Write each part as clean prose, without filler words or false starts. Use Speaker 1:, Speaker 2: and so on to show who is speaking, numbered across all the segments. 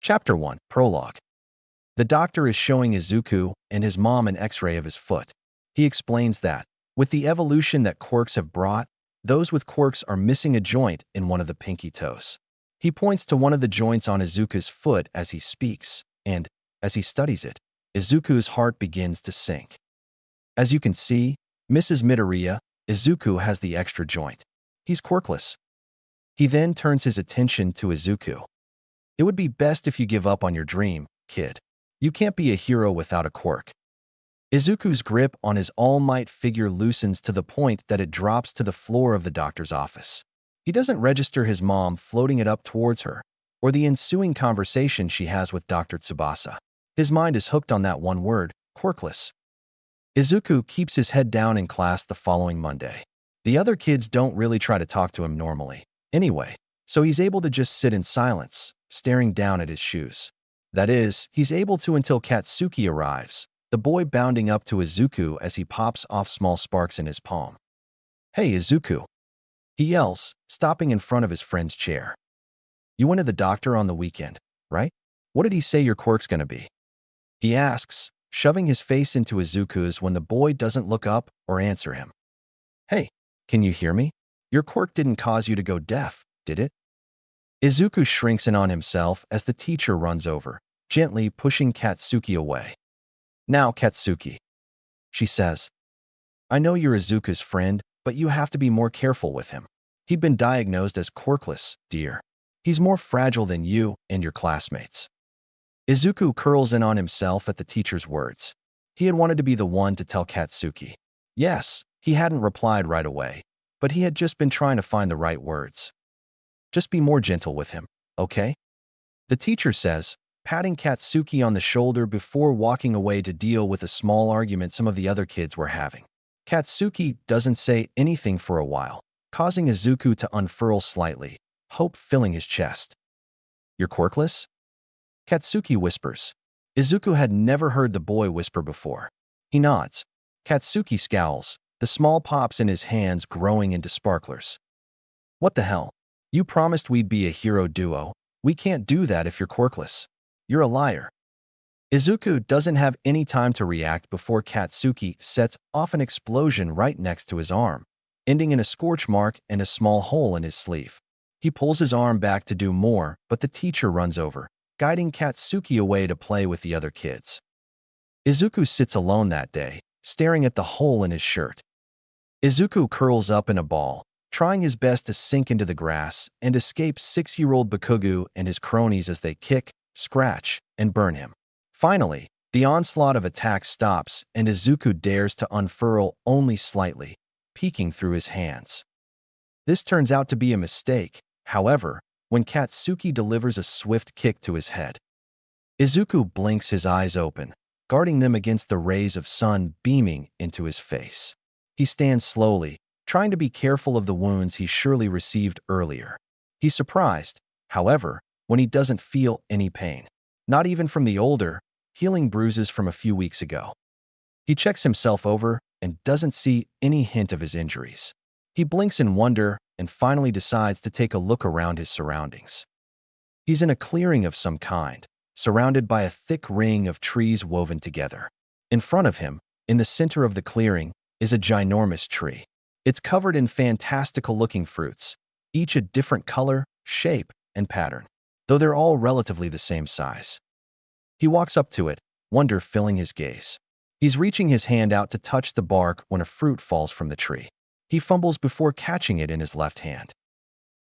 Speaker 1: Chapter 1, Prologue. The doctor is showing Izuku and his mom an x-ray of his foot. He explains that, with the evolution that quirks have brought, those with quirks are missing a joint in one of the pinky toes. He points to one of the joints on Izuku's foot as he speaks, and, as he studies it, Izuku's heart begins to sink. As you can see, Mrs. Midoriya, Izuku has the extra joint. He's quirkless. He then turns his attention to Izuku. It would be best if you give up on your dream, kid. You can't be a hero without a quirk. Izuku's grip on his all-might figure loosens to the point that it drops to the floor of the doctor's office. He doesn't register his mom floating it up towards her, or the ensuing conversation she has with Dr. Tsubasa. His mind is hooked on that one word, quirkless. Izuku keeps his head down in class the following Monday. The other kids don't really try to talk to him normally, anyway, so he's able to just sit in silence, staring down at his shoes. That is, he's able to until Katsuki arrives, the boy bounding up to Izuku as he pops off small sparks in his palm. "Hey, Izuku!" he yells, stopping in front of his friend's chair. "You went to the doctor on the weekend, right? What did he say your quirk's gonna be?" he asks, shoving his face into Izuku's when the boy doesn't look up or answer him. "Hey, can you hear me? Your quirk didn't cause you to go deaf, did it?" Izuku shrinks in on himself as the teacher runs over, gently pushing Katsuki away. "Now, Katsuki," she says. "I know you're Izuku's friend, but you have to be more careful with him. He'd been diagnosed as quirkless, dear. He's more fragile than you and your classmates." Izuku curls in on himself at the teacher's words. He had wanted to be the one to tell Katsuki. Yes, he hadn't replied right away, but he had just been trying to find the right words. "Just be more gentle with him, okay?" the teacher says, patting Katsuki on the shoulder before walking away to deal with a small argument some of the other kids were having. Katsuki doesn't say anything for a while, causing Izuku to unfurl slightly, hope filling his chest. "You're quirkless?" Katsuki whispers. Izuku had never heard the boy whisper before. He nods. Katsuki scowls, the small pops in his hands growing into sparklers. "What the hell? You promised we'd be a hero duo. We can't do that if you're quirkless. You're a liar." Izuku doesn't have any time to react before Katsuki sets off an explosion right next to his arm, ending in a scorch mark and a small hole in his sleeve. He pulls his arm back to do more, but the teacher runs over, guiding Katsuki away to play with the other kids. Izuku sits alone that day, staring at the hole in his shirt. Izuku curls up in a ball, trying his best to sink into the grass and escape 6-year-old Bakugo and his cronies as they kick, scratch, and burn him. Finally, the onslaught of attacks stops and Izuku dares to unfurl only slightly, peeking through his hands. This turns out to be a mistake, however, when Katsuki delivers a swift kick to his head. Izuku blinks his eyes open, guarding them against the rays of sun beaming into his face. He stands slowly, trying to be careful of the wounds he surely received earlier. He's surprised, however, when he doesn't feel any pain, not even from the older, healing bruises from a few weeks ago. He checks himself over and doesn't see any hint of his injuries. He blinks in wonder and finally decides to take a look around his surroundings. He's in a clearing of some kind, surrounded by a thick ring of trees woven together. In front of him, in the center of the clearing, is a ginormous tree. It's covered in fantastical-looking fruits, each a different color, shape, and pattern, though they're all relatively the same size. He walks up to it, wonder filling his gaze. He's reaching his hand out to touch the bark when a fruit falls from the tree. He fumbles before catching it in his left hand.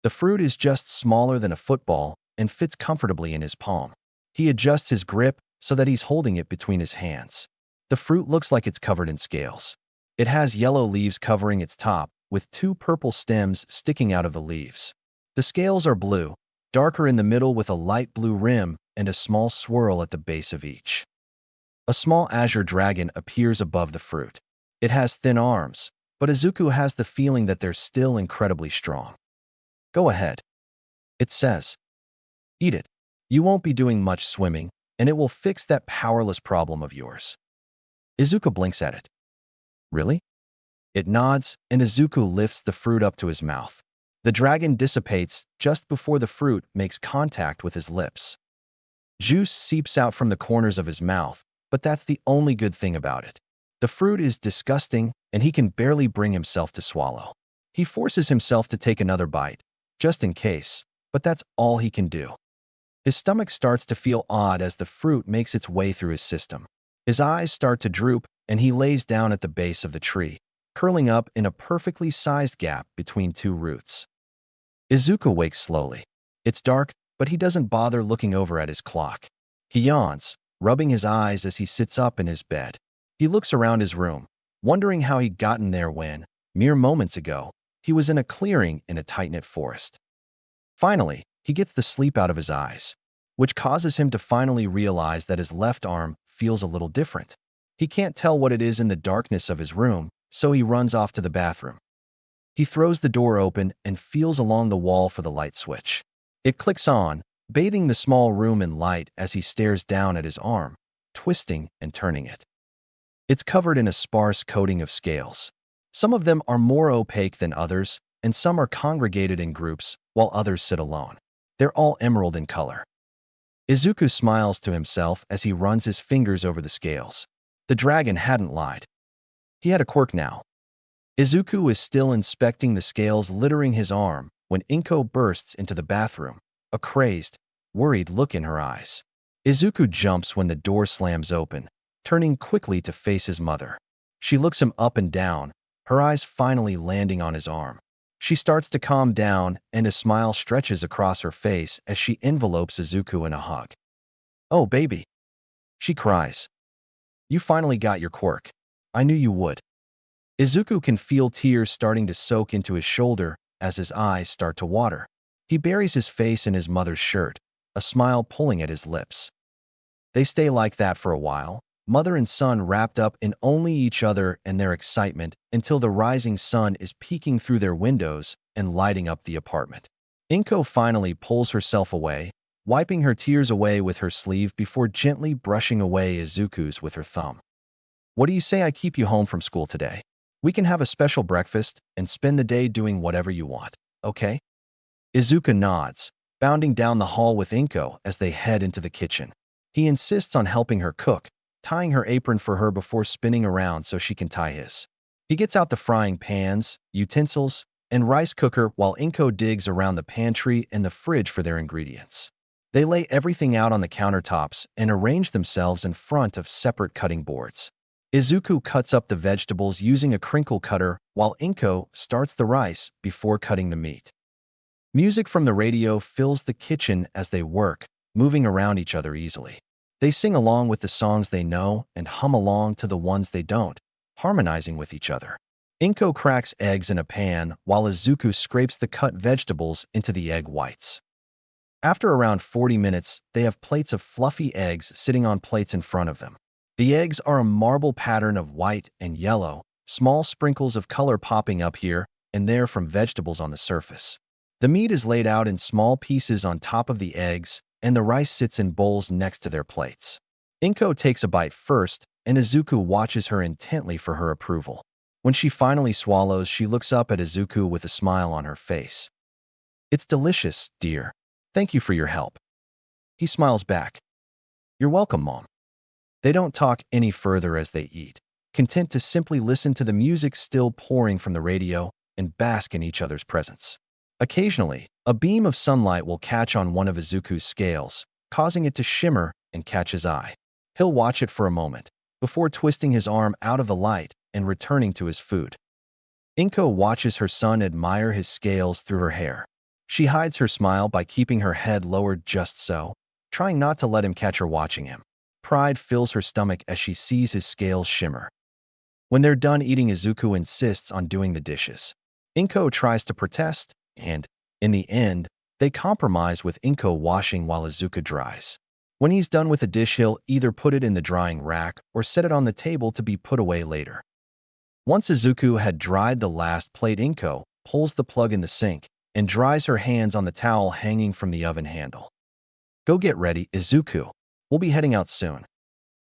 Speaker 1: The fruit is just smaller than a football and fits comfortably in his palm. He adjusts his grip so that he's holding it between his hands. The fruit looks like it's covered in scales. It has yellow leaves covering its top, with 2 purple stems sticking out of the leaves. The scales are blue, darker in the middle with a light blue rim and a small swirl at the base of each. A small azure dragon appears above the fruit. It has thin arms, but Izuku has the feeling that they're still incredibly strong. "Go ahead," it says. "Eat it. You won't be doing much swimming, and it will fix that powerless problem of yours." Izuku blinks at it. "Really?" It nods, and Izuku lifts the fruit up to his mouth. The dragon dissipates just before the fruit makes contact with his lips. Juice seeps out from the corners of his mouth, but that's the only good thing about it. The fruit is disgusting, and he can barely bring himself to swallow. He forces himself to take another bite, just in case, but that's all he can do. His stomach starts to feel odd as the fruit makes its way through his system. His eyes start to droop, and he lays down at the base of the tree, curling up in a perfectly sized gap between two roots. Izuku wakes slowly. It's dark, but he doesn't bother looking over at his clock. He yawns, rubbing his eyes as he sits up in his bed. He looks around his room, wondering how he'd gotten there when, mere moments ago, he was in a clearing in a tight-knit forest. Finally, he gets the sleep out of his eyes, which causes him to finally realize that his left arm feels a little different. He can't tell what it is in the darkness of his room, so he runs off to the bathroom. He throws the door open and feels along the wall for the light switch. It clicks on, bathing the small room in light as he stares down at his arm, twisting and turning it. It's covered in a sparse coating of scales. Some of them are more opaque than others, and some are congregated in groups, while others sit alone. They're all emerald in color. Izuku smiles to himself as he runs his fingers over the scales. The dragon hadn't lied. He had a quirk now. Izuku is still inspecting the scales littering his arm when Inko bursts into the bathroom, a crazed, worried look in her eyes. Izuku jumps when the door slams open, turning quickly to face his mother. She looks him up and down, her eyes finally landing on his arm. She starts to calm down, and a smile stretches across her face as she envelopes Izuku in a hug. "Oh, baby," she cries. "You finally got your quirk. I knew you would." Izuku can feel tears starting to soak into his shoulder as his eyes start to water. He buries his face in his mother's shirt, a smile pulling at his lips. They stay like that for a while, mother and son wrapped up in only each other and their excitement until the rising sun is peeking through their windows and lighting up the apartment. Inko finally pulls herself away, wiping her tears away with her sleeve before gently brushing away Izuku's with her thumb. "What do you say I keep you home from school today? We can have a special breakfast and spend the day doing whatever you want, okay?" Izuku nods, bounding down the hall with Inko as they head into the kitchen. He insists on helping her cook, tying her apron for her before spinning around so she can tie his. He gets out the frying pans, utensils, and rice cooker while Inko digs around the pantry and the fridge for their ingredients. They lay everything out on the countertops and arrange themselves in front of separate cutting boards. Izuku cuts up the vegetables using a crinkle cutter while Inko starts the rice before cutting the meat. Music from the radio fills the kitchen as they work, moving around each other easily. They sing along with the songs they know and hum along to the ones they don't, harmonizing with each other. Inko cracks eggs in a pan while Izuku scrapes the cut vegetables into the egg whites. After around 40 minutes, they have plates of fluffy eggs sitting on plates in front of them. The eggs are a marble pattern of white and yellow, small sprinkles of color popping up here and there from vegetables on the surface. The meat is laid out in small pieces on top of the eggs, and the rice sits in bowls next to their plates. Inko takes a bite first, and Izuku watches her intently for her approval. When she finally swallows, she looks up at Izuku with a smile on her face. "It's delicious, dear. Thank you for your help." He smiles back. "You're welcome, Mom." They don't talk any further as they eat, content to simply listen to the music still pouring from the radio and bask in each other's presence. Occasionally, a beam of sunlight will catch on one of Izuku's scales, causing it to shimmer and catch his eye. He'll watch it for a moment, before twisting his arm out of the light and returning to his food. Inko watches her son admire his scales through her hair. She hides her smile by keeping her head lowered just so, trying not to let him catch her watching him. Pride fills her stomach as she sees his scales shimmer. When they're done eating, Izuku insists on doing the dishes. Inko tries to protest, and, in the end, they compromise with Inko washing while Izuku dries. When he's done with a dish, he'll either put it in the drying rack or set it on the table to be put away later. Once Izuku had dried the last plate, Inko pulls the plug in the sink and dries her hands on the towel hanging from the oven handle. "Go get ready, Izuku. We'll be heading out soon."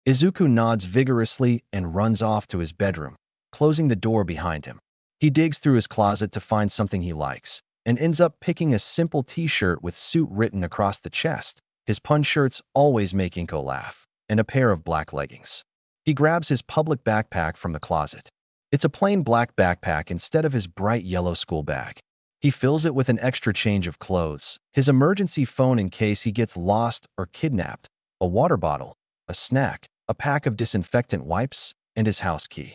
Speaker 1: Izuku nods vigorously and runs off to his bedroom, closing the door behind him. He digs through his closet to find something he likes, and ends up picking a simple t-shirt with suit written across the chest, His pun shirts always make Inko laugh, and a pair of black leggings. He grabs his public backpack from the closet. It's a plain black backpack instead of his bright yellow school bag. He fills it with an extra change of clothes, his emergency phone in case he gets lost or kidnapped, a water bottle, a snack, a pack of disinfectant wipes, and his house key.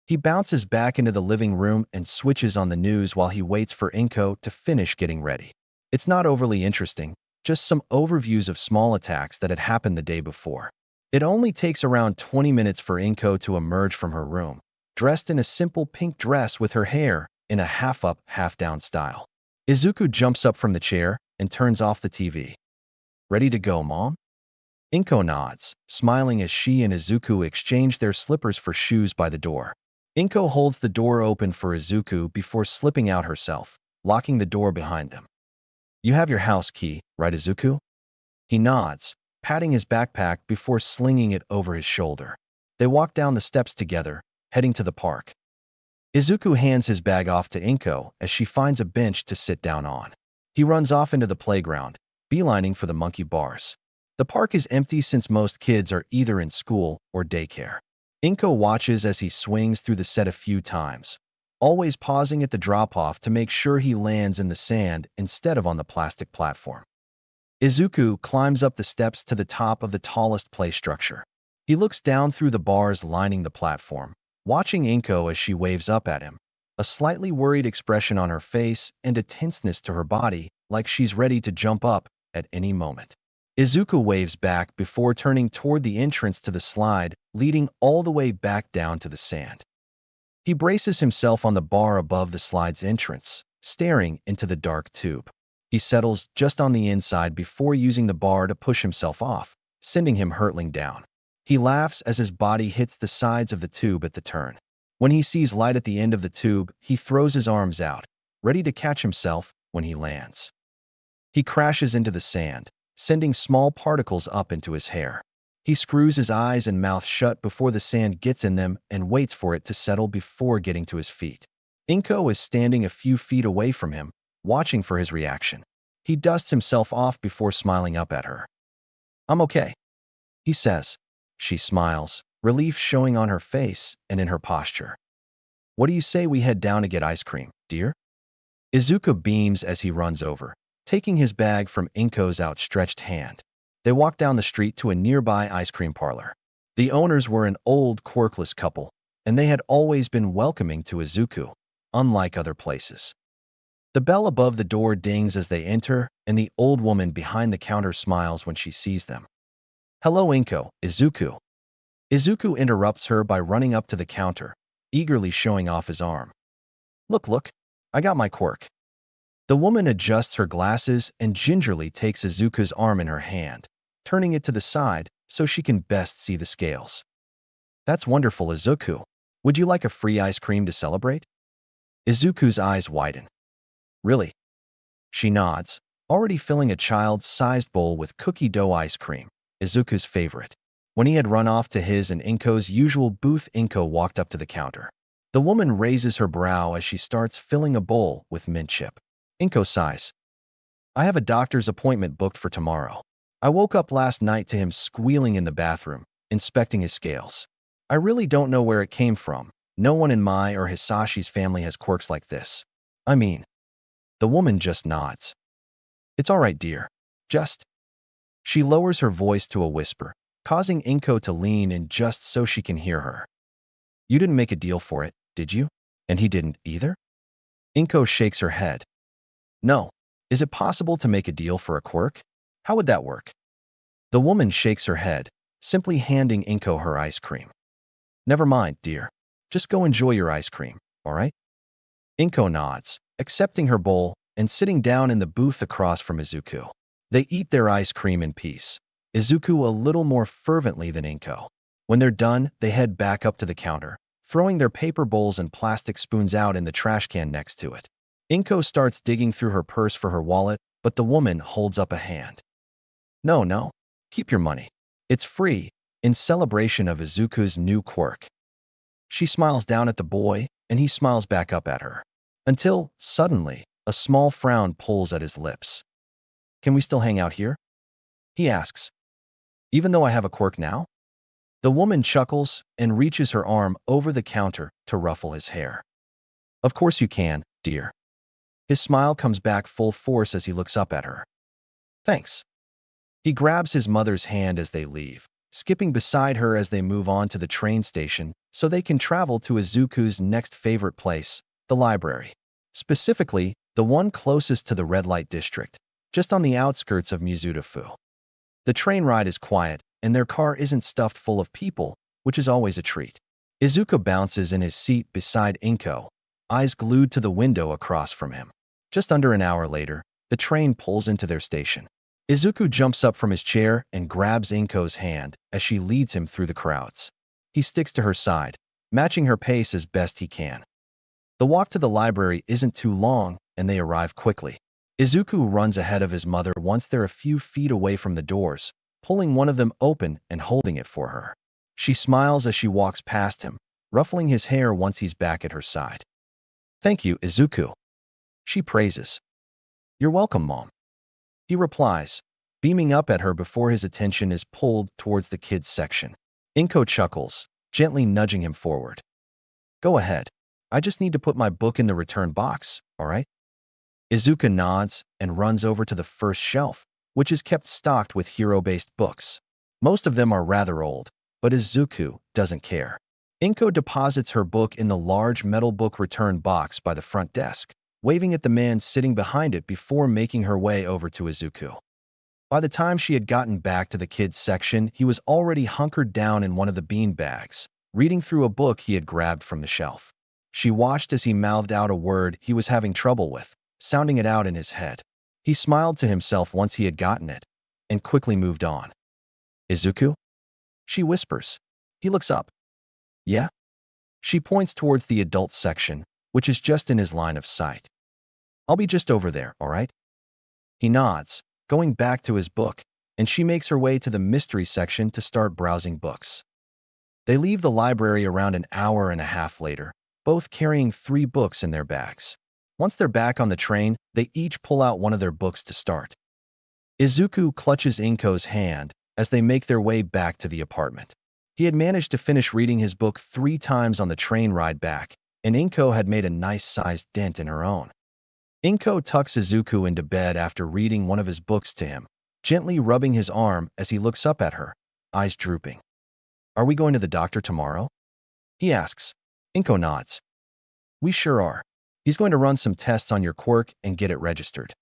Speaker 1: He bounces back into the living room and switches on the news while he waits for Inko to finish getting ready. It's not overly interesting, just some overviews of small attacks that had happened the day before. It only takes around 20 minutes for Inko to emerge from her room, dressed in a simple pink dress with her hair in a half-up, half-down style. Izuku jumps up from the chair and turns off the TV. "Ready to go, Mom?" Inko nods, smiling as she and Izuku exchange their slippers for shoes by the door. Inko holds the door open for Izuku before slipping out herself, locking the door behind them. "You have your house key, right, Izuku?" He nods, patting his backpack before slinging it over his shoulder. They walk down the steps together, heading to the park. Izuku hands his bag off to Inko as she finds a bench to sit down on. He runs off into the playground, beelining for the monkey bars. The park is empty since most kids are either in school or daycare. Inko watches as he swings through the set a few times, always pausing at the drop-off to make sure he lands in the sand instead of on the plastic platform. Izuku climbs up the steps to the top of the tallest play structure. He looks down through the bars lining the platform, watching Inko as she waves up at him, a slightly worried expression on her face and a tenseness to her body, like she's ready to jump up at any moment. Izuku waves back before turning toward the entrance to the slide, leading all the way back down to the sand. He braces himself on the bar above the slide's entrance, staring into the dark tube. He settles just on the inside before using the bar to push himself off, sending him hurtling down. He laughs as his body hits the sides of the tube at the turn. When he sees light at the end of the tube, he throws his arms out, ready to catch himself when he lands. He crashes into the sand, sending small particles up into his hair. He screws his eyes and mouth shut before the sand gets in them and waits for it to settle before getting to his feet. Inko is standing a few feet away from him, watching for his reaction. He dusts himself off before smiling up at her. "I'm okay," he says. She smiles, relief showing on her face and in her posture. "What do you say we head down to get ice cream, dear?" Izuku beams as he runs over, taking his bag from Inko's outstretched hand. They walk down the street to a nearby ice cream parlor. The owners were an old, quirkless couple, and they had always been welcoming to Izuku, unlike other places. The bell above the door dings as they enter, and the old woman behind the counter smiles when she sees them. "Hello, Inko, Izuku." Izuku interrupts her by running up to the counter, eagerly showing off his arm. Look, I got my quirk." The woman adjusts her glasses and gingerly takes Izuku's arm in her hand, turning it to the side so she can best see the scales. "That's wonderful, Izuku. Would you like a free ice cream to celebrate?" Izuku's eyes widen. "Really?" She nods, already filling a child-sized bowl with cookie dough ice cream, Izuku's favorite. When he had run off to his and Inko's usual booth, Inko walked up to the counter. The woman raises her brow as she starts filling a bowl with mint chip. Inko sighs. "I have a doctor's appointment booked for tomorrow. I woke up last night to him squealing in the bathroom, inspecting his scales. I really don't know where it came from. No one in my or Hisashi's family has quirks like this. I mean..." The woman just nods. "It's all right, dear. Just..." She lowers her voice to a whisper, causing Inko to lean in just so she can hear her. "You didn't make a deal for it, did you? And he didn't either?" Inko shakes her head. "No. Is it possible to make a deal for a quirk? How would that work?" The woman shakes her head, simply handing Inko her ice cream. "Never mind, dear. Just go enjoy your ice cream, all right?" Inko nods, accepting her bowl and sitting down in the booth across from Izuku. They eat their ice cream in peace, Izuku a little more fervently than Inko. When they're done, they head back up to the counter, throwing their paper bowls and plastic spoons out in the trash can next to it. Inko starts digging through her purse for her wallet, but the woman holds up a hand. No, keep your money. It's free, in celebration of Izuku's new quirk." She smiles down at the boy, and he smiles back up at her. Until, suddenly, a small frown pulls at his lips. "Can we still hang out here?" He asks, even though I have a quirk now? The woman chuckles and reaches her arm over the counter to ruffle his hair. Of course you can, dear. His smile comes back full force as he looks up at her. Thanks. He grabs his mother's hand as they leave, skipping beside her as they move on to the train station so they can travel to Izuku's next favorite place, the library. Specifically, the one closest to the red light district, just on the outskirts of Mizuta-fu. The train ride is quiet, and their car isn't stuffed full of people, which is always a treat. Izuku bounces in his seat beside Inko, eyes glued to the window across from him. Just under an hour later, the train pulls into their station. Izuku jumps up from his chair and grabs Inko's hand as she leads him through the crowds. He sticks to her side, matching her pace as best he can. The walk to the library isn't too long, and they arrive quickly. Izuku runs ahead of his mother once they're a few feet away from the doors, pulling one of them open and holding it for her. She smiles as she walks past him, ruffling his hair once he's back at her side. Thank you, Izuku. She praises. You're welcome, Mom. He replies, beaming up at her before his attention is pulled towards the kids' section. Inko chuckles, gently nudging him forward. Go ahead. I just need to put my book in the return box, all right? Izuku nods and runs over to the first shelf, which is kept stocked with hero-based books. Most of them are rather old, but Izuku doesn't care. Inko deposits her book in the large metal book return box by the front desk, waving at the man sitting behind it before making her way over to Izuku. By the time she had gotten back to the kids' section, he was already hunkered down in one of the bean bags, reading through a book he had grabbed from the shelf. She watched as he mouthed out a word he was having trouble with, sounding it out in his head. He smiled to himself once he had gotten it, and quickly moved on. Izuku? She whispers. He looks up. Yeah? She points towards the adult section, which is just in his line of sight. I'll be just over there, all right? He nods, going back to his book, and she makes her way to the mystery section to start browsing books. They leave the library around an hour and a half later, both carrying 3 books in their bags. Once they're back on the train, they each pull out one of their books to start. Izuku clutches Inko's hand as they make their way back to the apartment. He had managed to finish reading his book 3 times on the train ride back, and Inko had made a nice-sized dent in her own. Inko tucks Izuku into bed after reading one of his books to him, gently rubbing his arm as he looks up at her, eyes drooping. Are we going to the doctor tomorrow? He asks. Inko nods. We sure are. He's going to run some tests on your quirk and get it registered.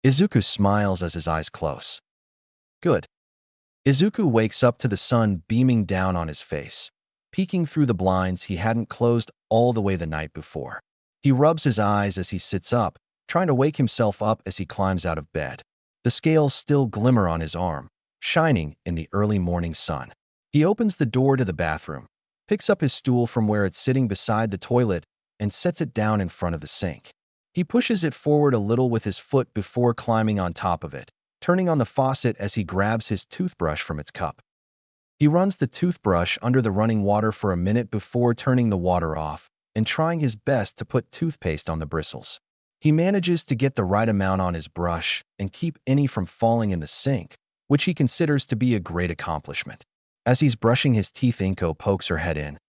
Speaker 1: Izuku smiles as his eyes close. Good. Izuku wakes up to the sun beaming down on his face, peeking through the blinds he hadn't closed all the way the night before. He rubs his eyes as he sits up, trying to wake himself up as he climbs out of bed. The scales still glimmer on his arm, shining in the early morning sun. He opens the door to the bathroom, picks up his stool from where it's sitting beside the toilet, and sets it down in front of the sink. He pushes it forward a little with his foot before climbing on top of it, turning on the faucet as he grabs his toothbrush from its cup. He runs the toothbrush under the running water for a minute before turning the water off and trying his best to put toothpaste on the bristles. He manages to get the right amount on his brush and keep any from falling in the sink, which he considers to be a great accomplishment. As he's brushing his teeth, Inko pokes her head in.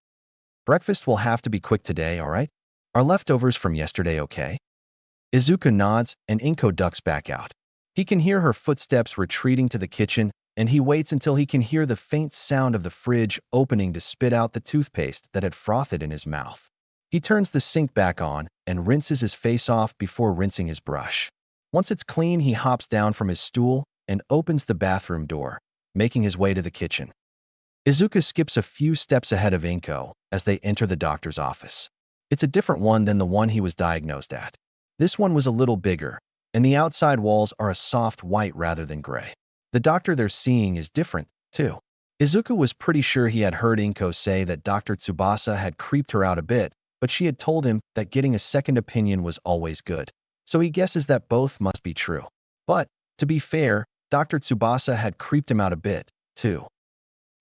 Speaker 1: Breakfast will have to be quick today, all right? Are leftovers from yesterday okay? Izuku nods and Inko ducks back out. He can hear her footsteps retreating to the kitchen, and he waits until he can hear the faint sound of the fridge opening to spit out the toothpaste that had frothed in his mouth. He turns the sink back on and rinses his face off before rinsing his brush. Once it's clean, he hops down from his stool and opens the bathroom door, making his way to the kitchen. Izuku skips a few steps ahead of Inko as they enter the doctor's office. It's a different one than the one he was diagnosed at. This one was a little bigger, and the outside walls are a soft white rather than gray. The doctor they're seeing is different, too. Izuku was pretty sure he had heard Inko say that Dr. Tsubasa had creeped her out a bit, but she had told him that getting a second opinion was always good. So he guesses that both must be true. But, to be fair, Dr. Tsubasa had creeped him out a bit, too.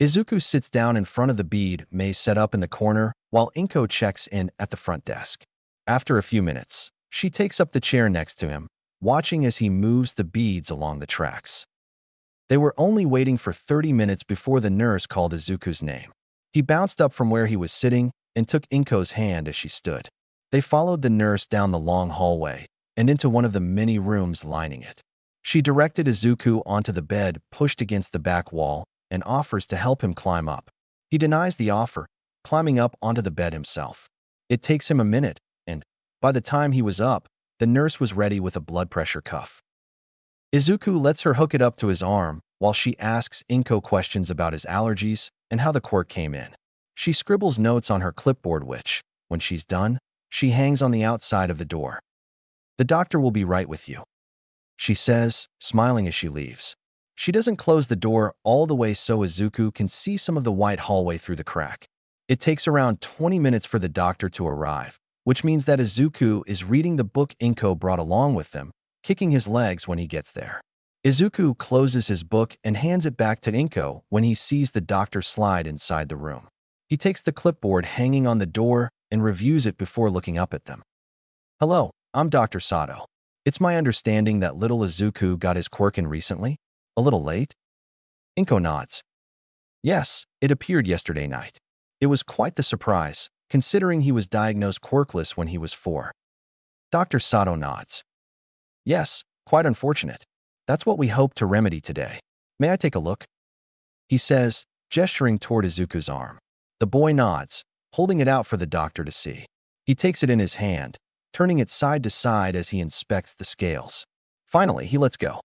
Speaker 1: Izuku sits down in front of the bead maze set up in the corner while Inko checks in at the front desk. After a few minutes, she takes up the chair next to him, watching as he moves the beads along the tracks. They were only waiting for 30 minutes before the nurse called Izuku's name. He bounced up from where he was sitting and took Inko's hand as she stood. They followed the nurse down the long hallway and into one of the many rooms lining it. She directed Izuku onto the bed pushed against the back wall and offers to help him climb up. He denies the offer, climbing up onto the bed himself. It takes him a minute, and by the time he was up, the nurse was ready with a blood pressure cuff. Izuku lets her hook it up to his arm while she asks Inko questions about his allergies and how the quirk came in. She scribbles notes on her clipboard which, when she's done, she hangs on the outside of the door. "The doctor will be right with you," she says, smiling as she leaves. She doesn't close the door all the way so Izuku can see some of the white hallway through the crack. It takes around 20 minutes for the doctor to arrive, which means that Izuku is reading the book Inko brought along with them, kicking his legs when he gets there. Izuku closes his book and hands it back to Inko when he sees the doctor slide inside the room. He takes the clipboard hanging on the door and reviews it before looking up at them. "Hello, I'm Dr. Sato. It's my understanding that little Izuku got his quirk in recently? A little late?" Inko nods. "Yes, it appeared yesterday night. It was quite the surprise, considering he was diagnosed quirkless when he was 4. Dr. Sato nods. "Yes, quite unfortunate. That's what we hope to remedy today. May I take a look?" he says, gesturing toward Izuku's arm. The boy nods, holding it out for the doctor to see. He takes it in his hand, turning it side to side as he inspects the scales. Finally, he lets go.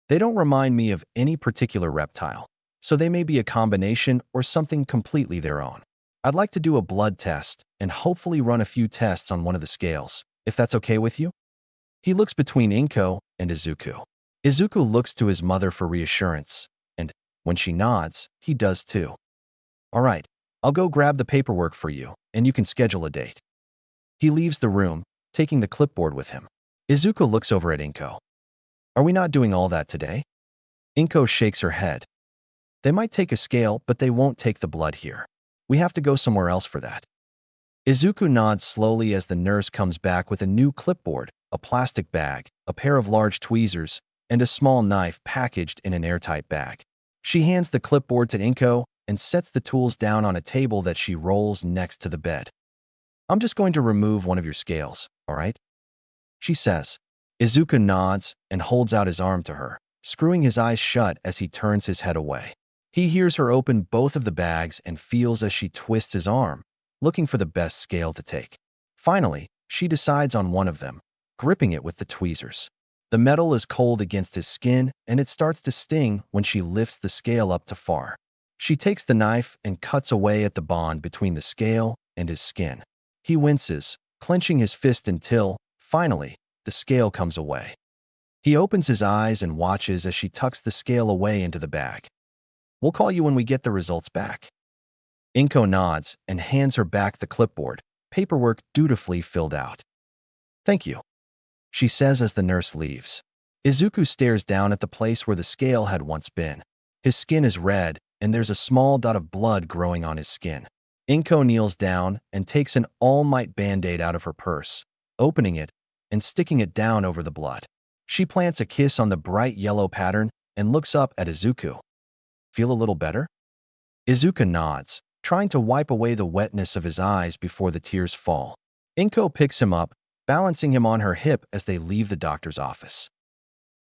Speaker 1: "They don't remind me of any particular reptile, so they may be a combination or something completely their own. I'd like to do a blood test and hopefully run a few tests on one of the scales, if that's okay with you?" He looks between Inko and Izuku. Izuku looks to his mother for reassurance, and when she nods, he does too. "All right, I'll go grab the paperwork for you, and you can schedule a date." He leaves the room, taking the clipboard with him. Izuku looks over at Inko. "Are we not doing all that today?" Inko shakes her head. "They might take a scale, but they won't take the blood here. We have to go somewhere else for that." Izuku nods slowly as the nurse comes back with a new clipboard, a plastic bag, a pair of large tweezers, and a small knife packaged in an airtight bag. She hands the clipboard to Inko and sets the tools down on a table that she rolls next to the bed. "I'm just going to remove one of your scales, all right?" she says. Izuku nods and holds out his arm to her, screwing his eyes shut as he turns his head away. He hears her open both of the bags and feels as she twists his arm, looking for the best scale to take. Finally, she decides on one of them, gripping it with the tweezers. The metal is cold against his skin, and it starts to sting when she lifts the scale up to far. She takes the knife and cuts away at the bond between the scale and his skin. He winces, clenching his fist until, finally, the scale comes away. He opens his eyes and watches as she tucks the scale away into the bag. "We'll call you when we get the results back." Inko nods and hands her back the clipboard, paperwork dutifully filled out. "Thank you," she says as the nurse leaves. Izuku stares down at the place where the scale had once been. His skin is red, and there's a small dot of blood growing on his skin. Inko kneels down and takes an All Might Band-Aid out of her purse, opening it and sticking it down over the blood. She plants a kiss on the bright yellow pattern and looks up at Izuku. "Feel a little better?" Izuku nods, trying to wipe away the wetness of his eyes before the tears fall. Inko picks him up, balancing him on her hip as they leave the doctor's office.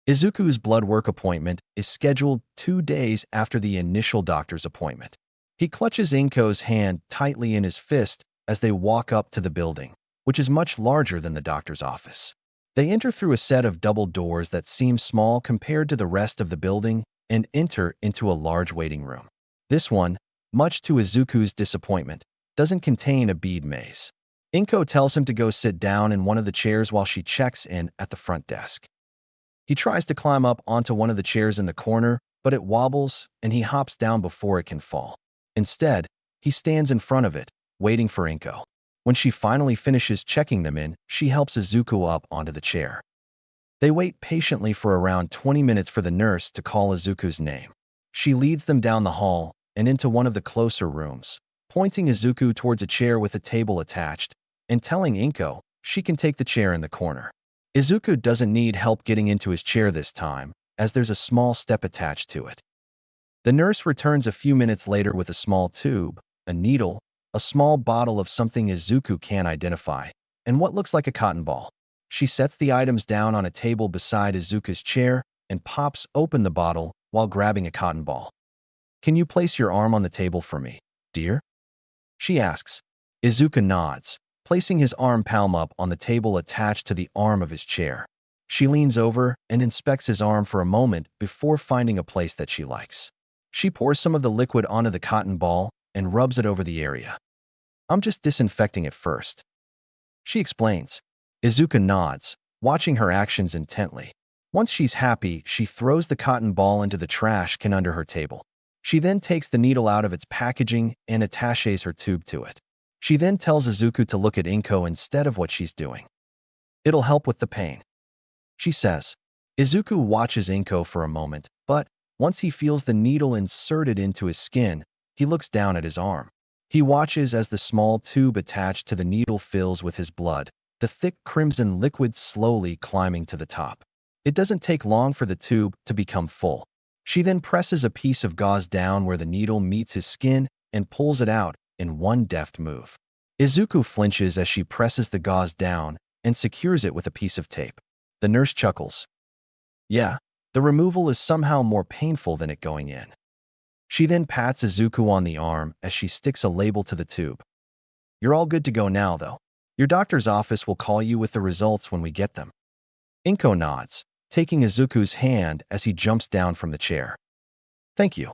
Speaker 1: Izuku's blood work appointment is scheduled 2 days after the initial doctor's appointment. He clutches Inko's hand tightly in his fist as they walk up to the building, which is much larger than the doctor's office. They enter through a set of double doors that seem small compared to the rest of the building and enter into a large waiting room. This one, much to Izuku's disappointment, doesn't contain a bead maze. Inko tells him to go sit down in one of the chairs while she checks in at the front desk. He tries to climb up onto one of the chairs in the corner, but it wobbles and he hops down before it can fall. Instead, he stands in front of it, waiting for Inko. When she finally finishes checking them in, she helps Izuku up onto the chair. They wait patiently for around 20 minutes for the nurse to call Izuku's name. She leads them down the hall and into one of the closer rooms, pointing Izuku towards a chair with a table attached, and telling Inko she can take the chair in the corner. Izuku doesn't need help getting into his chair this time, as there's a small step attached to it. The nurse returns a few minutes later with a small tube, a needle, a small bottle of something Izuku can't identify, and what looks like a cotton ball. She sets the items down on a table beside Izuku's chair and pops open the bottle while grabbing a cotton ball. "Can you place your arm on the table for me, dear?" she asks. Izuku nods, placing his arm palm up on the table attached to the arm of his chair. She leans over and inspects his arm for a moment before finding a place that she likes. She pours some of the liquid onto the cotton ball and rubs it over the area. "I'm just disinfecting it first," she explains. Izuku nods, watching her actions intently. Once she's happy, she throws the cotton ball into the trash can under her table. She then takes the needle out of its packaging and attaches her tube to it. She then tells Izuku to look at Inko instead of what she's doing. "It'll help with the pain," she says. Izuku watches Inko for a moment, but once he feels the needle inserted into his skin, he looks down at his arm. He watches as the small tube attached to the needle fills with his blood, the thick crimson liquid slowly climbing to the top. It doesn't take long for the tube to become full. She then presses a piece of gauze down where the needle meets his skin and pulls it out in one deft move. Izuku flinches as she presses the gauze down and secures it with a piece of tape. The nurse chuckles. "Yeah, the removal is somehow more painful than it going in." She then pats Izuku on the arm as she sticks a label to the tube. "You're all good to go now, though. Your doctor's office will call you with the results when we get them." Inko nods, taking Izuku's hand as he jumps down from the chair. "Thank you."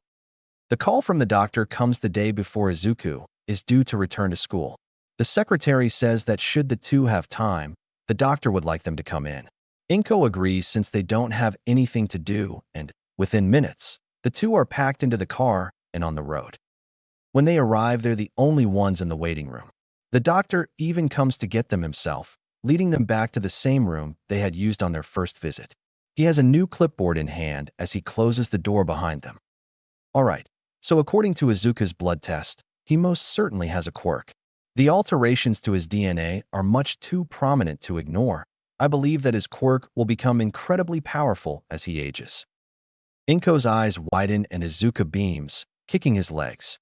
Speaker 1: The call from the doctor comes the day before Izuku is due to return to school. The secretary says that should the two have time, the doctor would like them to come in. Inko agrees since they don't have anything to do, and within minutes, the two are packed into the car and on the road. When they arrive, they're the only ones in the waiting room. The doctor even comes to get them himself, leading them back to the same room they had used on their first visit. He has a new clipboard in hand as he closes the door behind them. "All right, so according to Izuku's blood test, he most certainly has a quirk. The alterations to his DNA are much too prominent to ignore. I believe that his quirk will become incredibly powerful as he ages." Inko's eyes widen and Izuku beams, kicking his legs.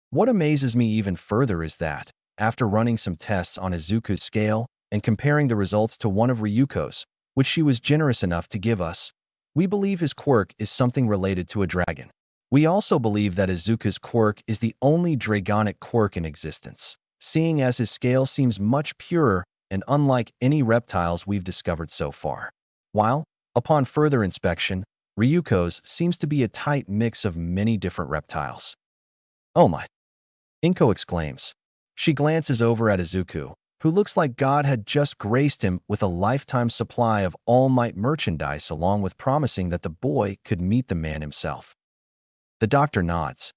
Speaker 1: What amazes me even further is that, after running some tests on Izuku's scale and comparing the results to one of Ryuko's, which she was generous enough to give us, we believe his quirk is something related to a dragon. We also believe that Izuku's quirk is the only dragonic quirk in existence, seeing as his scale seems much purer and unlike any reptiles we've discovered so far. While, upon further inspection, Ryuko's seems to be a tight mix of many different reptiles. "Oh my!" Inko exclaims. She glances over at Izuku, who looks like God had just graced him with a lifetime supply of All Might merchandise along with promising that the boy could meet the man himself. The doctor nods.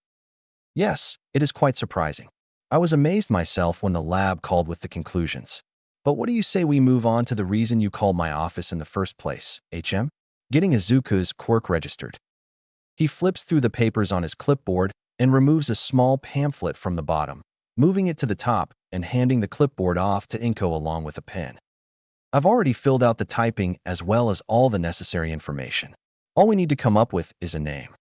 Speaker 1: "Yes, it is quite surprising. I was amazed myself when the lab called with the conclusions. But what do you say we move on to the reason you called my office in the first place, HM? Getting Izuku's quirk registered." He flips through the papers on his clipboard and removes a small pamphlet from the bottom, moving it to the top and handing the clipboard off to Inko along with a pen. "I've already filled out the typing as well as all the necessary information. All we need to come up with is a name."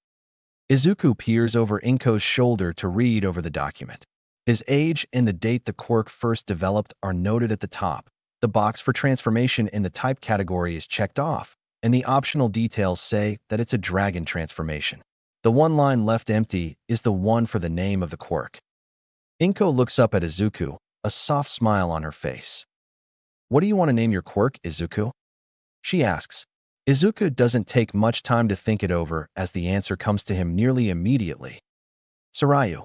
Speaker 1: Izuku peers over Inko's shoulder to read over the document. His age and the date the quirk first developed are noted at the top. The box for transformation in the type category is checked off, and the optional details say that it's a dragon transformation. The one line left empty is the one for the name of the quirk. Inko looks up at Izuku, a soft smile on her face. "What do you want to name your quirk, Izuku?" she asks. Izuku doesn't take much time to think it over as the answer comes to him nearly immediately. "Sarayu."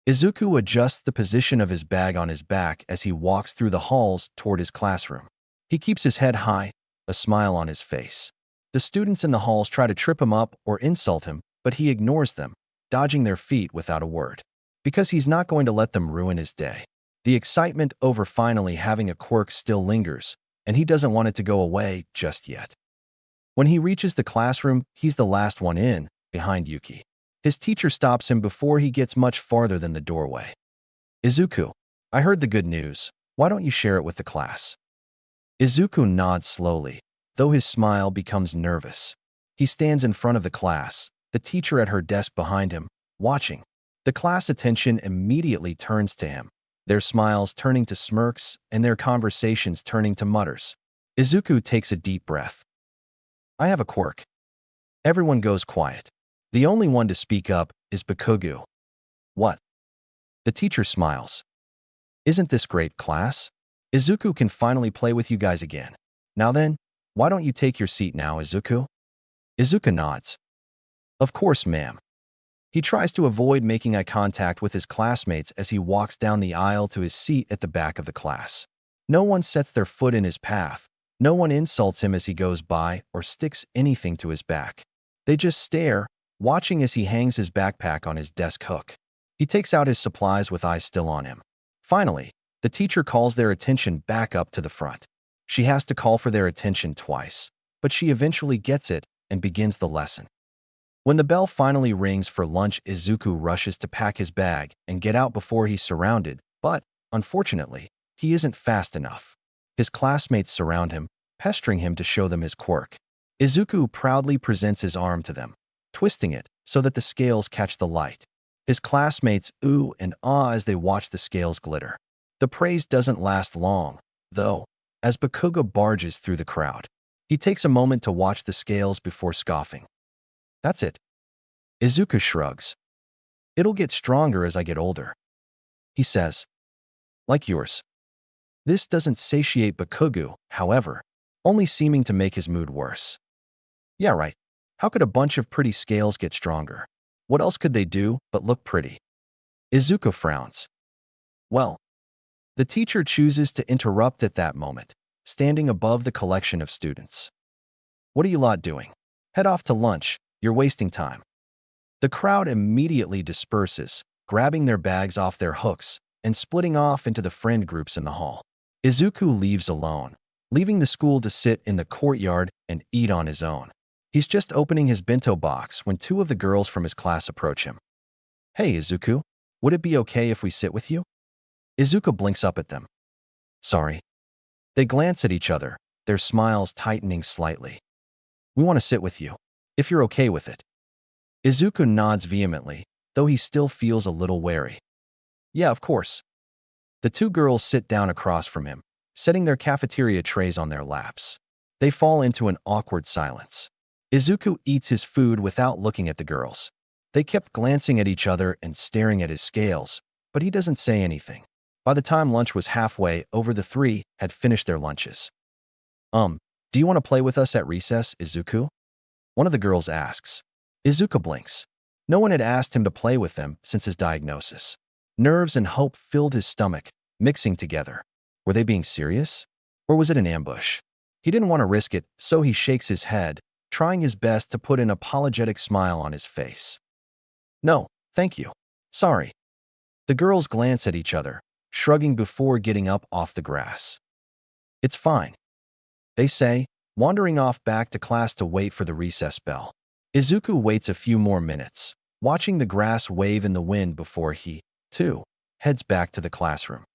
Speaker 1: Izuku adjusts the position of his bag on his back as he walks through the halls toward his classroom. He keeps his head high, a smile on his face. The students in the halls try to trip him up or insult him, but he ignores them, dodging their feet without a word. Because he's not going to let them ruin his day. The excitement over finally having a quirk still lingers, and he doesn't want it to go away just yet. When he reaches the classroom, he's the last one in, behind Yuki. His teacher stops him before he gets much farther than the doorway. "Izuku, I heard the good news. Why don't you share it with the class?" Izuku nods slowly, though his smile becomes nervous. He stands in front of the class, the teacher at her desk behind him, watching. The class attention immediately turns to him, their smiles turning to smirks and their conversations turning to mutters. Izuku takes a deep breath. I have a quirk. Everyone goes quiet. The only one to speak up is Bakugo. What? The teacher smiles. Isn't this great, class? Izuku can finally play with you guys again. Now then, why don't you take your seat now, Izuku? Izuku nods. Of course, ma'am. He tries to avoid making eye contact with his classmates as he walks down the aisle to his seat at the back of the class. No one sets their foot in his path. No one insults him as he goes by or sticks anything to his back. They just stare, watching as he hangs his backpack on his desk hook. He takes out his supplies with eyes still on him. Finally, the teacher calls their attention back up to the front. She has to call for their attention twice, but she eventually gets it and begins the lesson. When the bell finally rings for lunch, Izuku rushes to pack his bag and get out before he's surrounded, but, unfortunately, he isn't fast enough. His classmates surround him, pestering him to show them his quirk. Izuku proudly presents his arm to them, twisting it so that the scales catch the light. His classmates ooh and ah as they watch the scales glitter. The praise doesn't last long, though, as Bakugo barges through the crowd. He takes a moment to watch the scales before scoffing. That's it. Izuku shrugs. It'll get stronger as I get older. He says. Like yours. This doesn't satiate Bakugo, however, only seeming to make his mood worse. Yeah, right. How could a bunch of pretty scales get stronger? What else could they do but look pretty? Izuku frowns. Well, the teacher chooses to interrupt at that moment, standing above the collection of students. What are you lot doing? Head off to lunch. You're wasting time. The crowd immediately disperses, grabbing their bags off their hooks and splitting off into the friend groups in the hall. Izuku leaves alone, leaving the school to sit in the courtyard and eat on his own. He's just opening his bento box when two of the girls from his class approach him. Hey, Izuku, would it be okay if we sit with you? Izuku blinks up at them. Sorry. They glance at each other, their smiles tightening slightly. We want to sit with you, if you're okay with it. Izuku nods vehemently, though he still feels a little wary. Yeah, of course. The two girls sit down across from him, setting their cafeteria trays on their laps. They fall into an awkward silence. Izuku eats his food without looking at the girls. They kept glancing at each other and staring at his scales, but he doesn't say anything. By the time lunch was halfway over, the three had finished their lunches. Do you want to play with us at recess, Izuku? One of the girls asks. Izuku blinks. No one had asked him to play with them since his diagnosis. Nerves and hope filled his stomach, mixing together. Were they being serious? Or was it an ambush? He didn't want to risk it, so he shakes his head, trying his best to put an apologetic smile on his face. No, thank you. Sorry. The girls glance at each other, shrugging before getting up off the grass. It's fine, they say, wandering off back to class to wait for the recess bell. Izuku waits a few more minutes, watching the grass wave in the wind before he, too, heads back to the classroom.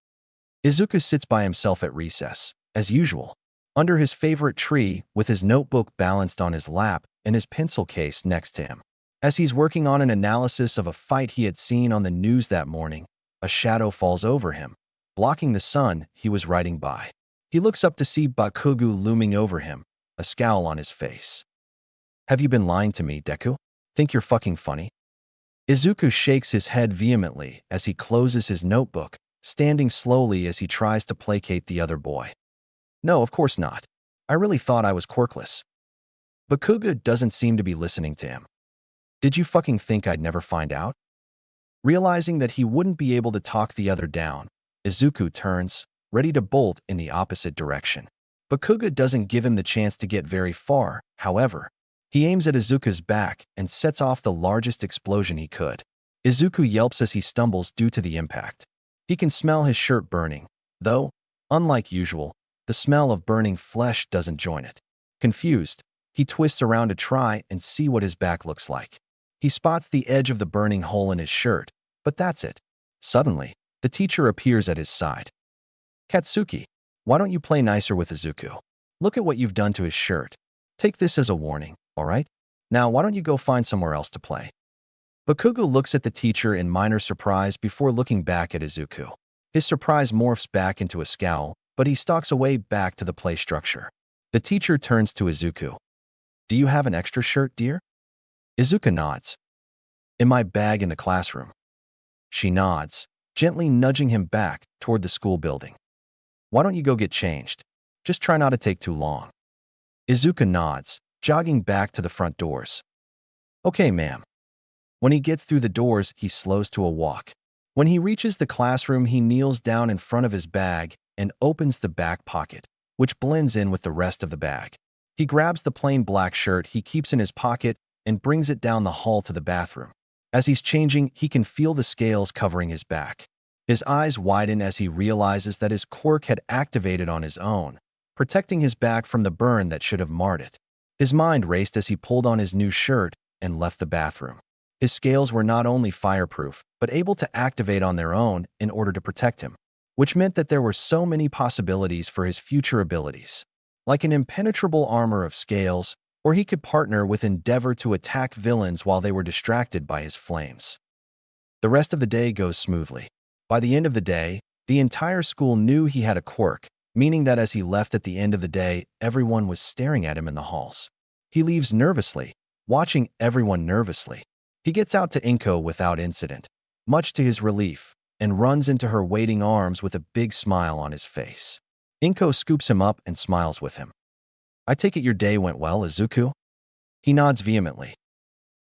Speaker 1: Izuku sits by himself at recess, as usual, under his favorite tree with his notebook balanced on his lap and his pencil case next to him. As he's working on an analysis of a fight he had seen on the news that morning, a shadow falls over him, blocking the sun he was riding by. He looks up to see Bakugo looming over him, a scowl on his face. Have you been lying to me, Deku? Think you're fucking funny? Izuku shakes his head vehemently as he closes his notebook, standing slowly as he tries to placate the other boy. No, of course not. I really thought I was quirkless. Bakugo doesn't seem to be listening to him. Did you fucking think I'd never find out? Realizing that he wouldn't be able to talk the other down, Izuku turns, ready to bolt in the opposite direction. Bakugo doesn't give him the chance to get very far, however. He aims at Izuku's back and sets off the largest explosion he could. Izuku yelps as he stumbles due to the impact. He can smell his shirt burning, though, unlike usual, the smell of burning flesh doesn't join it. Confused, he twists around to try and see what his back looks like. He spots the edge of the burning hole in his shirt, but that's it. Suddenly, the teacher appears at his side. Katsuki, why don't you play nicer with Izuku? Look at what you've done to his shirt. Take this as a warning, all right? Now, why don't you go find somewhere else to play? Bakugo looks at the teacher in minor surprise before looking back at Izuku. His surprise morphs back into a scowl, but he stalks away back to the play structure. The teacher turns to Izuku. Do you have an extra shirt, dear? Izuku nods. In my bag in the classroom. She nods, gently nudging him back toward the school building. Why don't you go get changed? Just try not to take too long. Izuku nods, jogging back to the front doors. Okay, ma'am. When he gets through the doors, he slows to a walk. When he reaches the classroom, he kneels down in front of his bag and opens the back pocket, which blends in with the rest of the bag. He grabs the plain black shirt he keeps in his pocket and brings it down the hall to the bathroom. As he's changing, he can feel the scales covering his back. His eyes widen as he realizes that his quirk had activated on his own, protecting his back from the burn that should have marred it. His mind raced as he pulled on his new shirt and left the bathroom. His scales were not only fireproof, but able to activate on their own in order to protect him, which meant that there were so many possibilities for his future abilities. Like an impenetrable armor of scales, or he could partner with Endeavor to attack villains while they were distracted by his flames. The rest of the day goes smoothly. By the end of the day, the entire school knew he had a quirk, meaning that as he left at the end of the day, everyone was staring at him in the halls. He leaves nervously, watching everyone nervously. He gets out to Inko without incident, much to his relief, and runs into her waiting arms with a big smile on his face. Inko scoops him up and smiles with him. I take it your day went well, Izuku? He nods vehemently.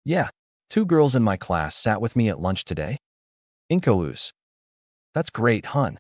Speaker 1: Yeah, 2 girls in my class sat with me at lunch today. Inko oos. That's great, hun.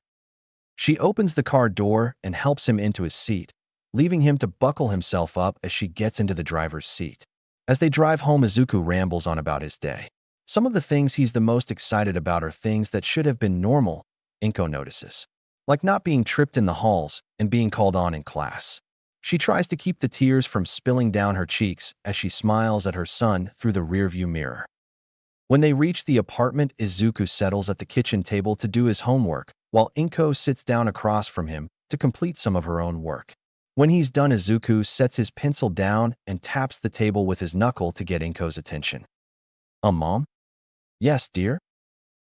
Speaker 1: She opens the car door and helps him into his seat, leaving him to buckle himself up as she gets into the driver's seat. As they drive home, Izuku rambles on about his day. Some of the things he's the most excited about are things that should have been normal, Inko notices. Like not being tripped in the halls and being called on in class. She tries to keep the tears from spilling down her cheeks as she smiles at her son through the rearview mirror. When they reach the apartment, Izuku settles at the kitchen table to do his homework, while Inko sits down across from him to complete some of her own work. When he's done, Izuku sets his pencil down and taps the table with his knuckle to get Inko's attention. Mom? Yes, dear?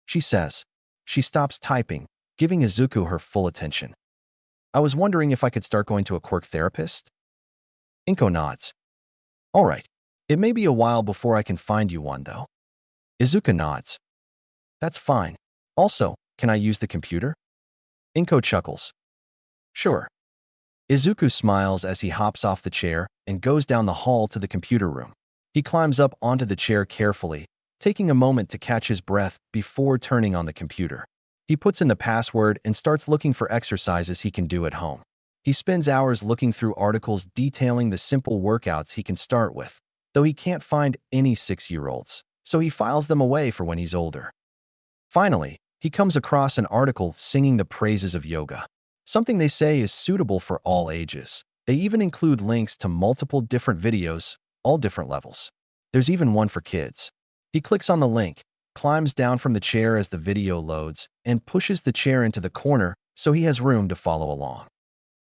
Speaker 1: She says. She stops typing, giving Izuku her full attention. I was wondering if I could start going to a quirk therapist? Inko nods. All right. It may be a while before I can find you one, though. Izuku nods. That's fine. Also, can I use the computer? Inko chuckles. Sure. Izuku smiles as he hops off the chair and goes down the hall to the computer room. He climbs up onto the chair carefully, taking a moment to catch his breath before turning on the computer. He puts in the password and starts looking for exercises he can do at home. He spends hours looking through articles detailing the simple workouts he can start with, though he can't find any 6-year-olds, so he files them away for when he's older. Finally, he comes across an article singing the praises of yoga. Something they say is suitable for all ages. They even include links to multiple different videos, all different levels. There's even one for kids. He clicks on the link, climbs down from the chair as the video loads, and pushes the chair into the corner so he has room to follow along.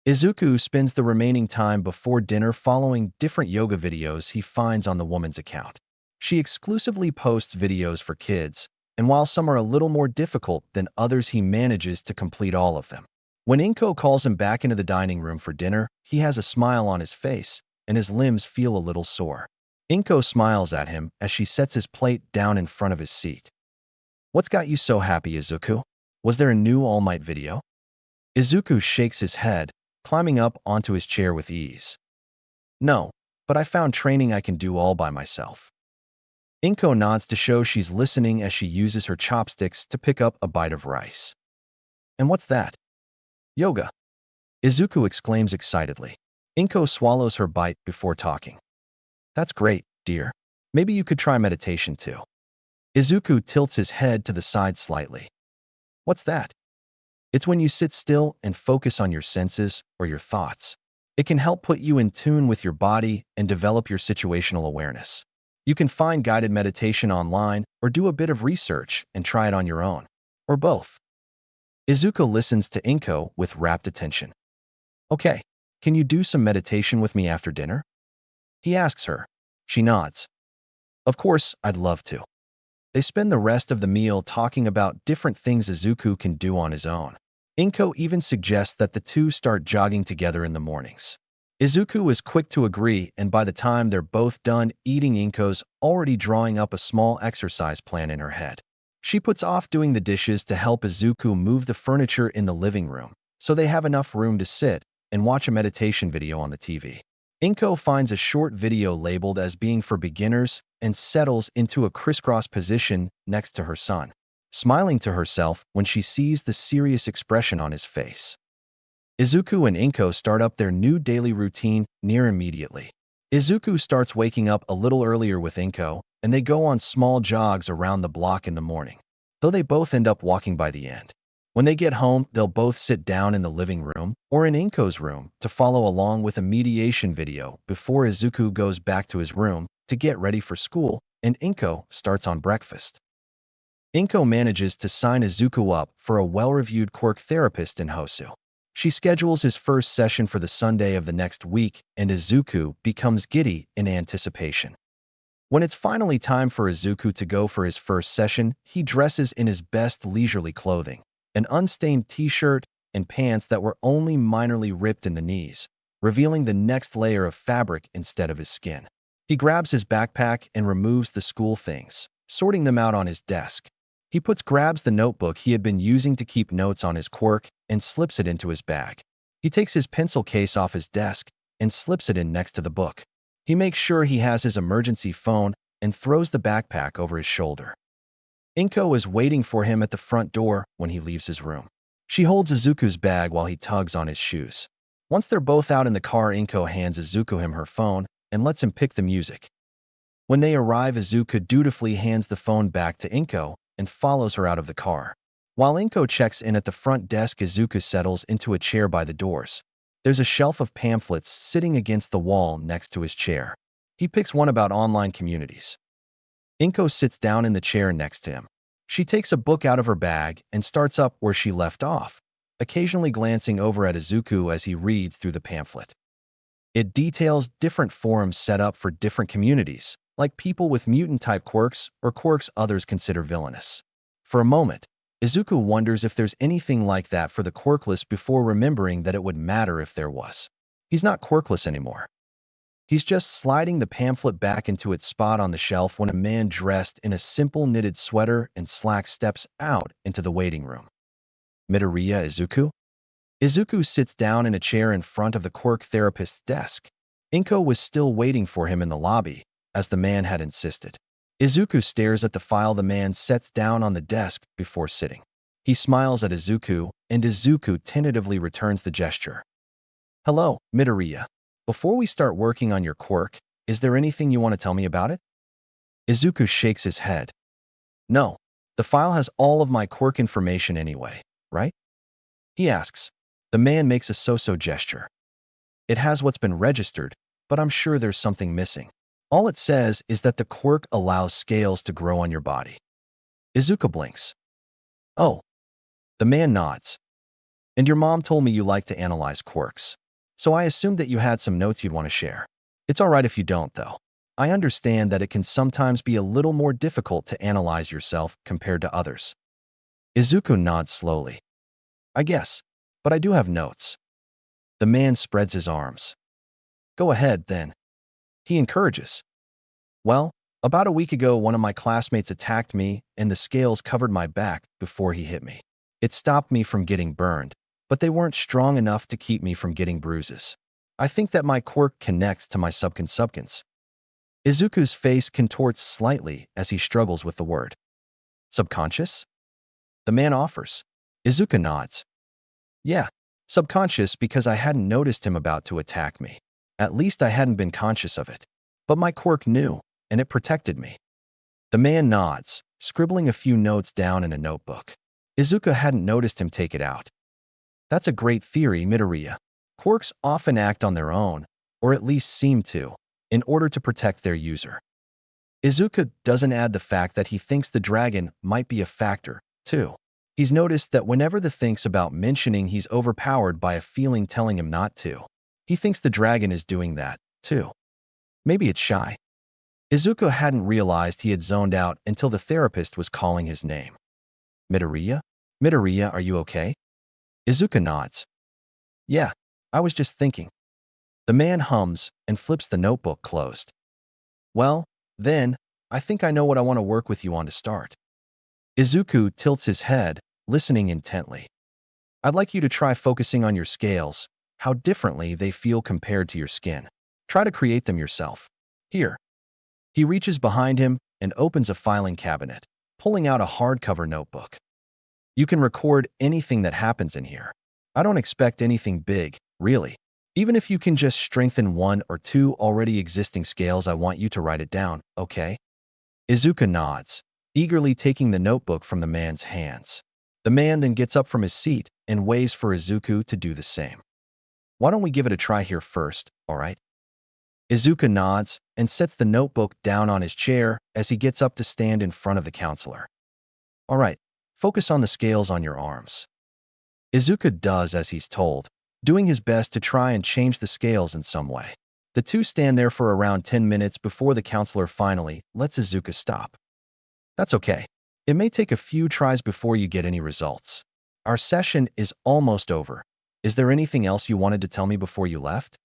Speaker 1: Izuku spends the remaining time before dinner following different yoga videos he finds on the woman's account. She exclusively posts videos for kids, and while some are a little more difficult than others, he manages to complete all of them. When Inko calls him back into the dining room for dinner, he has a smile on his face, and his limbs feel a little sore. Inko smiles at him as she sets his plate down in front of his seat. What's got you so happy, Izuku? Was there a new All Might video? Izuku shakes his head, climbing up onto his chair with ease. No, but I found training I can do all by myself. Inko nods to show she's listening as she uses her chopsticks to pick up a bite of rice. And what's that? Yoga. Izuku exclaims excitedly. Inko swallows her bite before talking. That's great, dear. Maybe you could try meditation too. Izuku tilts his head to the side slightly. What's that? It's when you sit still and focus on your senses or your thoughts. It can help put you in tune with your body and develop your situational awareness. You can find guided meditation online or do a bit of research and try it on your own, or both. Izuku listens to Inko with rapt attention. Okay, can you do some meditation with me after dinner? He asks her. She nods. Of course, I'd love to. They spend the rest of the meal talking about different things Izuku can do on his own. Inko even suggests that the two start jogging together in the mornings. Izuku is quick to agree, and by the time they're both done eating, Inko's already drawing up a small exercise plan in her head. She puts off doing the dishes to help Izuku move the furniture in the living room, so they have enough room to sit and watch a meditation video on the TV. Inko finds a short video labeled as being for beginners and settles into a crisscross position next to her son, smiling to herself when she sees the serious expression on his face. Izuku and Inko start up their new daily routine near immediately. Izuku starts waking up a little earlier with Inko, and they go on small jogs around the block in the morning, though they both end up walking by the end. When they get home, they'll both sit down in the living room or in Inko's room to follow along with a meditation video before Izuku goes back to his room to get ready for school and Inko starts on breakfast. Inko manages to sign Izuku up for a well-reviewed quirk therapist in Hosu. She schedules his first session for the Sunday of the next week, and Izuku becomes giddy in anticipation. When it's finally time for Izuku to go for his first session, he dresses in his best leisurely clothing, an unstained t-shirt and pants that were only minorly ripped in the knees, revealing the next layer of fabric instead of his skin. He grabs his backpack and removes the school things, sorting them out on his desk. He grabs the notebook he had been using to keep notes on his quirk and slips it into his bag. He takes his pencil case off his desk and slips it in next to the book. He makes sure he has his emergency phone and throws the backpack over his shoulder. Inko is waiting for him at the front door when he leaves his room. She holds Izuku's bag while he tugs on his shoes. Once they're both out in the car, Inko hands Izuku her phone and lets him pick the music. When they arrive, Izuku dutifully hands the phone back to Inko and follows her out of the car. While Inko checks in at the front desk, Izuku settles into a chair by the doors. There's a shelf of pamphlets sitting against the wall next to his chair. He picks one about online communities. Inko sits down in the chair next to him. She takes a book out of her bag and starts up where she left off, occasionally glancing over at Izuku as he reads through the pamphlet. It details different forums set up for different communities, like people with mutant-type quirks or quirks others consider villainous. For a moment, Izuku wonders if there's anything like that for the quirkless before remembering that it would matter if there was. He's not quirkless anymore. He's just sliding the pamphlet back into its spot on the shelf when a man dressed in a simple knitted sweater and slacks steps out into the waiting room. Midoriya Izuku? Izuku sits down in a chair in front of the quirk therapist's desk. Inko was still waiting for him in the lobby, as the man had insisted. Izuku stares at the file the man sets down on the desk before sitting. He smiles at Izuku, and Izuku tentatively returns the gesture. Hello, Midoriya. Before we start working on your quirk, is there anything you want to tell me about it? Izuku shakes his head. No, the file has all of my quirk information anyway, right? He asks. The man makes a so-so gesture. It has what's been registered, but I'm sure there's something missing. All it says is that the quirk allows scales to grow on your body. Izuku blinks. Oh. The man nods. And your mom told me you like to analyze quirks. So I assumed that you had some notes you'd want to share. It's all right if you don't, though. I understand that it can sometimes be a little more difficult to analyze yourself compared to others. Izuku nods slowly. I guess, but I do have notes. The man spreads his arms. Go ahead, then. He encourages. Well, about a week ago, one of my classmates attacked me and the scales covered my back before he hit me. It stopped me from getting burned, but they weren't strong enough to keep me from getting bruises. I think that my quirk connects to my subconscious. Izuku's face contorts slightly as he struggles with the word. Subconscious? The man offers. Izuku nods. Yeah, subconscious, because I hadn't noticed him about to attack me. At least I hadn't been conscious of it. But my quirk knew, and it protected me. The man nods, scribbling a few notes down in a notebook. Izuku hadn't noticed him take it out. That's a great theory, Midoriya. Quirks often act on their own, or at least seem to, in order to protect their user. Izuku doesn't add the fact that he thinks the dragon might be a factor, too. He's noticed that whenever the thinks about mentioning he's overpowered by a feeling telling him not to. He thinks the dragon is doing that, too. Maybe it's shy. Izuku hadn't realized he had zoned out until the therapist was calling his name. Midoriya? Midoriya, are you okay? Izuku nods. Yeah, I was just thinking. The man hums and flips the notebook closed. Well, then, I think I know what I want to work with you on to start. Izuku tilts his head, listening intently. I'd like you to try focusing on your scales, how differently they feel compared to your skin. Try to create them yourself. Here. He reaches behind him and opens a filing cabinet, pulling out a hardcover notebook. You can record anything that happens in here. I don't expect anything big, really. Even if you can just strengthen one or two already existing scales, I want you to write it down, okay? Izuku nods, eagerly taking the notebook from the man's hands. The man then gets up from his seat and waves for Izuku to do the same. Why don't we give it a try here first, all right? Izuku nods and sets the notebook down on his chair as he gets up to stand in front of the counselor. All right, focus on the scales on your arms. Izuku does as he's told, doing his best to try and change the scales in some way. The two stand there for around 10 minutes before the counselor finally lets Izuku stop. That's okay. It may take a few tries before you get any results. Our session is almost over. Is there anything else you wanted to tell me before you left?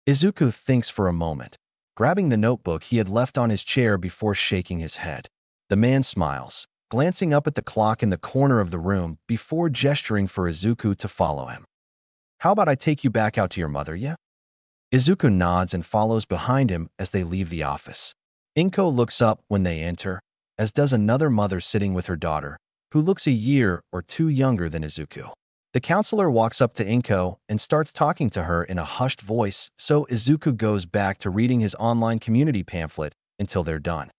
Speaker 1: Izuku thinks for a moment, grabbing the notebook he had left on his chair before shaking his head. The man smiles, glancing up at the clock in the corner of the room before gesturing for Izuku to follow him. How about I take you back out to your mother, yeah? Izuku nods and follows behind him as they leave the office. Inko looks up when they enter, as does another mother sitting with her daughter, who looks a year or two younger than Izuku. The counselor walks up to Inko and starts talking to her in a hushed voice, so Izuku goes back to reading his online community pamphlet until they're done.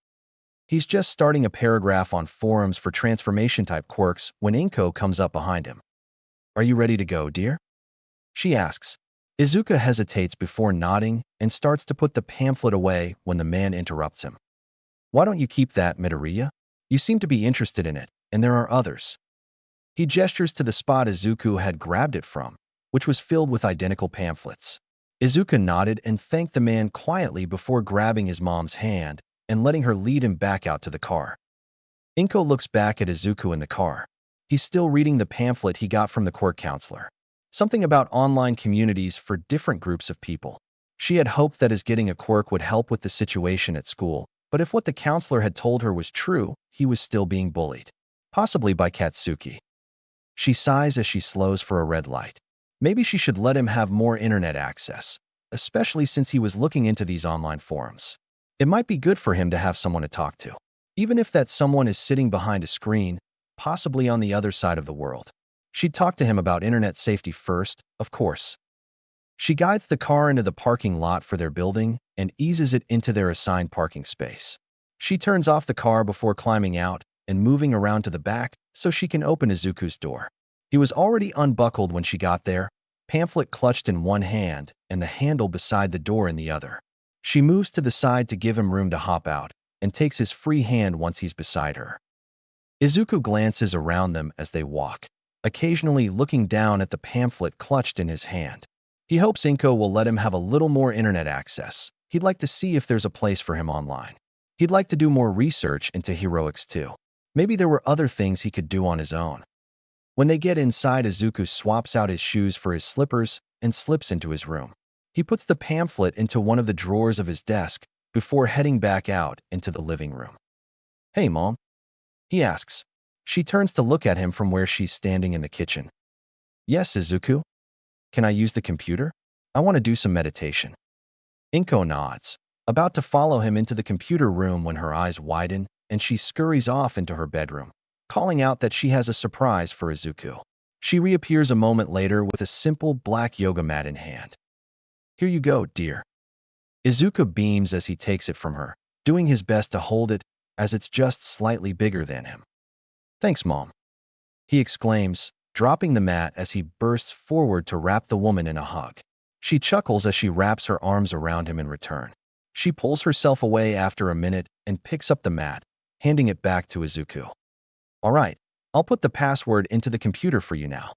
Speaker 1: He's just starting a paragraph on forums for transformation-type quirks when Inko comes up behind him. Are you ready to go, dear? She asks. Izuku hesitates before nodding and starts to put the pamphlet away when the man interrupts him. Why don't you keep that, Midoriya? You seem to be interested in it, and there are others. He gestures to the spot Izuku had grabbed it from, which was filled with identical pamphlets. Izuku nodded and thanked the man quietly before grabbing his mom's hand and letting her lead him back out to the car. Inko looks back at Izuku in the car. He's still reading the pamphlet he got from the court counselor. Something about online communities for different groups of people. She had hoped that his getting a quirk would help with the situation at school, but if what the counselor had told her was true, he was still being bullied. Possibly by Katsuki. She sighs as she slows for a red light. Maybe she should let him have more internet access, especially since he was looking into these online forums. It might be good for him to have someone to talk to, even if that someone is sitting behind a screen, possibly on the other side of the world. She'd talk to him about internet safety first, of course. She guides the car into the parking lot for their building and eases it into their assigned parking space. She turns off the car before climbing out and moving around to the back so she can open Izuku's door. He was already unbuckled when she got there, pamphlet clutched in one hand and the handle beside the door in the other. She moves to the side to give him room to hop out and takes his free hand once he's beside her. Izuku glances around them as they walk, occasionally looking down at the pamphlet clutched in his hand. He hopes Inko will let him have a little more internet access. He'd like to see if there's a place for him online. He'd like to do more research into heroics too. Maybe there were other things he could do on his own. When they get inside, Izuku swaps out his shoes for his slippers and slips into his room. He puts the pamphlet into one of the drawers of his desk before heading back out into the living room. Hey, Mom, he asks. She turns to look at him from where she's standing in the kitchen. Yes, Izuku? Can I use the computer? I want to do some meditation. Inko nods, about to follow him into the computer room when her eyes widen and she scurries off into her bedroom, calling out that she has a surprise for Izuku. She reappears a moment later with a simple black yoga mat in hand. Here you go, dear. Izuku beams as he takes it from her, doing his best to hold it as it's just slightly bigger than him. Thanks, Mom, he exclaims, dropping the mat as he bursts forward to wrap the woman in a hug. She chuckles as she wraps her arms around him in return. She pulls herself away after a minute and picks up the mat, handing it back to Izuku. All right, I'll put the password into the computer for you now.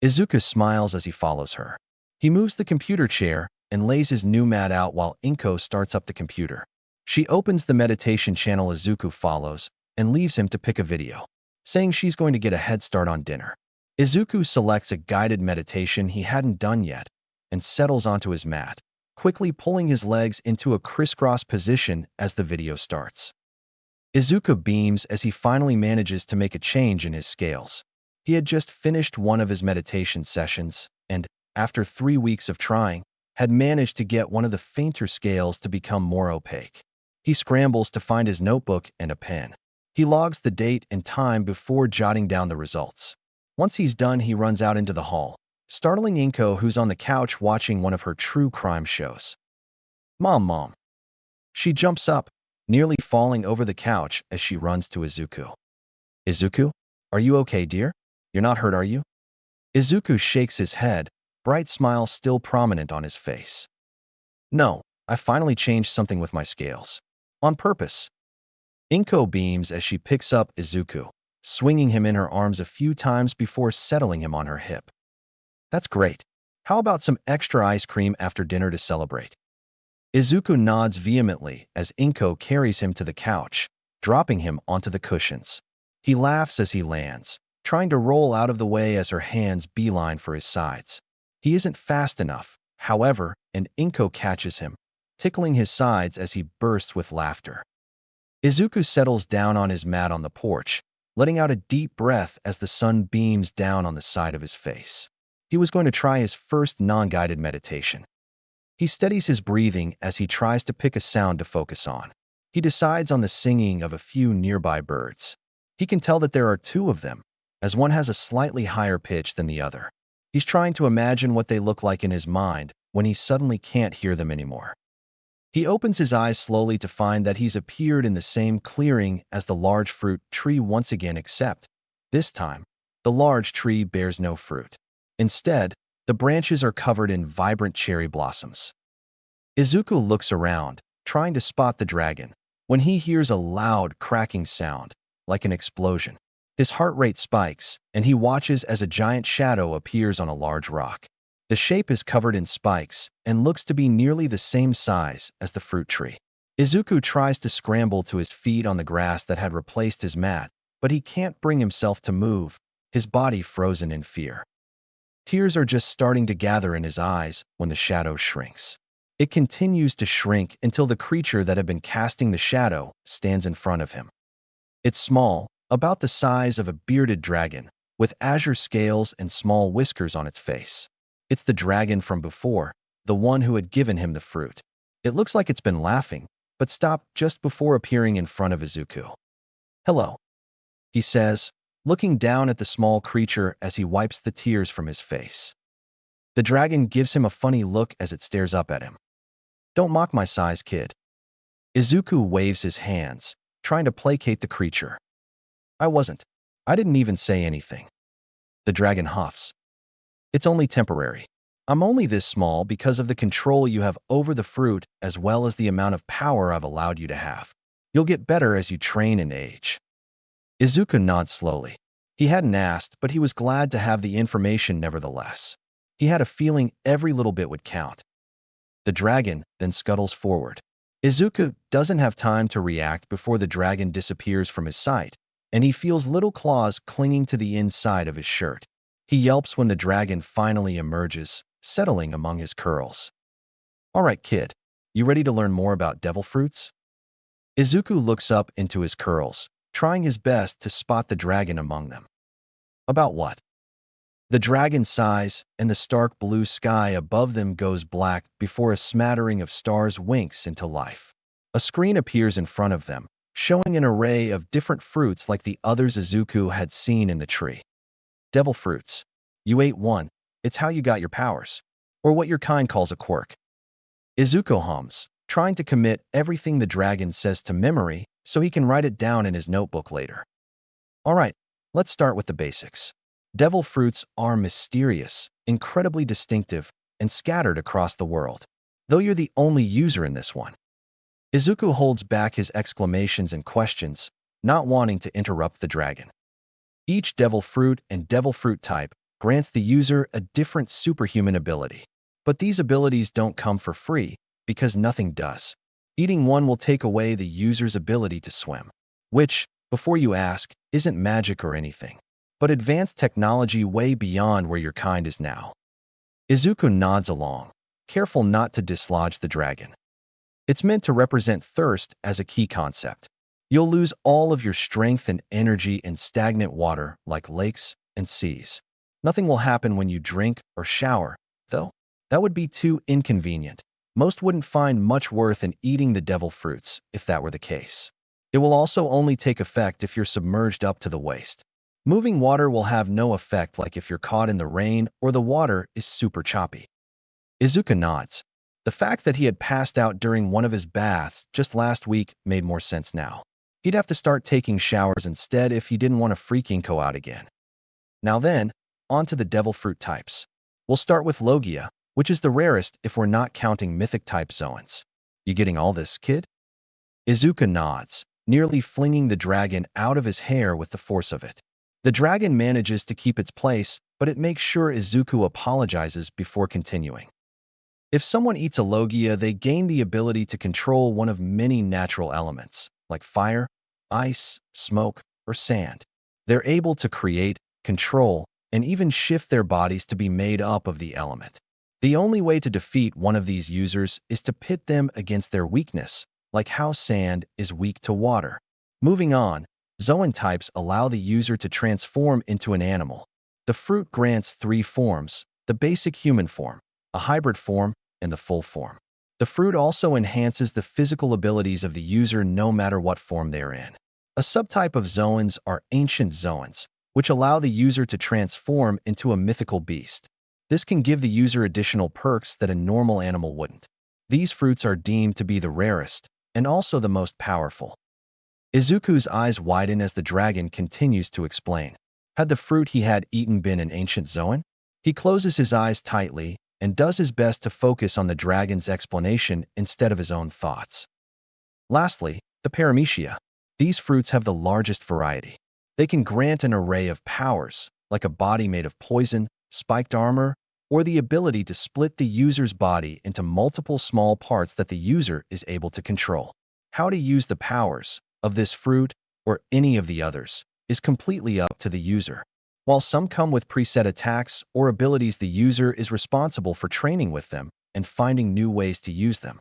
Speaker 1: Izuku smiles as he follows her. He moves the computer chair and lays his new mat out while Inko starts up the computer. She opens the meditation channel Izuku follows and leaves him to pick a video, saying she's going to get a head start on dinner. Izuku selects a guided meditation he hadn't done yet and settles onto his mat, quickly pulling his legs into a crisscross position as the video starts. Izuku beams as he finally manages to make a change in his scales. He had just finished one of his meditation sessions and, after 3 weeks of trying, had managed to get one of the fainter scales to become more opaque. He scrambles to find his notebook and a pen. He logs the date and time before jotting down the results. Once he's done, he runs out into the hall, startling Inko, who's on the couch watching one of her true crime shows. Mom. She jumps up, nearly falling over the couch as she runs to Izuku. Izuku, are you okay, dear? You're not hurt, are you? Izuku shakes his head, bright smile still prominent on his face. No, I finally changed something with my scales. On purpose. Inko beams as she picks up Izuku, swinging him in her arms a few times before settling him on her hip. That's great. How about some extra ice cream after dinner to celebrate? Izuku nods vehemently as Inko carries him to the couch, dropping him onto the cushions. He laughs as he lands, trying to roll out of the way as her hands beeline for his sides. He isn't fast enough, however, and Inko catches him, tickling his sides as he bursts with laughter. Izuku settles down on his mat on the porch, letting out a deep breath as the sun beams down on the side of his face. He was going to try his first non-guided meditation. He steadies his breathing as he tries to pick a sound to focus on. He decides on the singing of a few nearby birds. He can tell that there are 2 of them, as one has a slightly higher pitch than the other. He's trying to imagine what they look like in his mind when he suddenly can't hear them anymore. He opens his eyes slowly to find that he's appeared in the same clearing as the large fruit tree once again, except, this time, the large tree bears no fruit. Instead, the branches are covered in vibrant cherry blossoms. Izuku looks around, trying to spot the dragon, when he hears a loud, cracking sound, like an explosion. His heart rate spikes, and he watches as a giant shadow appears on a large rock. The shape is covered in spikes and looks to be nearly the same size as the fruit tree. Izuku tries to scramble to his feet on the grass that had replaced his mat, but he can't bring himself to move, his body frozen in fear. Tears are just starting to gather in his eyes when the shadow shrinks. It continues to shrink until the creature that had been casting the shadow stands in front of him. It's small, about the size of a bearded dragon, with azure scales and small whiskers on its face. It's the dragon from before, the one who had given him the fruit. It looks like it's been laughing, but stopped just before appearing in front of Izuku. Hello, he says, looking down at the small creature as he wipes the tears from his face. The dragon gives him a funny look as it stares up at him. Don't mock my size, kid. Izuku waves his hands, trying to placate the creature. I wasn't. I didn't even say anything. The dragon huffs. It's only temporary. I'm only this small because of the control you have over the fruit as well as the amount of power I've allowed you to have. You'll get better as you train and age. Izuku nods slowly. He hadn't asked, but he was glad to have the information nevertheless. He had a feeling every little bit would count. The dragon then scuttles forward. Izuku doesn't have time to react before the dragon disappears from his sight, and he feels little claws clinging to the inside of his shirt. He yelps when the dragon finally emerges, settling among his curls. All right, kid, you ready to learn more about devil fruits? Izuku looks up into his curls, trying his best to spot the dragon among them. About what? The dragon sighs, and the stark blue sky above them goes black before a smattering of stars winks into life. A screen appears in front of them, showing an array of different fruits like the others Izuku had seen in the tree. Devil fruits. You ate one. It's how you got your powers. Or what your kind calls a quirk. Izuku hums, trying to commit everything the dragon says to memory so he can write it down in his notebook later. All right, let's start with the basics. Devil fruits are mysterious, incredibly distinctive, and scattered across the world, though you're the only user in this one. Izuku holds back his exclamations and questions, not wanting to interrupt the dragon. Each devil fruit and devil fruit type grants the user a different superhuman ability. But these abilities don't come for free, because nothing does. Eating one will take away the user's ability to swim, which, before you ask, isn't magic or anything, but advanced technology way beyond where your kind is now. Izuku nods along, careful not to dislodge the dragon. It's meant to represent thirst as a key concept. You'll lose all of your strength and energy in stagnant water like lakes and seas. Nothing will happen when you drink or shower, though. That would be too inconvenient. Most wouldn't find much worth in eating the devil fruits if that were the case. It will also only take effect if you're submerged up to the waist. Moving water will have no effect like if you're caught in the rain or the water is super choppy. Izuku nods. The fact that he had passed out during one of his baths just last week made more sense now. He'd have to start taking showers instead if he didn't want to freaking go out again. Now then, on to the devil fruit types. We'll start with Logia, which is the rarest if we're not counting mythic-type zoans. You getting all this, kid? Izuku nods, nearly flinging the dragon out of his hair with the force of it. The dragon manages to keep its place, but it makes sure Izuku apologizes before continuing. If someone eats a Logia, they gain the ability to control one of many natural elements, like fire, ice, smoke, or sand. They're able to create, control, and even shift their bodies to be made up of the element. The only way to defeat one of these users is to pit them against their weakness, like how sand is weak to water. Moving on, Zoan types allow the user to transform into an animal. The fruit grants 3 forms: the basic human form, a hybrid form, and the full form. The fruit also enhances the physical abilities of the user no matter what form they're in. A subtype of Zoans are ancient Zoans, which allow the user to transform into a mythical beast. This can give the user additional perks that a normal animal wouldn't. These fruits are deemed to be the rarest, and also the most powerful. Izuku's eyes widen as the dragon continues to explain. Had the fruit he had eaten been an ancient Zoan? He closes his eyes tightly and does his best to focus on the dragon's explanation instead of his own thoughts. Lastly, the Paramecia. These fruits have the largest variety. They can grant an array of powers, like a body made of poison, spiked armor, or the ability to split the user's body into multiple small parts that the user is able to control. How to use the powers of this fruit, or any of the others, is completely up to the user. While some come with preset attacks or abilities, the user is responsible for training with them and finding new ways to use them.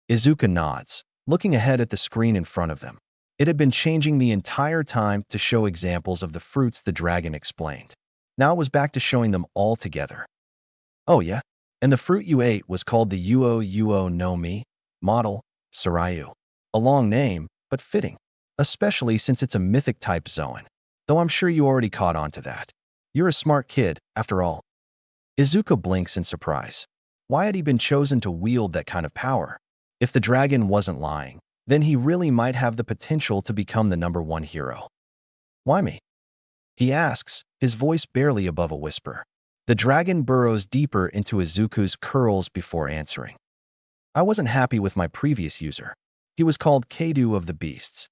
Speaker 1: Izuku nods, looking ahead at the screen in front of them. It had been changing the entire time to show examples of the fruits the dragon explained. Now it was back to showing them all together. Oh yeah, and the fruit you ate was called the Uo no Mi, model, Sarayu. A long name, but fitting, especially since it's a mythic-type Zoan. Though I'm sure you already caught on to that. You're a smart kid, after all. Izuku blinks in surprise. Why had he been chosen to wield that kind of power? If the dragon wasn't lying, then he really might have the potential to become the #1 hero. Why me? He asks, his voice barely above a whisper. The dragon burrows deeper into Izuku's curls before answering. I wasn't happy with my previous user. He was called Kaido of the Beasts.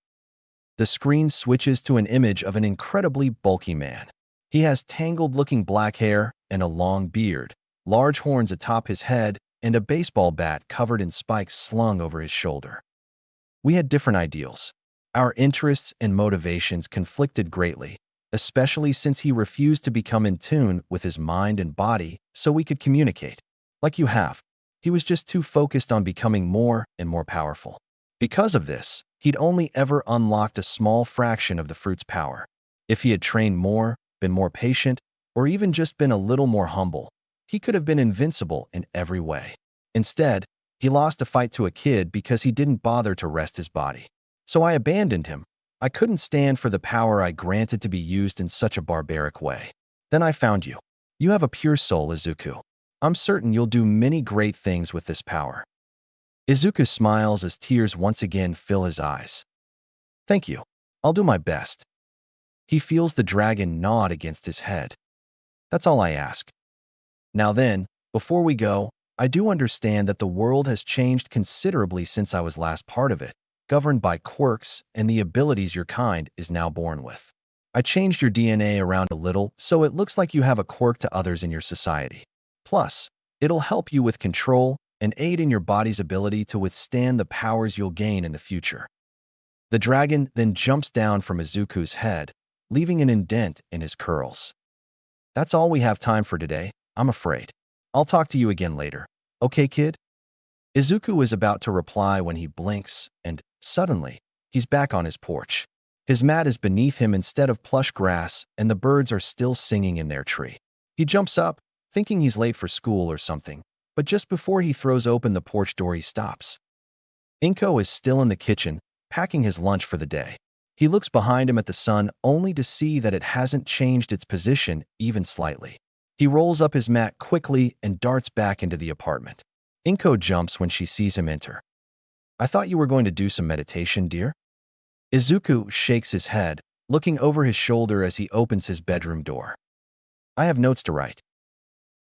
Speaker 1: The screen switches to an image of an incredibly bulky man. He has tangled-looking black hair and a long beard, large horns atop his head, and a baseball bat covered in spikes slung over his shoulder. We had different ideals. Our interests and motivations conflicted greatly, especially since he refused to become in tune with his mind and body so we could communicate. Like you have, he was just too focused on becoming more and more powerful. Because of this, he'd only ever unlocked a small fraction of the fruit's power. If he had trained more, been more patient, or even just been a little more humble, he could have been invincible in every way. Instead, he lost a fight to a kid because he didn't bother to rest his body. So I abandoned him. I couldn't stand for the power I granted to be used in such a barbaric way. Then I found you. You have a pure soul, Izuku. I'm certain you'll do many great things with this power. Izuku smiles as tears once again fill his eyes. Thank you. I'll do my best. He feels the dragon nod against his head. That's all I ask. Now then, before we go, I do understand that the world has changed considerably since I was last part of it, governed by quirks and the abilities your kind is now born with. I changed your DNA around a little, so it looks like you have a quirk to others in your society. Plus, it'll help you with control and aid in your body's ability to withstand the powers you'll gain in the future. The dragon then jumps down from Izuku's head, leaving an indent in his curls. That's all we have time for today, I'm afraid. I'll talk to you again later. Okay, kid? Izuku is about to reply when he blinks, and, suddenly, he's back on his porch. His mat is beneath him instead of plush grass, and the birds are still singing in their tree. He jumps up, thinking he's late for school or something, but just before he throws open the porch door, he stops. Inko is still in the kitchen, packing his lunch for the day. He looks behind him at the sun only to see that it hasn't changed its position even slightly. He rolls up his mat quickly and darts back into the apartment. Inko jumps when she sees him enter. I thought you were going to do some meditation, dear? Izuku shakes his head, looking over his shoulder as he opens his bedroom door. I have notes to write.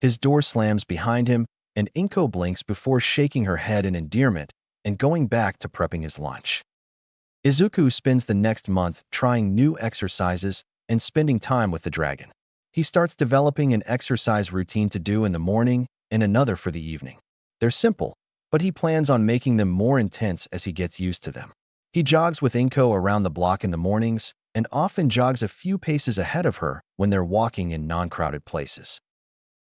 Speaker 1: His door slams behind him, and Inko blinks before shaking her head in endearment and going back to prepping his lunch. Izuku spends the next month trying new exercises and spending time with the dragon. He starts developing an exercise routine to do in the morning and another for the evening. They're simple, but he plans on making them more intense as he gets used to them. He jogs with Inko around the block in the mornings and often jogs a few paces ahead of her when they're walking in non-crowded places.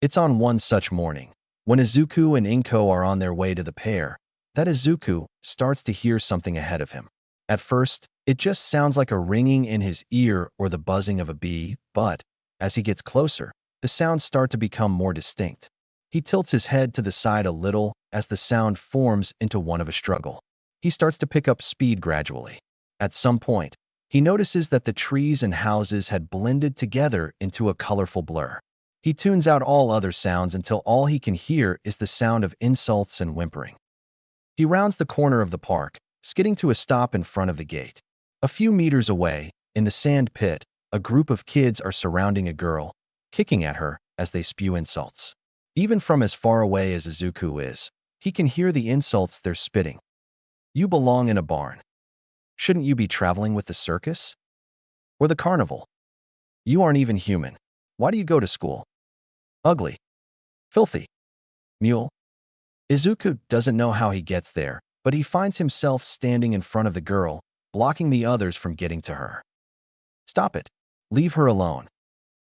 Speaker 1: It's on one such morning, when Izuku and Inko are on their way to the pair, that Izuku starts to hear something ahead of him. At first, it just sounds like a ringing in his ear or the buzzing of a bee, but as he gets closer, the sounds start to become more distinct. He tilts his head to the side a little as the sound forms into one of a struggle. He starts to pick up speed gradually. At some point, he notices that the trees and houses had blended together into a colorful blur. He tunes out all other sounds until all he can hear is the sound of insults and whimpering. He rounds the corner of the park, skidding to a stop in front of the gate. A few meters away, in the sand pit, a group of kids are surrounding a girl, kicking at her as they spew insults. Even from as far away as Izuku is, he can hear the insults they're spitting. You belong in a barn. Shouldn't you be traveling with the circus? Or the carnival? You aren't even human. Why do you go to school? Ugly. Filthy. Mule. Izuku doesn't know how he gets there, but he finds himself standing in front of the girl, blocking the others from getting to her. Stop it. Leave her alone.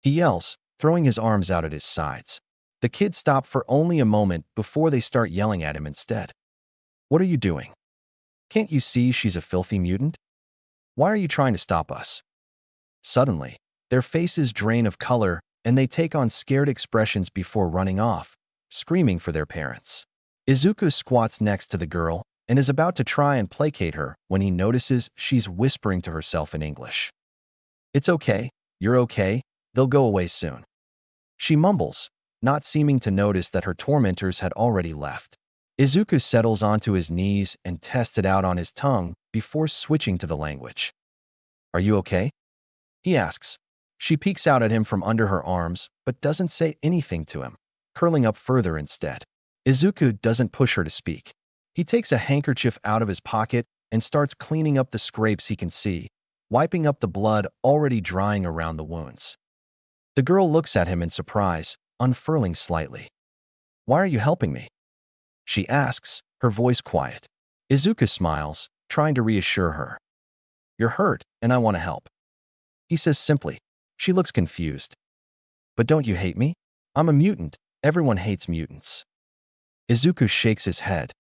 Speaker 1: He yells, throwing his arms out at his sides. The kids stop for only a moment before they start yelling at him instead. What are you doing? Can't you see she's a filthy mutant? Why are you trying to stop us? Suddenly, their faces drain of color and they take on scared expressions before running off, screaming for their parents. Izuku squats next to the girl and is about to try and placate her when he notices she's whispering to herself in English. It's okay, you're okay, they'll go away soon. She mumbles, not seeming to notice that her tormentors had already left. Izuku settles onto his knees and tests it out on his tongue before switching to the language. Are you okay? He asks. She peeks out at him from under her arms, but doesn't say anything to him, curling up further instead. Izuku doesn't push her to speak. He takes a handkerchief out of his pocket and starts cleaning up the scrapes he can see, wiping up the blood already drying around the wounds. The girl looks at him in surprise, unfurling slightly. Why are you helping me? She asks, her voice quiet. Izuku smiles, trying to reassure her. You're hurt, and I want to help. He says simply. She looks confused. But don't you hate me? I'm a mutant. Everyone hates mutants. Izuku shakes his head.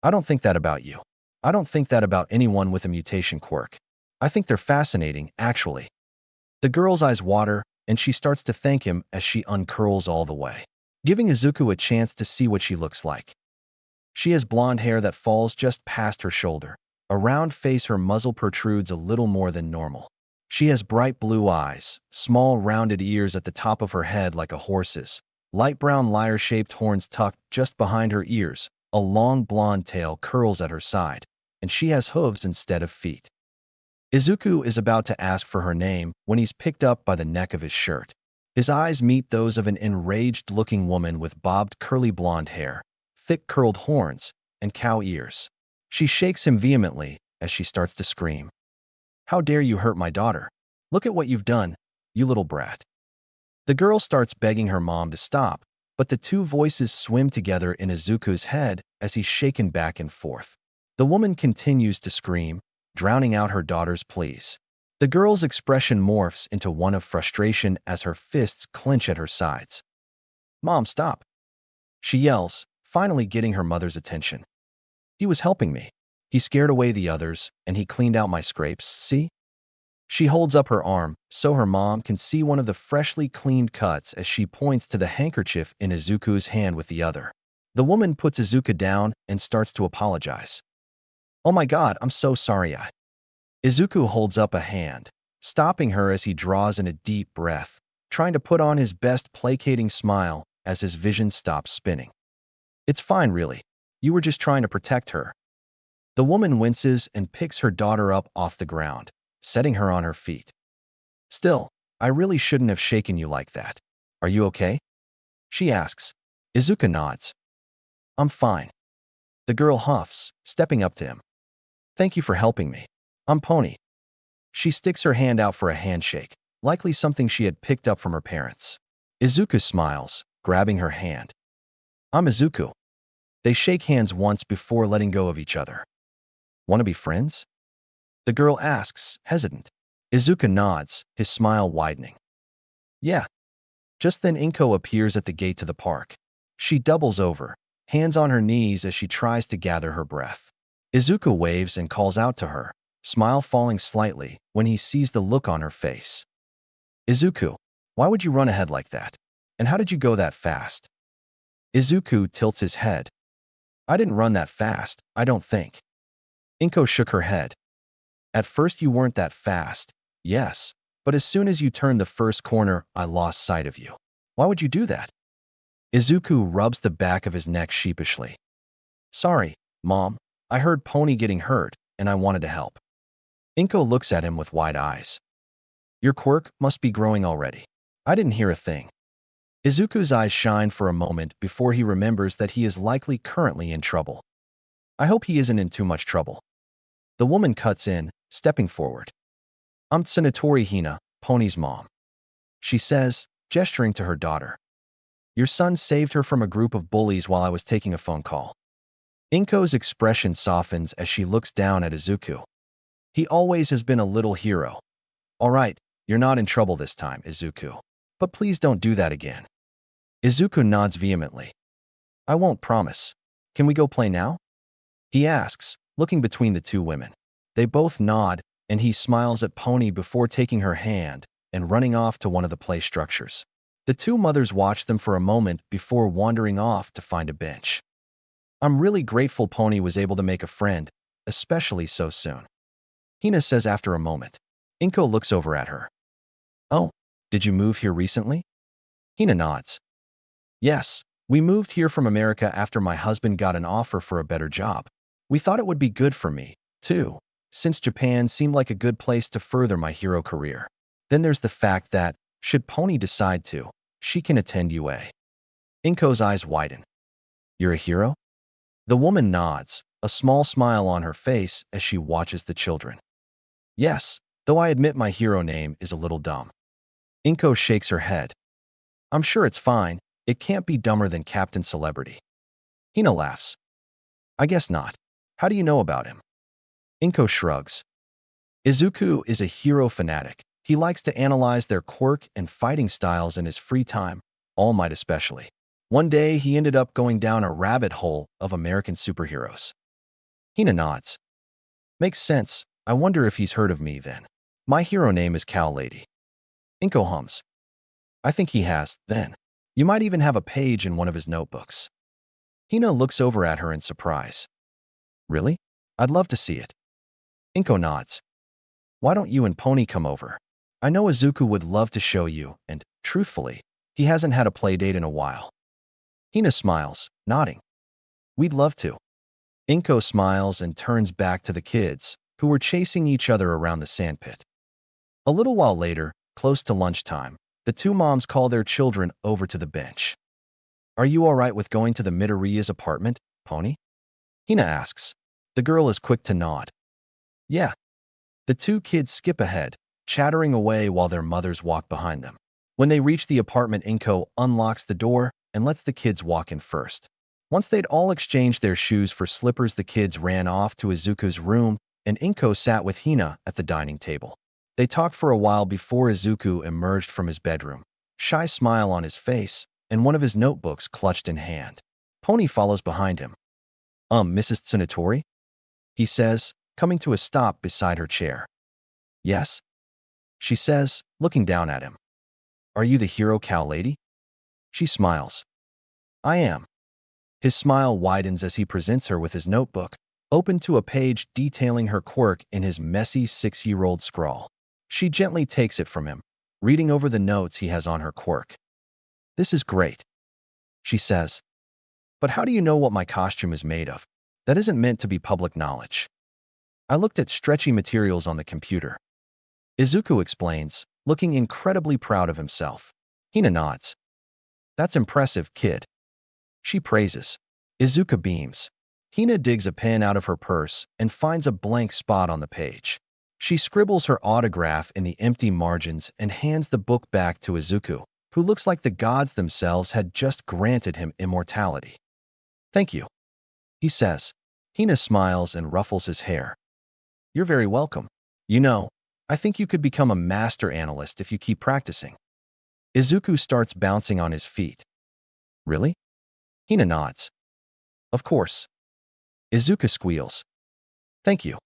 Speaker 1: I don't think that about you. I don't think that about anyone with a mutation quirk. I think they're fascinating, actually. The girl's eyes water, and she starts to thank him as she uncurls all the way, giving Izuku a chance to see what she looks like. She has blonde hair that falls just past her shoulder. A round face, her muzzle protrudes a little more than normal. She has bright blue eyes, small rounded ears at the top of her head like a horse's, light brown lyre-shaped horns tucked just behind her ears, a long blonde tail curls at her side, and she has hooves instead of feet. Izuku is about to ask for her name when he's picked up by the neck of his shirt. His eyes meet those of an enraged-looking woman with bobbed curly blonde hair, thick curled horns, and cow ears. She shakes him vehemently as she starts to scream. How dare you hurt my daughter? Look at what you've done, you little brat. The girl starts begging her mom to stop, but the two voices swim together in Izuku's head as he's shaken back and forth. The woman continues to scream, drowning out her daughter's pleas. The girl's expression morphs into one of frustration as her fists clench at her sides. "Mom, stop!" she yells, finally getting her mother's attention. "He was helping me. He scared away the others, and he cleaned out my scrapes, see?" She holds up her arm so her mom can see one of the freshly cleaned cuts as she points to the handkerchief in Izuku's hand with the other. The woman puts Izuku down and starts to apologize. "Oh my God, I'm so sorry." Izuku holds up a hand, stopping her as he draws in a deep breath, trying to put on his best placating smile as his vision stops spinning. "It's fine, really. You were just trying to protect her." The woman winces and picks her daughter up off the ground, setting her on her feet. "Still, I really shouldn't have shaken you like that. Are you okay?" she asks. Izuku nods. "I'm fine." The girl huffs, stepping up to him. "Thank you for helping me. I'm Pony." She sticks her hand out for a handshake, likely something she had picked up from her parents. Izuku smiles, grabbing her hand. "I'm Izuku." They shake hands once before letting go of each other. "Want to be friends?" the girl asks, hesitant. Izuku nods, his smile widening. "Yeah." Just then Inko appears at the gate to the park. She doubles over, hands on her knees as she tries to gather her breath. Izuku waves and calls out to her, smile falling slightly when he sees the look on her face. "Izuku, why would you run ahead like that? And how did you go that fast?" Izuku tilts his head. "I didn't run that fast, I don't think." Inko shook her head. "At first you weren't that fast, yes, but as soon as you turned the first corner, I lost sight of you. Why would you do that?" Izuku rubs the back of his neck sheepishly. "Sorry, Mom. I heard Pony getting hurt, and I wanted to help." Inko looks at him with wide eyes. "Your quirk must be growing already. I didn't hear a thing." Izuku's eyes shine for a moment before he remembers that he is likely currently in trouble. "I hope he isn't in too much trouble." The woman cuts in, stepping forward. "I'm Tsunatori Hina, Pony's mom," she says, gesturing to her daughter. "Your son saved her from a group of bullies while I was taking a phone call." Inko's expression softens as she looks down at Izuku. "He always has been a little hero. All right, you're not in trouble this time, Izuku. But please don't do that again." Izuku nods vehemently. "I won't promise. Can we go play now?" he asks, looking between the two women. They both nod, and he smiles at Pony before taking her hand and running off to one of the play structures. The two mothers watch them for a moment before wandering off to find a bench. "I'm really grateful Pony was able to make a friend, especially so soon," Hina says after a moment. Inko looks over at her. "Oh, did you move here recently?" Hina nods. "Yes, we moved here from America after my husband got an offer for a better job. We thought it would be good for me, too, since Japan seemed like a good place to further my hero career. Then there's the fact that, should Pony decide to, she can attend UA." Inko's eyes widen. "You're a hero?" The woman nods, a small smile on her face as she watches the children. "Yes, though I admit my hero name is a little dumb." Inko shakes her head. "I'm sure it's fine. It can't be dumber than Captain Celebrity." Hina laughs. "I guess not. How do you know about him?" Inko shrugs. Izuku is a hero fanatic. He likes to analyze their quirk and fighting styles in his free time, All Might especially. One day, he ended up going down a rabbit hole of American superheroes. Hina nods. "Makes sense. I wonder if he's heard of me then. My hero name is Cow Lady." Inko hums. "I think he has, then. You might even have a page in one of his notebooks." Hina looks over at her in surprise. "Really? I'd love to see it." Inko nods. "Why don't you and Pony come over? I know Izuku would love to show you, and, truthfully, he hasn't had a play date in a while." Hina smiles, nodding. "We'd love to." Inko smiles and turns back to the kids, who were chasing each other around the sandpit. A little while later, close to lunchtime, the two moms call their children over to the bench. "Are you all right with going to the Midoriya's apartment, Pony?" Hina asks. The girl is quick to nod. "Yeah." The two kids skip ahead, chattering away while their mothers walk behind them. When they reach the apartment, Inko unlocks the door and lets the kids walk in first. Once they'd all exchanged their shoes for slippers, the kids ran off to Izuku's room, and Inko sat with Hina at the dining table. They talked for a while before Izuku emerged from his bedroom, shy smile on his face, and one of his notebooks clutched in hand. Pony follows behind him. Mrs. Tsunatori? He says, coming to a stop beside her chair. Yes? She says, looking down at him. Are you the hero cow lady? She smiles. I am. His smile widens as he presents her with his notebook, open to a page detailing her quirk in his messy 6-year-old scrawl. She gently takes it from him, reading over the notes he has on her quirk. This is great, she says. But how do you know what my costume is made of? That isn't meant to be public knowledge. I looked at stretchy materials on the computer. Izuku explains, looking incredibly proud of himself. Hina nods. That's impressive, kid. She praises. Izuku beams. Hina digs a pen out of her purse and finds a blank spot on the page. She scribbles her autograph in the empty margins and hands the book back to Izuku, who looks like the gods themselves had just granted him immortality. Thank you, he says. Hina smiles and ruffles his hair. You're very welcome. You know, I think you could become a master analyst if you keep practicing. Izuku starts bouncing on his feet. Really? Hina nods. Of course. Izuku squeals. Thank you.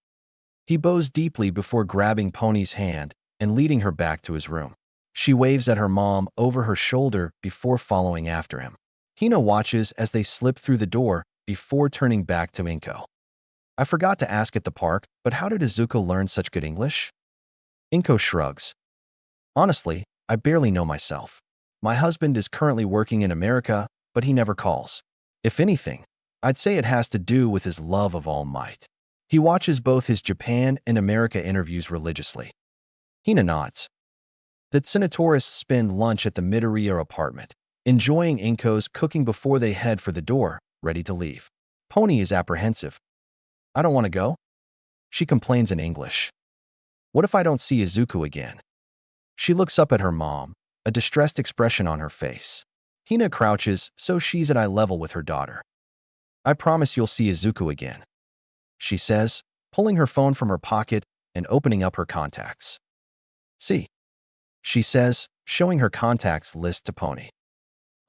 Speaker 1: He bows deeply before grabbing Pony's hand and leading her back to his room. She waves at her mom over her shoulder before following after him. Hina watches as they slip through the door before turning back to Inko. I forgot to ask at the park, but how did Izuku learn such good English? Inko shrugs. Honestly, I barely know myself. My husband is currently working in America, but he never calls. If anything, I'd say it has to do with his love of All Might. He watches both his Japan and America interviews religiously. Hina nods. The Tsunatorists spend lunch at the Midoriya apartment, enjoying Inko's cooking before they head for the door, ready to leave. Pony is apprehensive. I don't want to go. She complains in English. What if I don't see Izuku again? She looks up at her mom, a distressed expression on her face. Hina crouches so she's at eye level with her daughter. I promise you'll see Izuku again, she says, pulling her phone from her pocket and opening up her contacts. See, she says, showing her contacts list to Pony.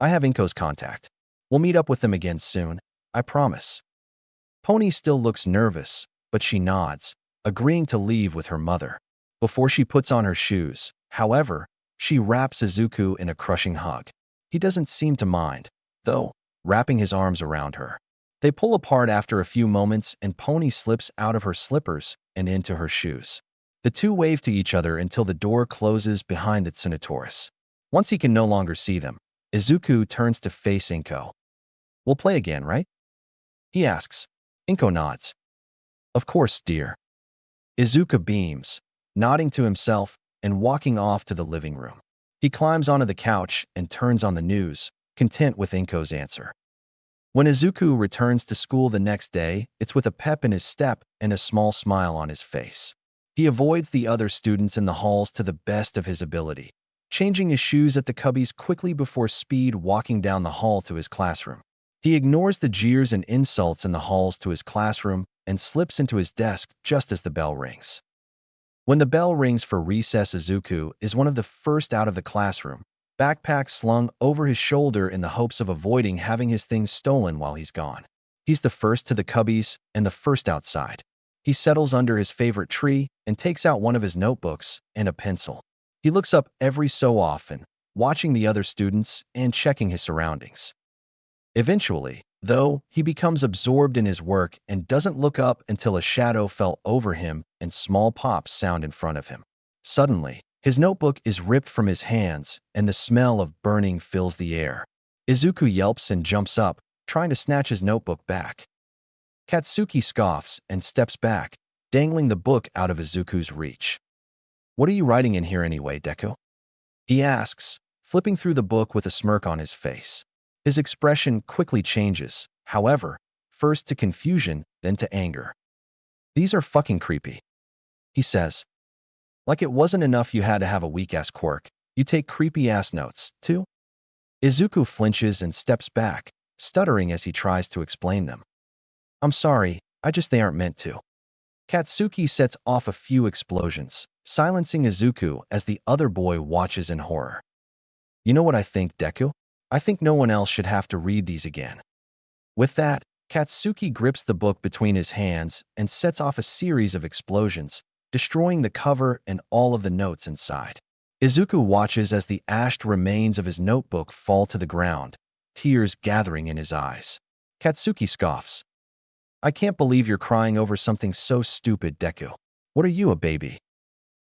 Speaker 1: I have Inko's contact. We'll meet up with them again soon, I promise. Pony still looks nervous, but she nods, agreeing to leave with her mother. Before she puts on her shoes, however, she wraps Izuku in a crushing hug. He doesn't seem to mind, though, wrapping his arms around her. They pull apart after a few moments and Pony slips out of her slippers and into her shoes. The two wave to each other until the door closes behind the Tsunatorists. Once he can no longer see them, Izuku turns to face Inko. We'll play again, right? He asks. Inko nods. Of course, dear. Izuku beams, nodding to himself and walking off to the living room. He climbs onto the couch and turns on the news, content with Inko's answer. When Izuku returns to school the next day, it's with a pep in his step and a small smile on his face. He avoids the other students in the halls to the best of his ability, changing his shoes at the cubbies quickly before speed walking down the hall to his classroom. He ignores the jeers and insults in the halls to his classroom and slips into his desk just as the bell rings. When the bell rings for recess, Izuku is one of the first out of the classroom, backpack slung over his shoulder in the hopes of avoiding having his things stolen while he's gone. He's the first to the cubbies and the first outside. He settles under his favorite tree and takes out one of his notebooks and a pencil. He looks up every so often, watching the other students and checking his surroundings. Eventually, though, he becomes absorbed in his work and doesn't look up until a shadow fell over him and small pops sound in front of him. Suddenly, his notebook is ripped from his hands and the smell of burning fills the air. Izuku yelps and jumps up, trying to snatch his notebook back. Katsuki scoffs and steps back, dangling the book out of Izuku's reach. What are you writing in here anyway, Deku? He asks, flipping through the book with a smirk on his face. His expression quickly changes, however, first to confusion, then to anger. These are fucking creepy, he says. Like it wasn't enough you had to have a weak-ass quirk, you take creepy-ass notes, too? Izuku flinches and steps back, stuttering as he tries to explain them. I'm sorry, they aren't meant to. Katsuki sets off a few explosions, silencing Izuku as the other boy watches in horror. You know what I think, Deku? I think no one else should have to read these again. With that, Katsuki grips the book between his hands and sets off a series of explosions, destroying the cover and all of the notes inside. Izuku watches as the ashed remains of his notebook fall to the ground, tears gathering in his eyes. Katsuki scoffs. I can't believe you're crying over something so stupid, Deku. What are you, a baby?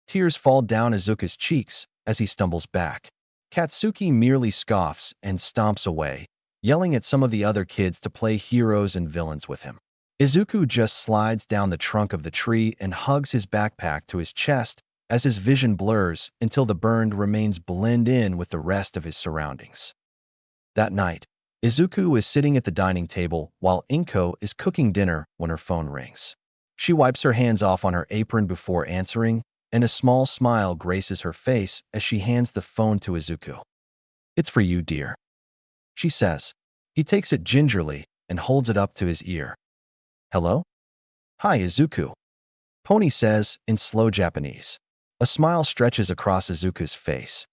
Speaker 1: Tears fall down Izuku's cheeks as he stumbles back. Katsuki merely scoffs and stomps away, yelling at some of the other kids to play heroes and villains with him. Izuku just slides down the trunk of the tree and hugs his backpack to his chest as his vision blurs until the burned remains blend in with the rest of his surroundings. That night, Izuku is sitting at the dining table while Inko is cooking dinner when her phone rings. She wipes her hands off on her apron before answering, and a small smile graces her face as she hands the phone to Izuku. It's for you, dear, she says. He takes it gingerly and holds it up to his ear. Hello? Hi, Izuku, Pony says in slow Japanese. A smile stretches across Izuku's face.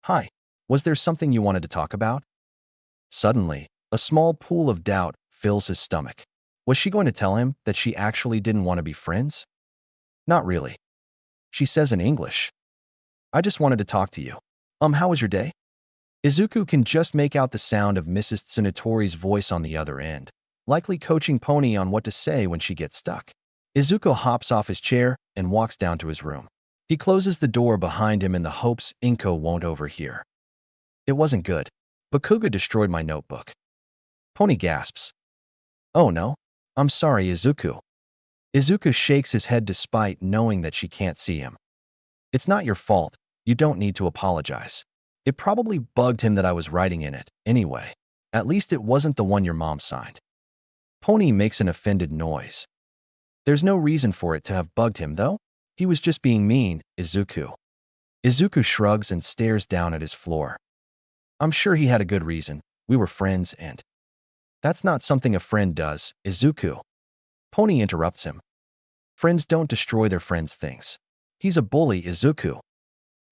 Speaker 1: Hi, was there something you wanted to talk about? Suddenly, a small pool of doubt fills his stomach. Was she going to tell him that she actually didn't want to be friends? Not really. She says in English. I just wanted to talk to you. How was your day? Izuku can just make out the sound of Mrs. Tsunatori's voice on the other end, likely coaching Pony on what to say when she gets stuck. Izuku hops off his chair and walks down to his room. He closes the door behind him in the hopes Inko won't overhear. It wasn't good. Bakuga destroyed my notebook. Pony gasps. Oh no. I'm sorry, Izuku. Izuku shakes his head despite knowing that she can't see him. It's not your fault. You don't need to apologize. It probably bugged him that I was writing in it, anyway. At least it wasn't the one your mom signed. Pony makes an offended noise. There's no reason for it to have bugged him, though. He was just being mean, Izuku. Izuku shrugs and stares down at his floor. I'm sure he had a good reason. We were friends and… That's not something a friend does, Izuku. Pony interrupts him. Friends don't destroy their friends' things. He's a bully, Izuku.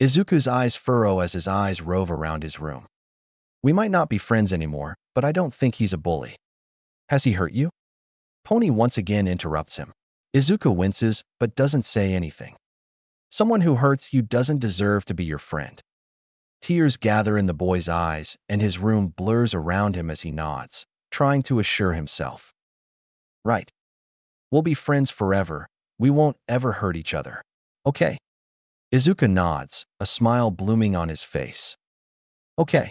Speaker 1: Izuku's eyes furrow as his eyes rove around his room. We might not be friends anymore, but I don't think he's a bully. Has he hurt you? Pony once again interrupts him. Izuku winces, but doesn't say anything. Someone who hurts you doesn't deserve to be your friend. Tears gather in the boy's eyes, and his room blurs around him as he nods, trying to assure himself. Right. We'll be friends forever. We won't ever hurt each other. Okay. Izuku nods, a smile blooming on his face. Okay.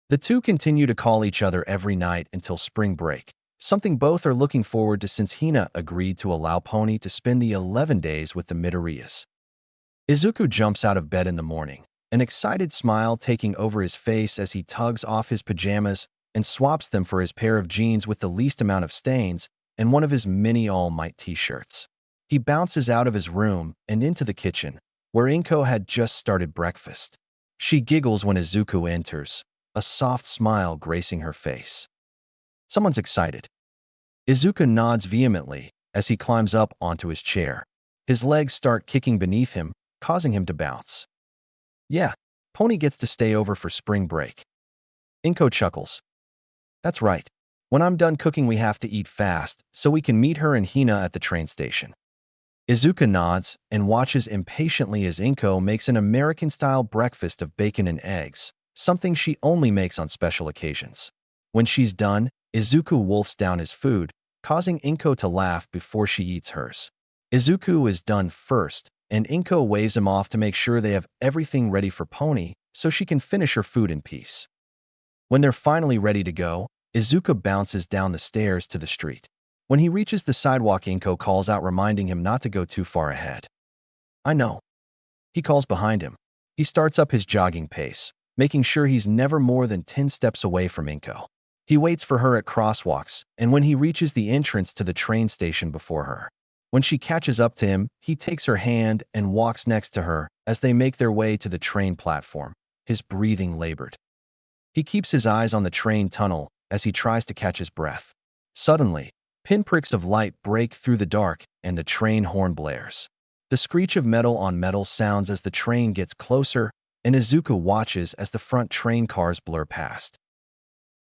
Speaker 1: The two continue to call each other every night until spring break, something both are looking forward to since Hina agreed to allow Pony to spend the 11 days with the Midoriyas. Izuku jumps out of bed in the morning, an excited smile taking over his face as he tugs off his pajamas and swaps them for his pair of jeans with the least amount of stains and one of his mini All Might t-shirts. He bounces out of his room and into the kitchen, where Inko had just started breakfast. She giggles when Izuku enters, a soft smile gracing her face. Someone's excited. Izuku nods vehemently as he climbs up onto his chair. His legs start kicking beneath him, causing him to bounce. Yeah, Pony gets to stay over for spring break. Inko chuckles. That's right. When I'm done cooking we have to eat fast so we can meet her and Hina at the train station. Izuku nods and watches impatiently as Inko makes an American-style breakfast of bacon and eggs, something she only makes on special occasions. When she's done, Izuku wolfs down his food, causing Inko to laugh before she eats hers. Izuku is done first, and Inko waves him off to make sure they have everything ready for Pony so she can finish her food in peace. When they're finally ready to go, Izuku bounces down the stairs to the street. When he reaches the sidewalk, Inko calls out, reminding him not to go too far ahead. I know. He calls behind him. He starts up his jogging pace, making sure he's never more than 10 steps away from Inko. He waits for her at crosswalks, and when he reaches the entrance to the train station before her. When she catches up to him, he takes her hand and walks next to her as they make their way to the train platform, his breathing labored. He keeps his eyes on the train tunnel as he tries to catch his breath. Suddenly, pinpricks of light break through the dark and the train horn blares. The screech of metal on metal sounds as the train gets closer, and Izuku watches as the front train cars blur past.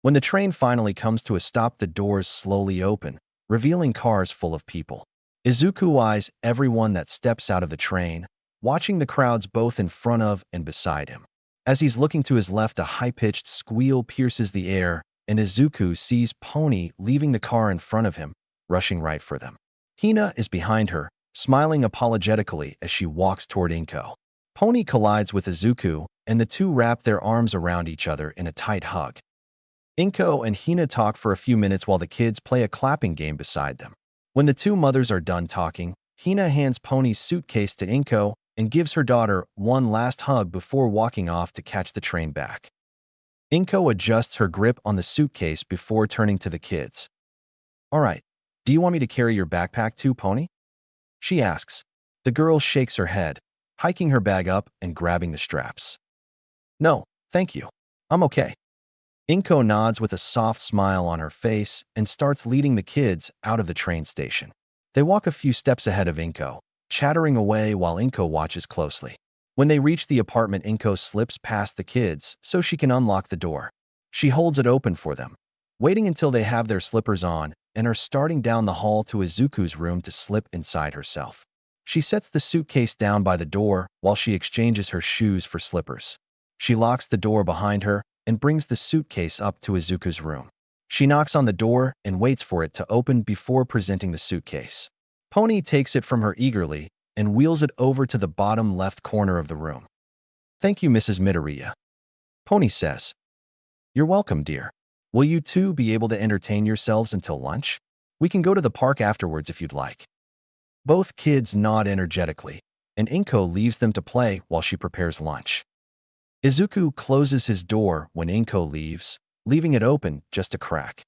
Speaker 1: When the train finally comes to a stop, the doors slowly open, revealing cars full of people. Izuku eyes everyone that steps out of the train, watching the crowds both in front of and beside him. As he's looking to his left, a high-pitched squeal pierces the air, and Izuku sees Pony leaving the car in front of him, rushing right for them. Hina is behind her, smiling apologetically as she walks toward Inko. Pony collides with Izuku, and the two wrap their arms around each other in a tight hug. Inko and Hina talk for a few minutes while the kids play a clapping game beside them. When the two mothers are done talking, Hina hands Pony's suitcase to Inko and gives her daughter one last hug before walking off to catch the train back. Inko adjusts her grip on the suitcase before turning to the kids. "All right, do you want me to carry your backpack too, Pony?" she asks. The girl shakes her head, hiking her bag up and grabbing the straps. "No, thank you. I'm okay." Inko nods with a soft smile on her face and starts leading the kids out of the train station. They walk a few steps ahead of Inko, chattering away while Inko watches closely. When they reach the apartment, Inko slips past the kids so she can unlock the door. She holds it open for them, waiting until they have their slippers on and are starting down the hall to Izuku's room to slip inside herself. She sets the suitcase down by the door while she exchanges her shoes for slippers. She locks the door behind her and brings the suitcase up to Izuku's room. She knocks on the door and waits for it to open before presenting the suitcase. Pony takes it from her eagerly and wheels it over to the bottom left corner of the room. "Thank you, Mrs. Midoriya," Pony says. "You're welcome, dear. Will you two be able to entertain yourselves until lunch? We can go to the park afterwards if you'd like." Both kids nod energetically, and Inko leaves them to play while she prepares lunch. Izuku closes his door when Inko leaves, leaving it open just a crack.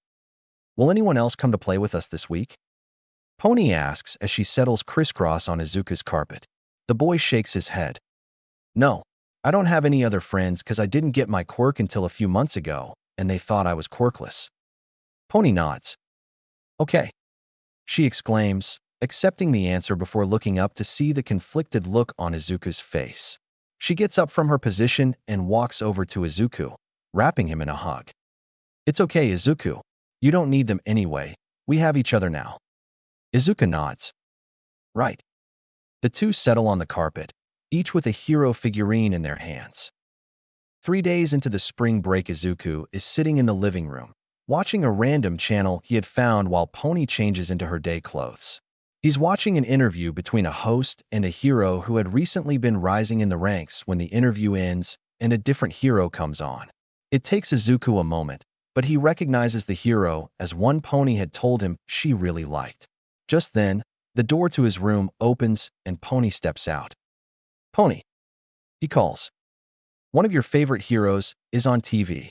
Speaker 1: "Will anyone else come to play with us this week?" Pony asks as she settles crisscross on Izuku's carpet. The boy shakes his head. "No, I don't have any other friends because I didn't get my quirk until a few months ago, and they thought I was quirkless." Pony nods. "Okay," she exclaims, accepting the answer before looking up to see the conflicted look on Izuku's face. She gets up from her position and walks over to Izuku, wrapping him in a hug. "It's okay, Izuku. You don't need them anyway. We have each other now." Izuku nods. "Right." The two settle on the carpet, each with a hero figurine in their hands. 3 days into the spring break, Izuku is sitting in the living room, watching a random channel he had found while Pony changes into her day clothes. He's watching an interview between a host and a hero who had recently been rising in the ranks when the interview ends and a different hero comes on. It takes Izuku a moment, but he recognizes the hero as one Pony had told him she really liked. Just then, the door to his room opens and Pony steps out. "Pony," he calls. "One of your favorite heroes is on TV."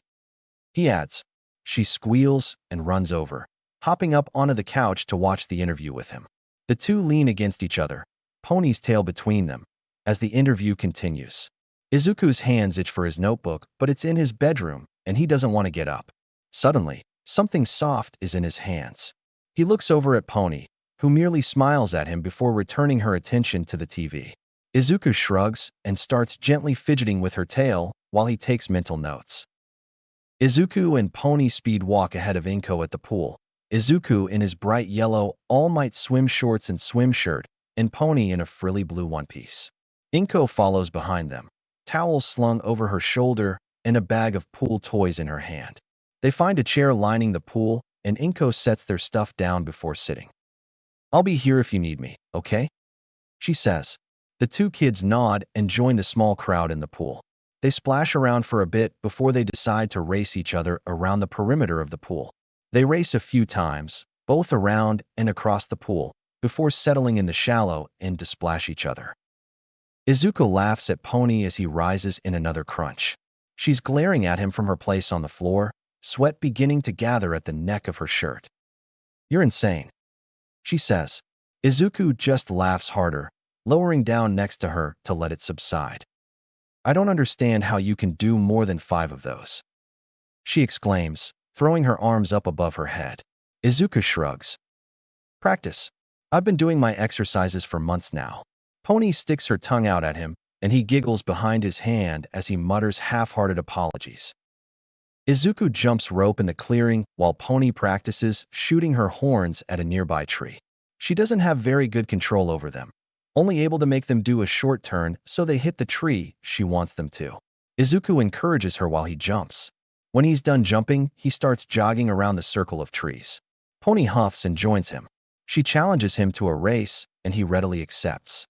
Speaker 1: He adds. She squeals and runs over, hopping up onto the couch to watch the interview with him. The two lean against each other, Pony's tail between them, as the interview continues. Izuku's hands itch for his notebook, but it's in his bedroom, and he doesn't want to get up. Suddenly, something soft is in his hands. He looks over at Pony, who merely smiles at him before returning her attention to the TV. Izuku shrugs and starts gently fidgeting with her tail while he takes mental notes. Izuku and Pony speed walk ahead of Inko at the pool. Izuku in his bright yellow All Might swim shorts and swim shirt, and Pony in a frilly blue one-piece. Inko follows behind them, towels slung over her shoulder and a bag of pool toys in her hand. They find a chair lining the pool, and Inko sets their stuff down before sitting. "I'll be here if you need me, okay?" she says. The two kids nod and join the small crowd in the pool. They splash around for a bit before they decide to race each other around the perimeter of the pool. They race a few times, both around and across the pool, before settling in the shallow end to splash each other. Izuku laughs at Pony as he rises in another crunch. She's glaring at him from her place on the floor, sweat beginning to gather at the neck of her shirt. "You're insane," she says. Izuku just laughs harder, lowering down next to her to let it subside. "I don't understand how you can do more than 5 of those." she exclaims, throwing her arms up above her head. Izuku shrugs. Practice. I've been doing my exercises for months now. Pony sticks her tongue out at him, and he giggles behind his hand as he mutters half-hearted apologies. Izuku jumps rope in the clearing while Pony practices shooting her horns at a nearby tree. She doesn't have very good control over them, only able to make them do a short turn so they hit the tree she wants them to. Izuku encourages her while he jumps. When he's done jumping, he starts jogging around the circle of trees. Pony huffs and joins him. She challenges him to a race, and he readily accepts.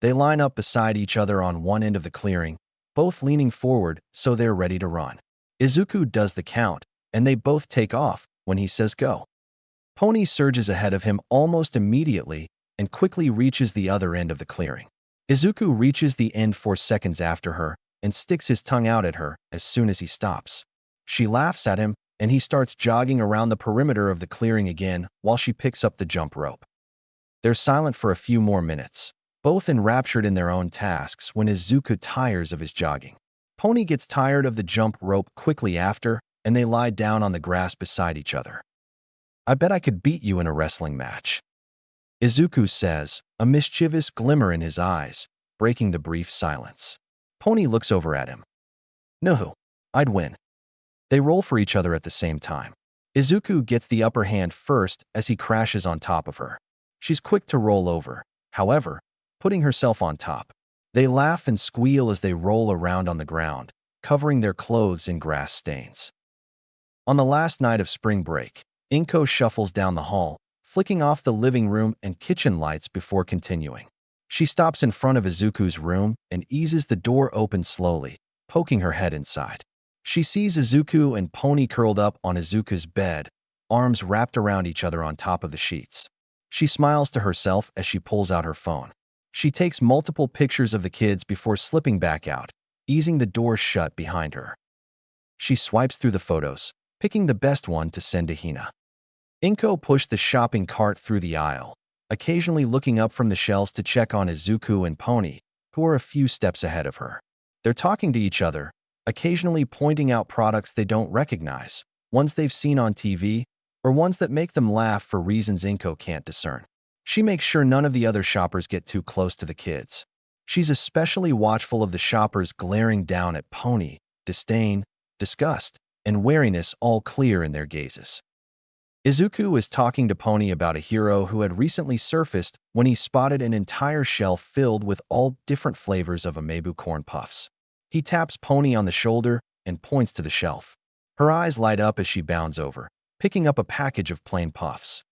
Speaker 1: They line up beside each other on one end of the clearing, both leaning forward so they're ready to run. Izuku does the count, and they both take off when he says go. Pony surges ahead of him almost immediately and quickly reaches the other end of the clearing. Izuku reaches the end 4 seconds after her and sticks his tongue out at her as soon as he stops. She laughs at him, and he starts jogging around the perimeter of the clearing again while she picks up the jump rope. They're silent for a few more minutes, both enraptured in their own tasks when Izuku tires of his jogging. Pony gets tired of the jump rope quickly after, and they lie down on the grass beside each other. I bet I could beat you in a wrestling match, Izuku says, a mischievous glimmer in his eyes, breaking the brief silence. Pony looks over at him. No, I'd win. They roll for each other at the same time. Izuku gets the upper hand first as he crashes on top of her. She's quick to roll over, however, putting herself on top. They laugh and squeal as they roll around on the ground, covering their clothes in grass stains. On the last night of spring break, Inko shuffles down the hall, flicking off the living room and kitchen lights before continuing. She stops in front of Izuku's room and eases the door open slowly, poking her head inside. She sees Izuku and Pony curled up on Izuku's bed, arms wrapped around each other on top of the sheets. She smiles to herself as she pulls out her phone. She takes multiple pictures of the kids before slipping back out, easing the door shut behind her. She swipes through the photos, picking the best one to send to Hina. Inko pushed the shopping cart through the aisle, occasionally looking up from the shelves to check on Izuku and Pony, who are a few steps ahead of her. They're talking to each other, occasionally pointing out products they don't recognize, ones they've seen on TV, or ones that make them laugh for reasons Inko can't discern. She makes sure none of the other shoppers get too close to the kids. She's especially watchful of the shoppers glaring down at Pony, disdain, disgust, and wariness all clear in their gazes. Izuku is talking to Pony about a hero who had recently surfaced when he spotted an entire shelf filled with all different flavors of Amebu corn puffs. He taps Pony on the shoulder and points to the shelf. Her eyes light up as she bounds over, picking up a package of plain puffs.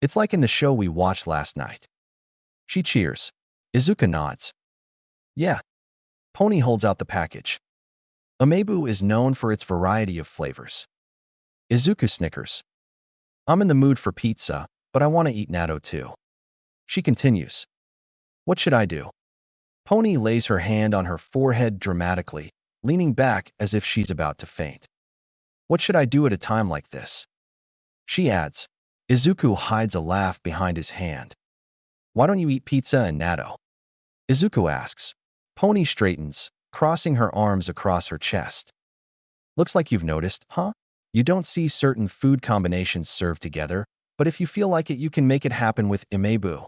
Speaker 1: It's like in the show we watched last night. She cheers. Izuku nods. Yeah. Pony holds out the package. Amebu is known for its variety of flavors. Izuku snickers. I'm in the mood for pizza, but I want to eat natto too. She continues. What should I do? Pony lays her hand on her forehead dramatically, leaning back as if she's about to faint. What should I do at a time like this? She adds. Izuku hides a laugh behind his hand. Why don't you eat pizza and natto? Izuku asks. Pony straightens, crossing her arms across her chest. Looks like you've noticed, huh? You don't see certain food combinations served together, but if you feel like it, you can make it happen with Amebu.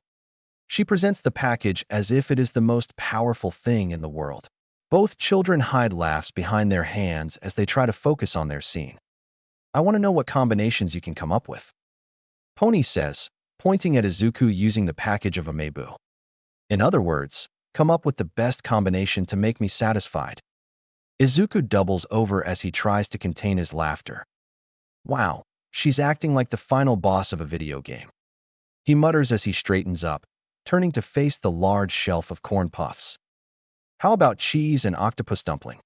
Speaker 1: She presents the package as if it is the most powerful thing in the world. Both children hide laughs behind their hands as they try to focus on their scene. I want to know what combinations you can come up with. Pony says, pointing at Izuku using the package of Amebu. In other words, come up with the best combination to make me satisfied. Izuku doubles over as he tries to contain his laughter. Wow, she's acting like the final boss of a video game. He mutters as he straightens up, turning to face the large shelf of corn puffs. How about cheese and octopus dumpling?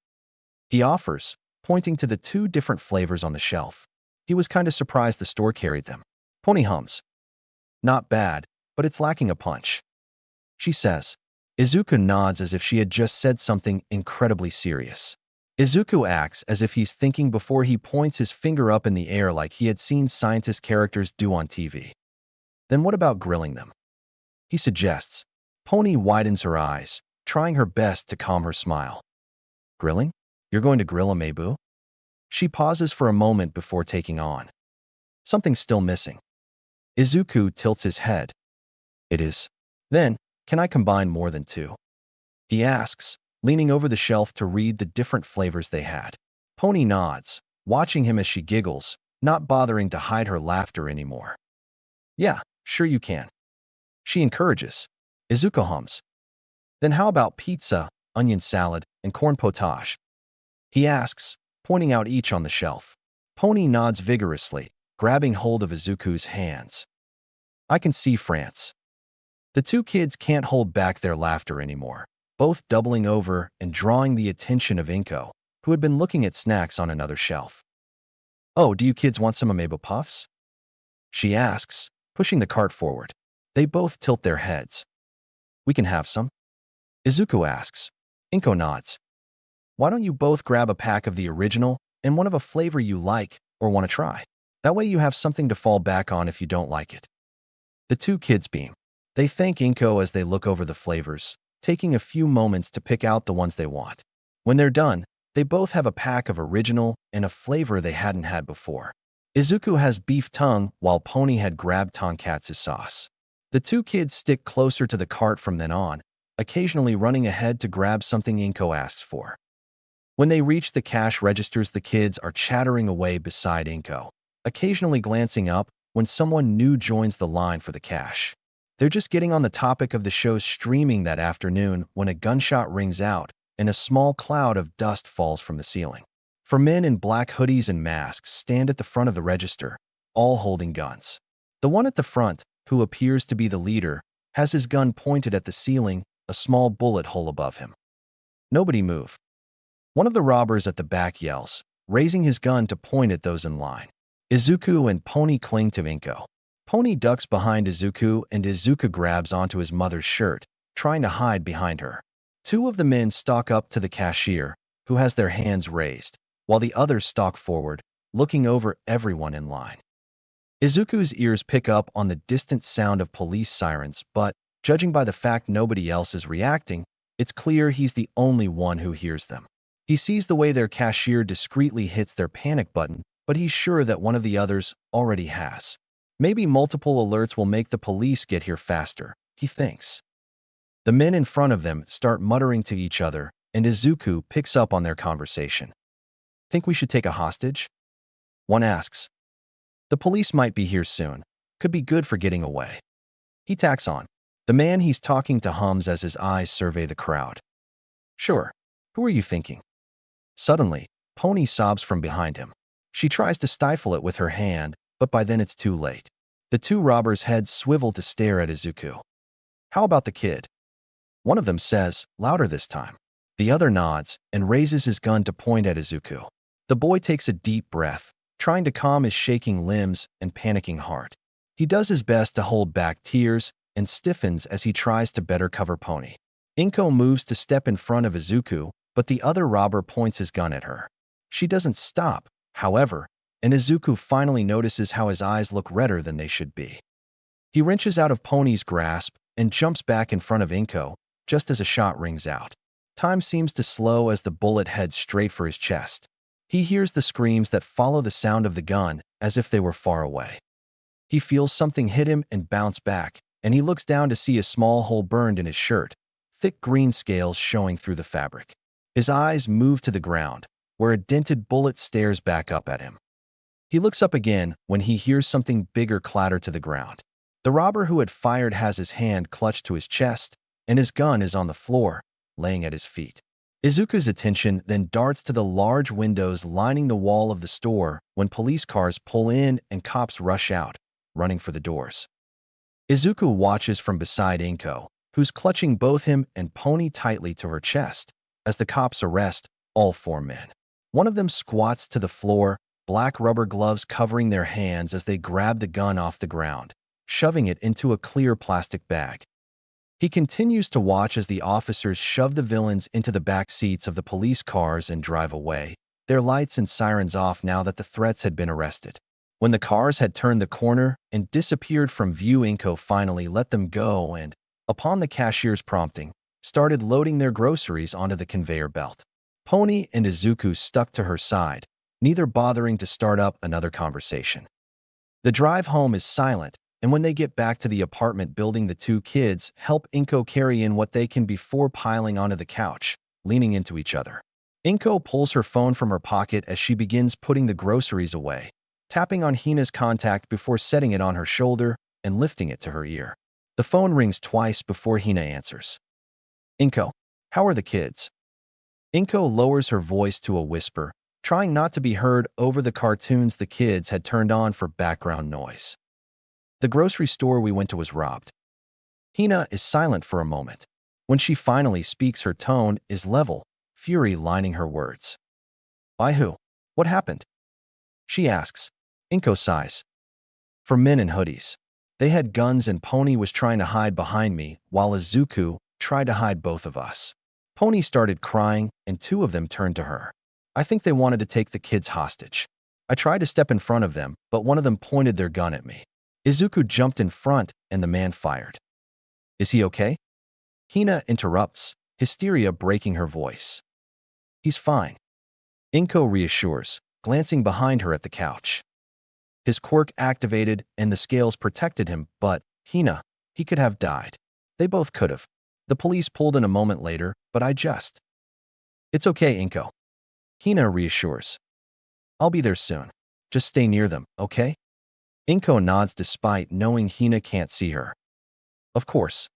Speaker 1: He offers, pointing to the 2 different flavors on the shelf. He was kind of surprised the store carried them. Pony hums. Not bad, but it's lacking a punch. She says. Izuku nods as if she had just said something incredibly serious. Izuku acts as if he's thinking before he points his finger up in the air like he had seen scientist characters do on TV. Then what about grilling them? He suggests. Pony widens her eyes, trying her best to calm her smile. Grilling? You're going to grill Amebu? She pauses for a moment before taking on. Something's still missing. Izuku tilts his head. It is. Then, can I combine more than two? He asks, leaning over the shelf to read the different flavors they had. Pony nods, watching him as she giggles, not bothering to hide her laughter anymore. Yeah, sure you can. She encourages. Izuku hums. Then how about pizza, onion salad, and corn potage? He asks, pointing out each on the shelf. Pony nods vigorously, grabbing hold of Izuku's hands. I can see France. The two kids can't hold back their laughter anymore, both doubling over and drawing the attention of Inko, who had been looking at snacks on another shelf. Oh, do you kids want some Amebo Puffs? She asks, pushing the cart forward. They both tilt their heads. We can have some? Izuku asks. Inko nods. Why don't you both grab a pack of the original and one of a flavor you like or want to try? That way you have something to fall back on if you don't like it. The two kids beam. They thank Inko as they look over the flavors, taking a few moments to pick out the ones they want. When they're done, they both have a pack of original and a flavor they hadn't had before. Izuku has beef tongue while Pony had grabbed tonkatsu sauce. The two kids stick closer to the cart from then on, occasionally running ahead to grab something Inko asks for. When they reach the cash registers, the kids are chattering away beside Inko, occasionally glancing up when someone new joins the line for the cash. They're just getting on the topic of the show's streaming that afternoon when a gunshot rings out and a small cloud of dust falls from the ceiling. Four men in black hoodies and masks stand at the front of the register, all holding guns. The one at the front, who appears to be the leader, has his gun pointed at the ceiling, a small bullet hole above him. Nobody move. One of the robbers at the back yells, raising his gun to point at those in line. Izuku and Pony cling to Inko. Pony ducks behind Izuku and Izuku grabs onto his mother's shirt, trying to hide behind her. Two of the men stalk up to the cashier, who has their hands raised, while the others stalk forward, looking over everyone in line. Izuku's ears pick up on the distant sound of police sirens, but, judging by the fact nobody else is reacting, it's clear he's the only one who hears them. He sees the way their cashier discreetly hits their panic button, but he's sure that one of the others already has. Maybe multiple alerts will make the police get here faster, he thinks. The men in front of them start muttering to each other, and Izuku picks up on their conversation. Think we should take a hostage? One asks. The police might be here soon. Could be good for getting away. He tacks on. The man he's talking to hums as his eyes survey the crowd. Sure. Who are you thinking? Suddenly, Pony sobs from behind him. She tries to stifle it with her hand, but by then it's too late. The two robbers' heads swivel to stare at Izuku. How about the kid? One of them says, louder this time. The other nods and raises his gun to point at Izuku. The boy takes a deep breath, trying to calm his shaking limbs and panicking heart. He does his best to hold back tears and stiffens as he tries to better cover Pony. Inko moves to step in front of Izuku, but the other robber points his gun at her. She doesn't stop, however, and Izuku finally notices how his eyes look redder than they should be. He wrenches out of Pony's grasp and jumps back in front of Inko, just as a shot rings out. Time seems to slow as the bullet heads straight for his chest. He hears the screams that follow the sound of the gun as if they were far away. He feels something hit him and bounce back, and he looks down to see a small hole burned in his shirt, thick green scales showing through the fabric. His eyes move to the ground, where a dented bullet stares back up at him. He looks up again when he hears something bigger clatter to the ground. The robber who had fired has his hand clutched to his chest, and his gun is on the floor, laying at his feet. Izuku's attention then darts to the large windows lining the wall of the store when police cars pull in and cops rush out, running for the doors. Izuku watches from beside Inko, who's clutching both him and Pony tightly to her chest, as the cops arrest all four men. One of them squats to the floor, black rubber gloves covering their hands as they grab the gun off the ground, shoving it into a clear plastic bag. He continues to watch as the officers shove the villains into the back seats of the police cars and drive away, their lights and sirens off now that the threats had been arrested. When the cars had turned the corner and disappeared from view, Inko finally let them go and, upon the cashier's prompting, started loading their groceries onto the conveyor belt. Pony and Izuku stuck to her side, neither bothering to start up another conversation. The drive home is silent, and when they get back to the apartment building, the two kids help Inko carry in what they can before piling onto the couch, leaning into each other. Inko pulls her phone from her pocket as she begins putting the groceries away, tapping on Hina's contact before setting it on her shoulder and lifting it to her ear. The phone rings twice before Hina answers. Inko, how are the kids? Inko lowers her voice to a whisper, trying not to be heard over the cartoons the kids had turned on for background noise. The grocery store we went to was robbed. Hina is silent for a moment. When she finally speaks, her tone is level, fury lining her words. By who? What happened? She asks. Inko sighs. For men in hoodies. They had guns and Pony was trying to hide behind me while Izuku tried to hide both of us. Pony started crying and two of them turned to her. I think they wanted to take the kids hostage. I tried to step in front of them, but one of them pointed their gun at me. Izuku jumped in front and the man fired. Is he okay? Hina interrupts, hysteria breaking her voice. He's fine. Inko reassures, glancing behind her at the couch. His quirk activated and the scales protected him, but, Hina, he could have died. They both could have. The police pulled in a moment later, but It's okay, Inko. Hina reassures. I'll be there soon. Just stay near them, okay? Inko nods despite knowing Hina can't see her. Of course.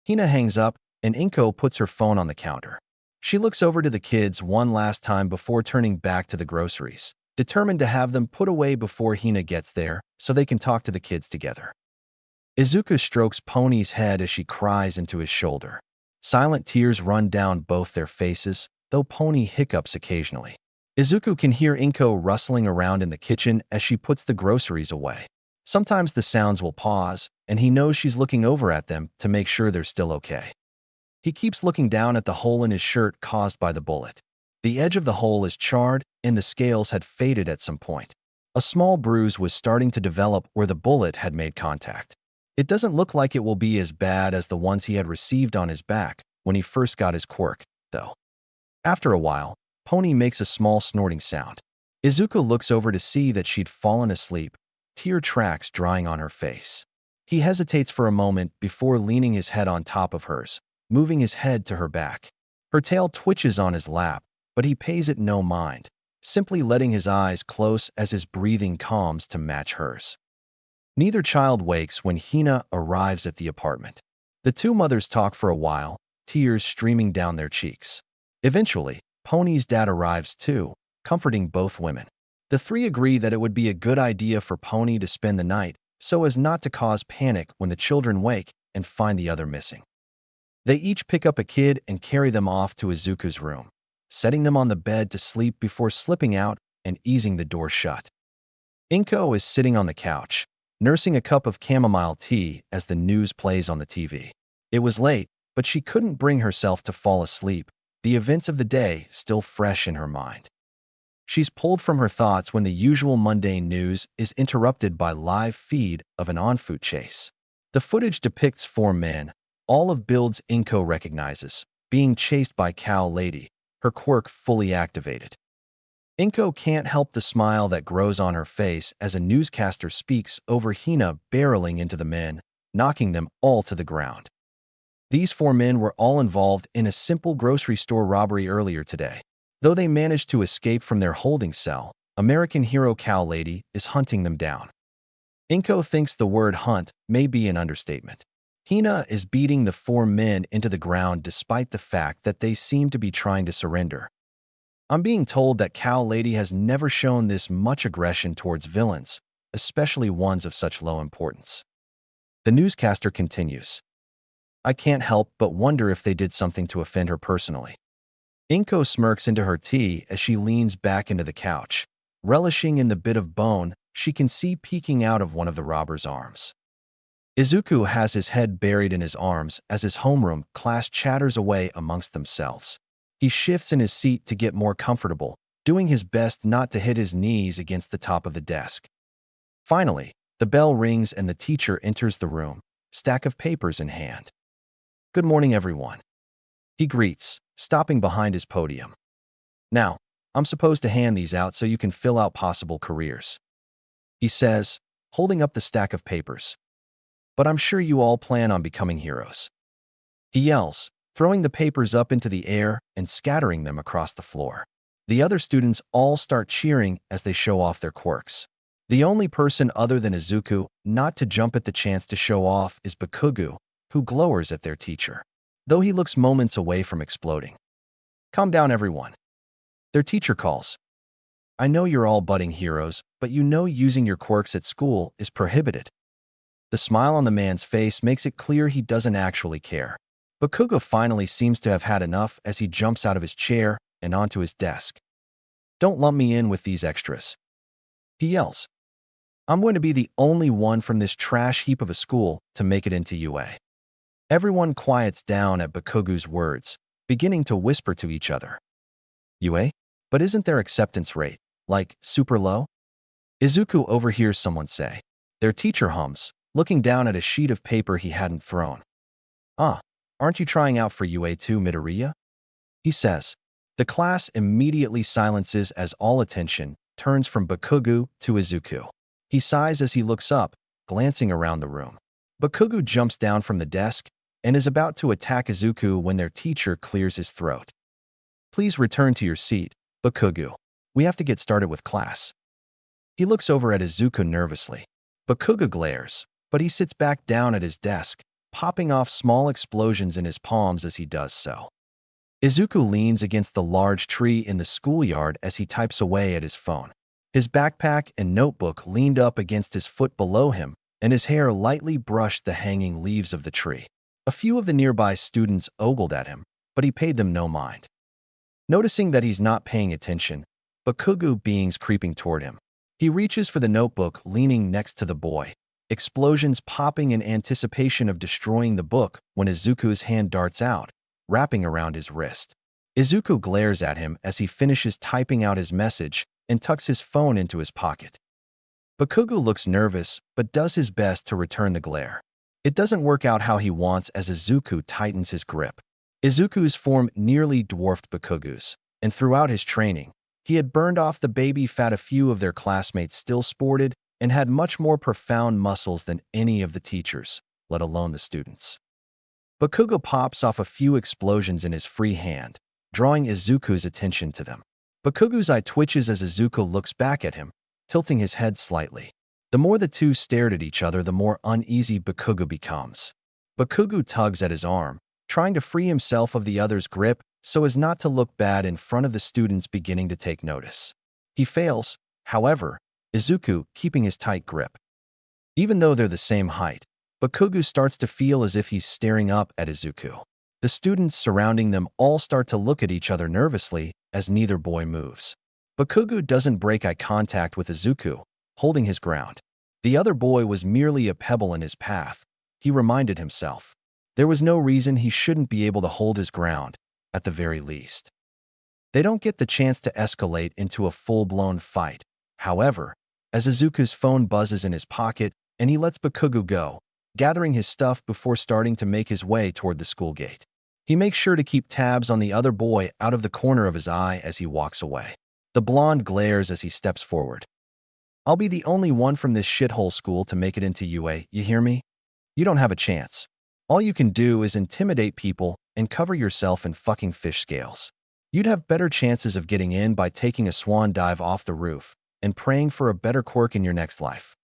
Speaker 1: Hina hangs up, and Inko puts her phone on the counter. She looks over to the kids one last time before turning back to the groceries, determined to have them put away before Hina gets there so they can talk to the kids together. Izuku strokes Pony's head as she cries into his shoulder. Silent tears run down both their faces, though Pony hiccups occasionally. Izuku can hear Inko rustling around in the kitchen as she puts the groceries away. Sometimes the sounds will pause, and he knows she's looking over at them to make sure they're still okay. He keeps looking down at the hole in his shirt caused by the bullet. The edge of the hole is charred, and the scales had faded at some point. A small bruise was starting to develop where the bullet had made contact. It doesn't look like it will be as bad as the ones he had received on his back when he first got his quirk, though. After a while, Pony makes a small snorting sound. Izuku looks over to see that she'd fallen asleep, tear tracks drying on her face. He hesitates for a moment before leaning his head on top of hers, moving his head to her back. Her tail twitches on his lap, but he pays it no mind, simply letting his eyes close as his breathing calms to match hers. Neither child wakes when Hina arrives at the apartment. The two mothers talk for a while, tears streaming down their cheeks. Eventually, Pony's dad arrives too, comforting both women. The three agree that it would be a good idea for Pony to spend the night so as not to cause panic when the children wake and find the other missing. They each pick up a kid and carry them off to Izuku's room, setting them on the bed to sleep before slipping out and easing the door shut. Inko is sitting on the couch, nursing a cup of chamomile tea as the news plays on the TV. It was late, but she couldn't bring herself to fall asleep, the events of the day still fresh in her mind. She's pulled from her thoughts when the usual mundane news is interrupted by live feed of an on-foot chase. The footage depicts four men, all of builds Inko recognizes, being chased by Cow Lady, her quirk fully activated. Inko can't help the smile that grows on her face as a newscaster speaks over Hina barreling into the men, knocking them all to the ground. These four men were all involved in a simple grocery store robbery earlier today. Though they managed to escape from their holding cell, American hero Cow Lady is hunting them down. Inko thinks the word hunt may be an understatement. Hina is beating the four men into the ground despite the fact that they seem to be trying to surrender. I'm being told that Cow Lady has never shown this much aggression towards villains, especially ones of such low importance. The newscaster continues. I can't help but wonder if they did something to offend her personally. Inko smirks into her tea as she leans back into the couch, relishing in the bit of bone she can see peeking out of one of the robber's arms. Izuku has his head buried in his arms as his homeroom class chatters away amongst themselves. He shifts in his seat to get more comfortable, doing his best not to hit his knees against the top of the desk. Finally, the bell rings and the teacher enters the room, stack of papers in hand. Good morning, everyone. He greets, stopping behind his podium. Now, I'm supposed to hand these out so you can fill out possible careers," he says, holding up the stack of papers. "But I'm sure you all plan on becoming heroes," he yells, throwing the papers up into the air and scattering them across the floor. The other students all start cheering as they show off their quirks. The only person other than Izuku not to jump at the chance to show off is Bakugo, who glowers at their teacher, though he looks moments away from exploding. "Calm down, everyone," their teacher calls. "I know you're all budding heroes, but you know using your quirks at school is prohibited." The smile on the man's face makes it clear he doesn't actually care. Bakugo finally seems to have had enough as he jumps out of his chair and onto his desk. "Don't lump me in with these extras," he yells. "I'm going to be the only one from this trash heap of a school to make it into UA." Everyone quiets down at Bakugo's words, beginning to whisper to each other. "UA? But isn't their acceptance rate, like, super low?" Izuku overhears someone say. Their teacher hums, looking down at a sheet of paper he hadn't thrown. "Ah, aren't you trying out for UA too, Midoriya?" he says. The class immediately silences as all attention turns from Bakugo to Izuku. He sighs as he looks up, glancing around the room. Bakugo jumps down from the desk and is about to attack Izuku when their teacher clears his throat. "Please return to your seat, Bakugo. We have to get started with class." He looks over at Izuku nervously. Bakugo glares, but he sits back down at his desk, popping off small explosions in his palms as he does so. Izuku leans against the large tree in the schoolyard as he types away at his phone. His backpack and notebook leaned up against his foot below him, and his hair lightly brushed the hanging leaves of the tree. A few of the nearby students ogled at him, but he paid them no mind. Noticing that he's not paying attention, Bakugo beings creeping toward him. He reaches for the notebook leaning next to the boy, explosions popping in anticipation of destroying the book when Izuku's hand darts out, wrapping around his wrist. Izuku glares at him as he finishes typing out his message and tucks his phone into his pocket. Bakugo looks nervous but does his best to return the glare. It doesn't work out how he wants as Izuku tightens his grip. Izuku's form nearly dwarfed Bakugo's, and throughout his training, he had burned off the baby fat a few of their classmates still sported and had much more profound muscles than any of the teachers, let alone the students. Bakugo pops off a few explosions in his free hand, drawing Izuku's attention to them. Bakugo's eye twitches as Izuku looks back at him, tilting his head slightly. The more the two stared at each other, the more uneasy Bakugo becomes. Bakugo tugs at his arm, trying to free himself of the other's grip so as not to look bad in front of the students beginning to take notice. He fails, however, Izuku keeping his tight grip. Even though they're the same height, Bakugo starts to feel as if he's staring up at Izuku. The students surrounding them all start to look at each other nervously as neither boy moves. Bakugo doesn't break eye contact with Izuku, holding his ground. The other boy was merely a pebble in his path, he reminded himself. There was no reason he shouldn't be able to hold his ground, at the very least. They don't get the chance to escalate into a full-blown fight. However, as Izuku's phone buzzes in his pocket and he lets Bakugo go, gathering his stuff before starting to make his way toward the school gate. He makes sure to keep tabs on the other boy out of the corner of his eye as he walks away. The blonde glares as he steps forward. "I'll be the only one from this shithole school to make it into UA, you hear me? You don't have a chance. All you can do is intimidate people and cover yourself in fucking fish scales. You'd have better chances of getting in by taking a swan dive off the roof and praying for a better quirk in your next life."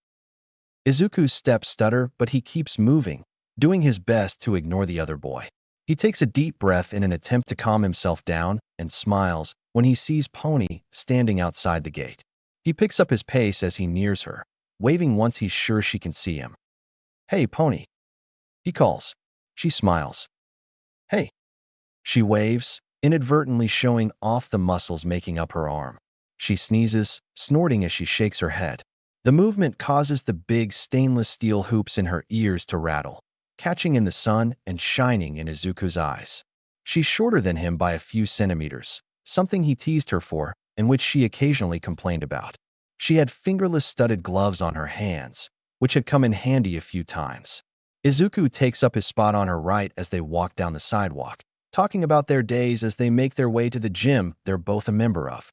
Speaker 1: Izuku's steps stutter, but he keeps moving, doing his best to ignore the other boy. He takes a deep breath in an attempt to calm himself down and smiles when he sees Pony standing outside the gate. He picks up his pace as he nears her, waving once he's sure she can see him. "Hey, Pony," he calls. She smiles. "Hey." She waves, inadvertently showing off the muscles making up her arm. She sneezes, snorting as she shakes her head. The movement causes the big stainless steel hoops in her ears to rattle, catching in the sun and shining in Izuku's eyes. She's shorter than him by a few centimeters, something he teased her for and which she occasionally complained about. She had fingerless studded gloves on her hands, which had come in handy a few times. Izuku takes up his spot on her right as they walk down the sidewalk, talking about their days as they make their way to the gym they're both a member of.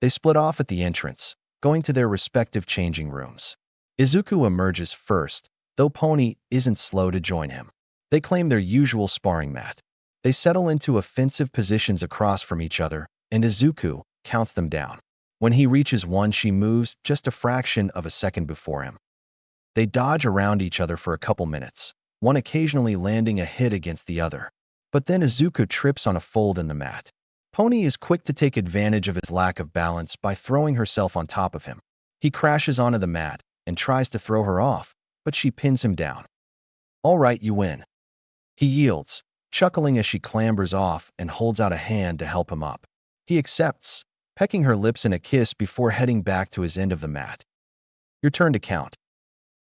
Speaker 1: They split off at the entrance, going to their respective changing rooms. Izuku emerges first, though Pony isn't slow to join him. They claim their usual sparring mat. They settle into offensive positions across from each other, and Izuku counts them down. When he reaches one, she moves just a fraction of a second before him. They dodge around each other for a couple minutes, one occasionally landing a hit against the other. But then Izuku trips on a fold in the mat. Pony is quick to take advantage of his lack of balance by throwing herself on top of him. He crashes onto the mat and tries to throw her off, but she pins him down. "All right, you win." He yields, chuckling as she clambers off and holds out a hand to help him up. He accepts, pecking her lips in a kiss before heading back to his end of the mat. "Your turn to count,"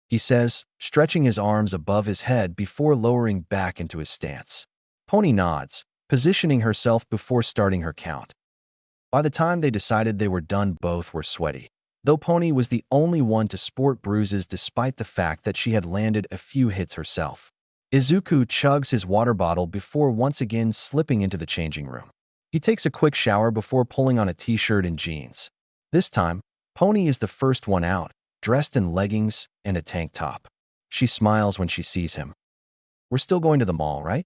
Speaker 1: he says, stretching his arms above his head before lowering back into his stance. Pony nods, positioning herself before starting her count. By the time they decided they were done, both were sweaty, though Pony was the only one to sport bruises despite the fact that she had landed a few hits herself. Izuku chugs his water bottle before once again slipping into the changing room. He takes a quick shower before pulling on a t-shirt and jeans. This time, Pony is the first one out, dressed in leggings and a tank top. She smiles when she sees him. "We're still going to the mall, right?"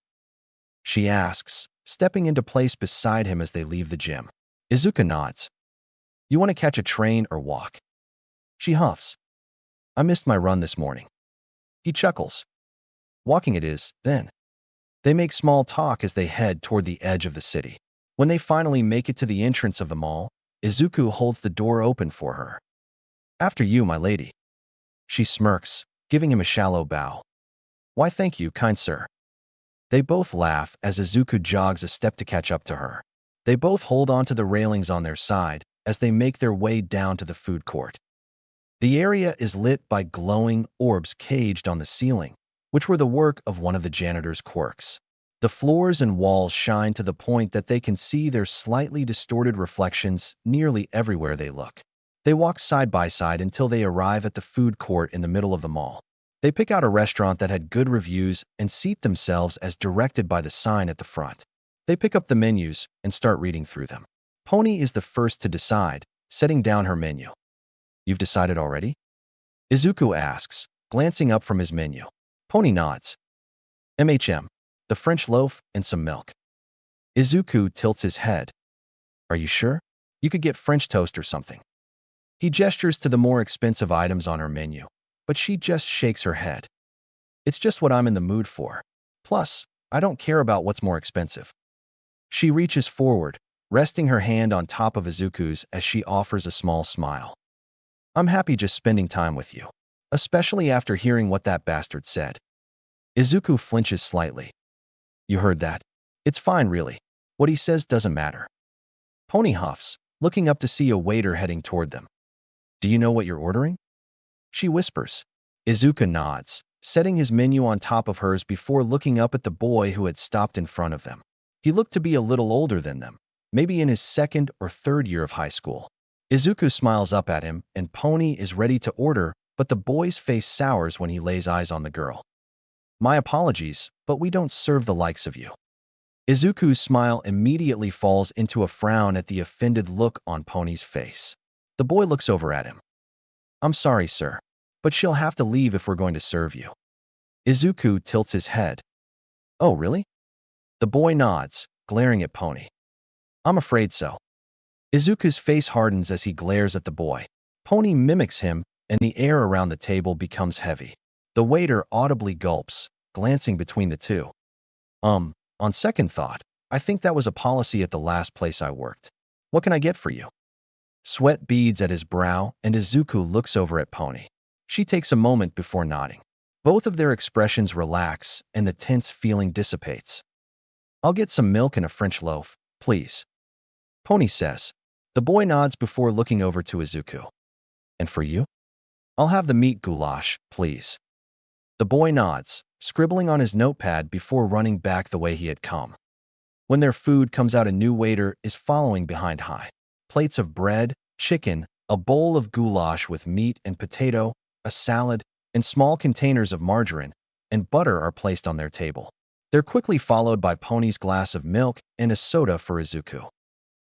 Speaker 1: she asks, stepping into place beside him as they leave the gym. Izuku nods. "You want to catch a train or walk?" She huffs. "I missed my run this morning." He chuckles. "Walking it is, then." They make small talk as they head toward the edge of the city. When they finally make it to the entrance of the mall, Izuku holds the door open for her. "After you, my lady." She smirks, giving him a shallow bow. "Why, thank you, kind sir." They both laugh as Izuku jogs a step to catch up to her. They both hold onto the railings on their side as they make their way down to the food court. The area is lit by glowing orbs caged on the ceiling, which were the work of one of the janitor's quirks. The floors and walls shine to the point that they can see their slightly distorted reflections nearly everywhere they look. They walk side by side until they arrive at the food court in the middle of the mall. They pick out a restaurant that had good reviews and seat themselves as directed by the sign at the front. They pick up the menus and start reading through them. Pony is the first to decide, setting down her menu. "You've decided already?" Izuku asks, glancing up from his menu. Pony nods. The French loaf and some milk." Izuku tilts his head. "Are you sure? You could get French toast or something." He gestures to the more expensive items on her menu, but she just shakes her head. "It's just what I'm in the mood for. Plus, I don't care about what's more expensive." She reaches forward, resting her hand on top of Izuku's as she offers a small smile. "I'm happy just spending time with you, especially after hearing what that bastard said." Izuku flinches slightly. "You heard that? It's fine, really. What he says doesn't matter." Pony huffs, looking up to see a waiter heading toward them. "Do you know what you're ordering?" she whispers. Izuku nods, setting his menu on top of hers before looking up at the boy who had stopped in front of them. He looked to be a little older than them, maybe in his second or third year of high school. Izuku smiles up at him, and Pony is ready to order, but the boy's face sours when he lays eyes on the girl. "My apologies, but we don't serve the likes of you." Izuku's smile immediately falls into a frown at the offended look on Pony's face. The boy looks over at him. "I'm sorry, sir, but she'll have to leave if we're going to serve you." Izuku tilts his head. "Oh, really?" The boy nods, glaring at Pony. "I'm afraid so." Izuku's face hardens as he glares at the boy. Pony mimics him, and the air around the table becomes heavy. The waiter audibly gulps, glancing between the two. On second thought, I think that was a policy at the last place I worked. What can I get for you?" Sweat beads at his brow, and Izuku looks over at Pony. She takes a moment before nodding. Both of their expressions relax, and the tense feeling dissipates. "I'll get some milk and a French loaf, please," Pony says. The boy nods before looking over to Izuku. "And for you?" "I'll have the meat goulash, please." The boy nods, scribbling on his notepad before running back the way he had come. When their food comes out, a new waiter is following behind high. Plates of bread, chicken, a bowl of goulash with meat and potato, a salad, and small containers of margarine and butter are placed on their table. They're quickly followed by Pony's glass of milk and a soda for Izuku.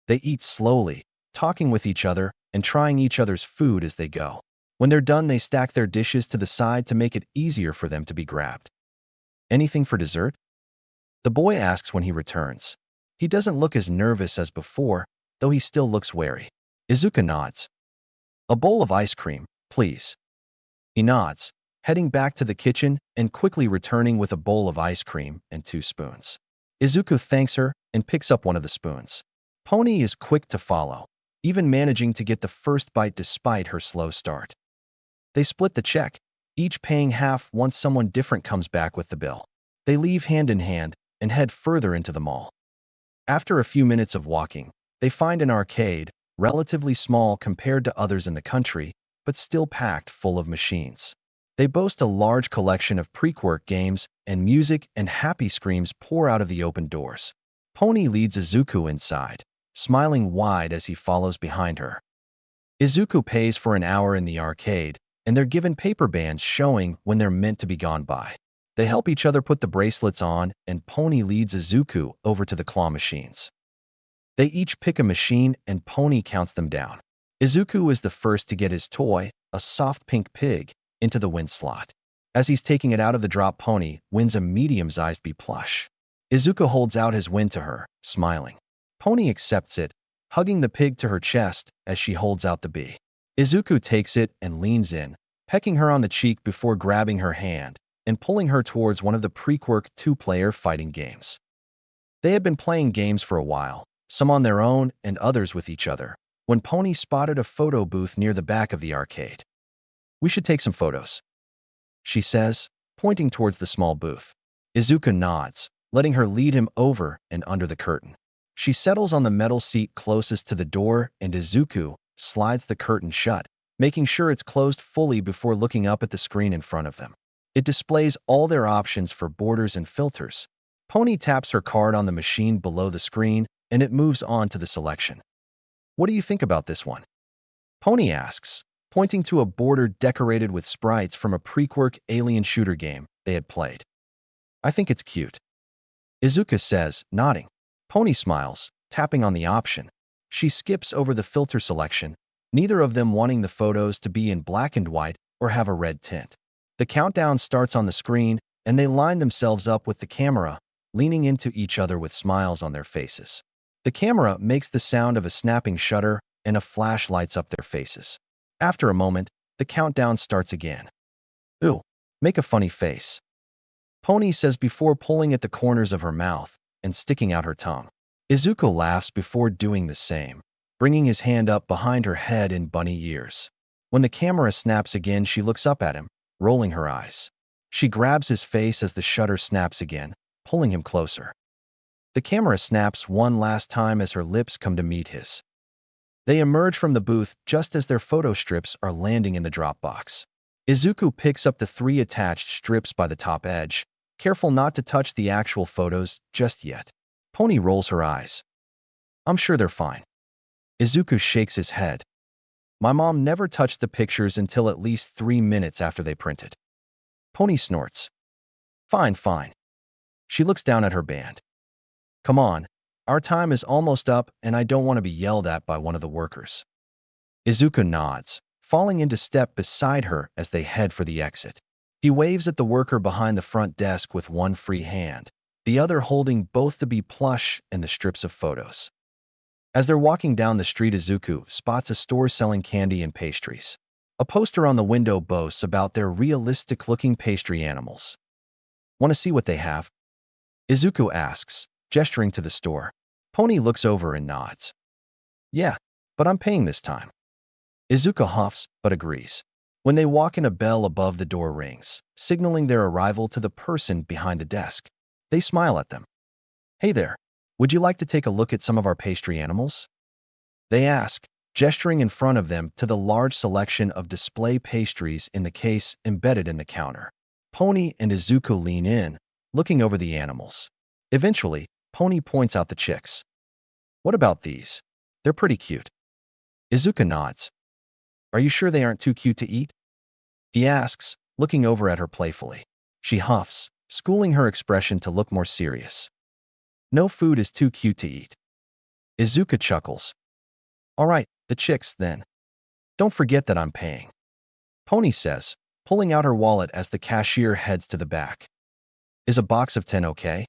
Speaker 1: They eat slowly, talking with each other and trying each other's food as they go. When they're done, they stack their dishes to the side to make it easier for them to be grabbed. Anything for dessert? The boy asks when he returns. He doesn't look as nervous as before, though he still looks wary. Izuku nods. A bowl of ice cream, please. He nods, heading back to the kitchen and quickly returning with a bowl of ice cream and 2 spoons. Izuku thanks her and picks up one of the spoons. Pony is quick to follow, even managing to get the first bite despite her slow start. They split the check, each paying half once someone different comes back with the bill. They leave hand in hand and head further into the mall. After a few minutes of walking, they find an arcade, relatively small compared to others in the country, but still packed full of machines. They boast a large collection of pre-work games, and music and happy screams pour out of the open doors. Pony leads Izuku inside, smiling wide as he follows behind her. Izuku pays for an hour in the arcade, and they're given paper bands showing when they're meant to be gone by. They help each other put the bracelets on, and Pony leads Izuku over to the claw machines. They each pick a machine, and Pony counts them down. Izuku is the first to get his toy, a soft pink pig, into the win slot. As he's taking it out of the drop, Pony wins a medium-sized bee plush. Izuku holds out his win to her, smiling. Pony accepts it, hugging the pig to her chest as she holds out the bee. Izuku takes it and leans in, pecking her on the cheek before grabbing her hand and pulling her towards one of the pre-work 2-player fighting games. They had been playing games for a while, some on their own and others with each other, when Pony spotted a photo booth near the back of the arcade. "We should take some photos," she says, pointing towards the small booth. Izuku nods, letting her lead him over and under the curtain. She settles on the metal seat closest to the door, and Izuku slides the curtain shut, making sure it's closed fully before looking up at the screen in front of them. It displays all their options for borders and filters. Pony taps her card on the machine below the screen, and it moves on to the selection. "What do you think about this one?" Pony asks, pointing to a border decorated with sprites from a pre-work alien shooter game they had played. "I think it's cute," Izuku says, nodding. Pony smiles, tapping on the option. She skips over the filter selection, neither of them wanting the photos to be in black and white or have a red tint. The countdown starts on the screen, and they line themselves up with the camera, leaning into each other with smiles on their faces. The camera makes the sound of a snapping shutter, and a flash lights up their faces. After a moment, the countdown starts again. "Ooh, make a funny face," Pony says before pulling at the corners of her mouth and sticking out her tongue. Izuku laughs before doing the same, bringing his hand up behind her head in bunny ears. When the camera snaps again, she looks up at him, rolling her eyes. She grabs his face as the shutter snaps again, pulling him closer. The camera snaps one last time as her lips come to meet his. They emerge from the booth just as their photo strips are landing in the drop box. Izuku picks up the 3 attached strips by the top edge, careful not to touch the actual photos just yet. Pony rolls her eyes. "I'm sure they're fine." Izuku shakes his head. "My mom never touched the pictures until at least 3 minutes after they printed." Pony snorts. "Fine, fine." She looks down at her band. "Come on, our time is almost up and I don't want to be yelled at by one of the workers." Izuku nods, falling into step beside her as they head for the exit. He waves at the worker behind the front desk with one free hand, the other holding both the bee plush and the strips of photos. As they're walking down the street, Izuku spots a store selling candy and pastries. A poster on the window boasts about their realistic-looking pastry animals. "Want to see what they have?" Izuku asks, gesturing to the store. Pony looks over and nods. "Yeah, but I'm paying this time." Izuku huffs, but agrees. When they walk in, a bell above the door rings, signaling their arrival to the person behind the desk. They smile at them. "Hey there, would you like to take a look at some of our pastry animals?" They ask, gesturing in front of them to the large selection of display pastries in the case embedded in the counter. Pony and Izuku lean in, looking over the animals. Eventually, Pony points out the chicks. "What about these? They're pretty cute." Izuku nods. "Are you sure they aren't too cute to eat?" he asks, looking over at her playfully. She huffs, schooling her expression to look more serious. "No food is too cute to eat." Izuku chuckles. All right, the chicks, then. Don't forget that I'm paying. Pony says, pulling out her wallet as the cashier heads to the back. Is a box of 10 okay?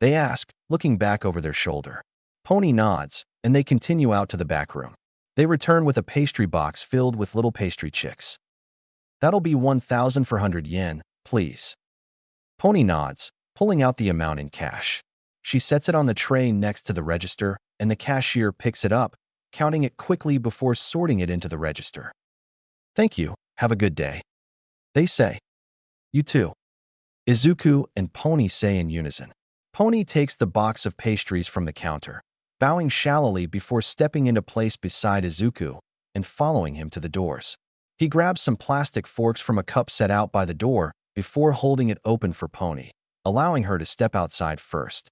Speaker 1: They ask, looking back over their shoulder. Pony nods, and they continue out to the back room. They return with a pastry box filled with little pastry chicks. That'll be 1,400 yen, please. Pony nods, pulling out the amount in cash. She sets it on the tray next to the register, and the cashier picks it up, counting it quickly before sorting it into the register. Thank you, have a good day. They say. You too. Izuku and Pony say in unison. Pony takes the box of pastries from the counter, bowing shallowly before stepping into place beside Izuku and following him to the doors. He grabs some plastic forks from a cup set out by the door before holding it open for Pony, allowing her to step outside first.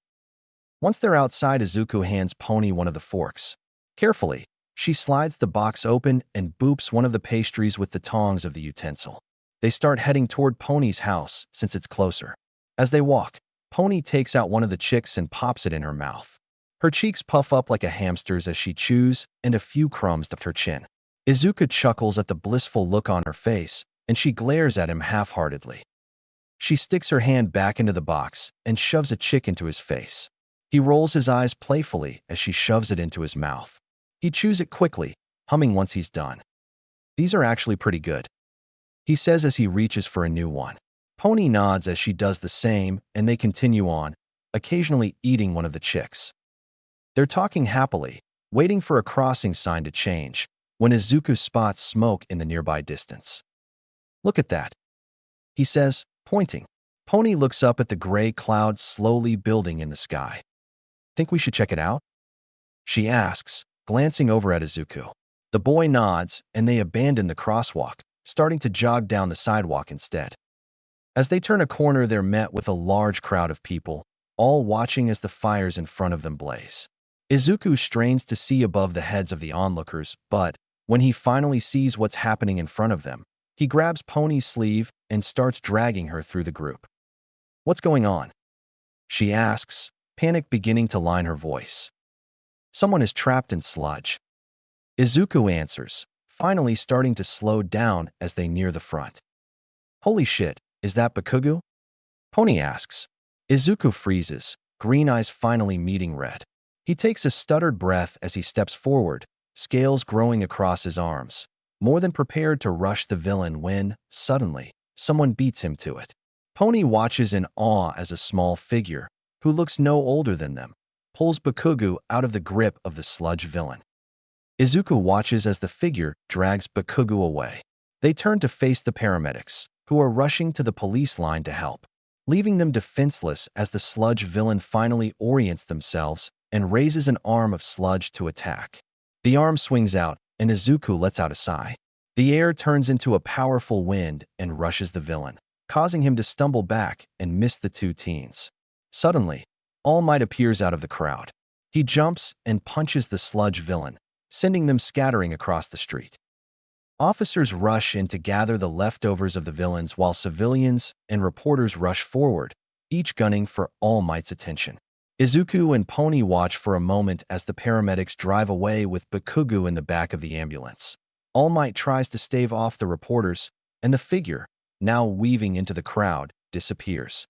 Speaker 1: Once they're outside, Izuku hands Pony one of the forks. Carefully, she slides the box open and boops one of the pastries with the tongs of the utensil. They start heading toward Pony's house since it's closer. As they walk, Pony takes out one of the chicks and pops it in her mouth. Her cheeks puff up like a hamster's as she chews, and a few crumbs up her chin. Izuku chuckles at the blissful look on her face, and she glares at him half-heartedly. She sticks her hand back into the box and shoves a chick into his face. He rolls his eyes playfully as she shoves it into his mouth. He chews it quickly, humming once he's done. These are actually pretty good, he says as he reaches for a new one. Pony nods as she does the same, and they continue on, occasionally eating one of the chicks. They're talking happily, waiting for a crossing sign to change, when Izuku spots smoke in the nearby distance. Look at that, he says, pointing. Pony looks up at the gray clouds slowly building in the sky. Think we should check it out? She asks, glancing over at Izuku. The boy nods, and they abandon the crosswalk, starting to jog down the sidewalk instead. As they turn a corner, they're met with a large crowd of people, all watching as the fires in front of them blaze. Izuku strains to see above the heads of the onlookers, but when he finally sees what's happening in front of them, he grabs Pony's sleeve and starts dragging her through the group. What's going on? She asks, panic beginning to line her voice. Someone is trapped in sludge. Izuku answers, finally starting to slow down as they near the front. Holy shit, is that Bakugo? Pony asks. Izuku freezes, green eyes finally meeting red. He takes a stuttered breath as he steps forward, scales growing across his arms, more than prepared to rush the villain when, suddenly, someone beats him to it. Pony watches in awe as a small figure, who looks no older than them, pulls Bakugo out of the grip of the sludge villain. Izuku watches as the figure drags Bakugo away. They turn to face the paramedics, who are rushing to the police line to help, leaving them defenseless as the sludge villain finally orients themselves and raises an arm of sludge to attack. The arm swings out, and Izuku lets out a sigh. The air turns into a powerful wind and rushes the villain, causing him to stumble back and miss the two teens. Suddenly, All Might appears out of the crowd. He jumps and punches the sludge villain, sending them scattering across the street. Officers rush in to gather the leftovers of the villains while civilians and reporters rush forward, each gunning for All Might's attention. Izuku and Pony watch for a moment as the paramedics drive away with Bakugo in the back of the ambulance. All Might tries to stave off the reporters, and the figure, now weaving into the crowd, disappears.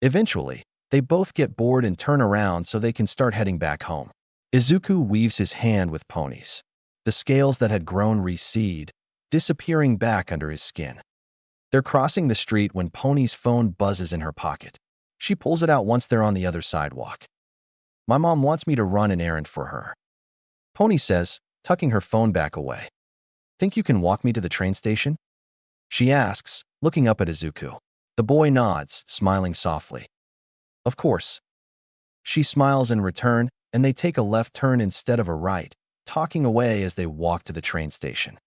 Speaker 1: Eventually, they both get bored and turn around so they can start heading back home. Izuku weaves his hand with Pony's. The scales that had grown recede, disappearing back under his skin. They're crossing the street when Pony's phone buzzes in her pocket. She pulls it out once they're on the other sidewalk. My mom wants me to run an errand for her, Pony says, tucking her phone back away. Think you can walk me to the train station? She asks, looking up at Izuku. The boy nods, smiling softly. Of course. She smiles in return, and they take a left turn instead of a right, talking away as they walk to the train station.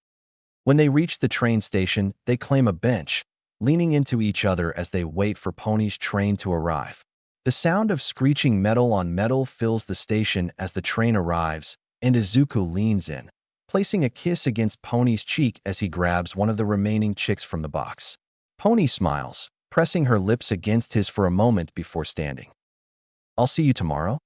Speaker 1: When they reach the train station, they claim a bench, leaning into each other as they wait for Pony's train to arrive. The sound of screeching metal on metal fills the station as the train arrives, and Izuku leans in, placing a kiss against Pony's cheek as he grabs one of the remaining chicks from the box. Pony smiles, pressing her lips against his for a moment before standing. I'll see you tomorrow?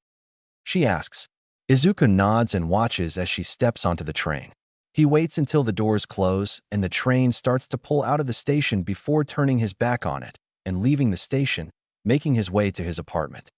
Speaker 1: She asks. Izuku nods and watches as she steps onto the train. He waits until the doors close and the train starts to pull out of the station before turning his back on it and leaving the station, making his way to his apartment.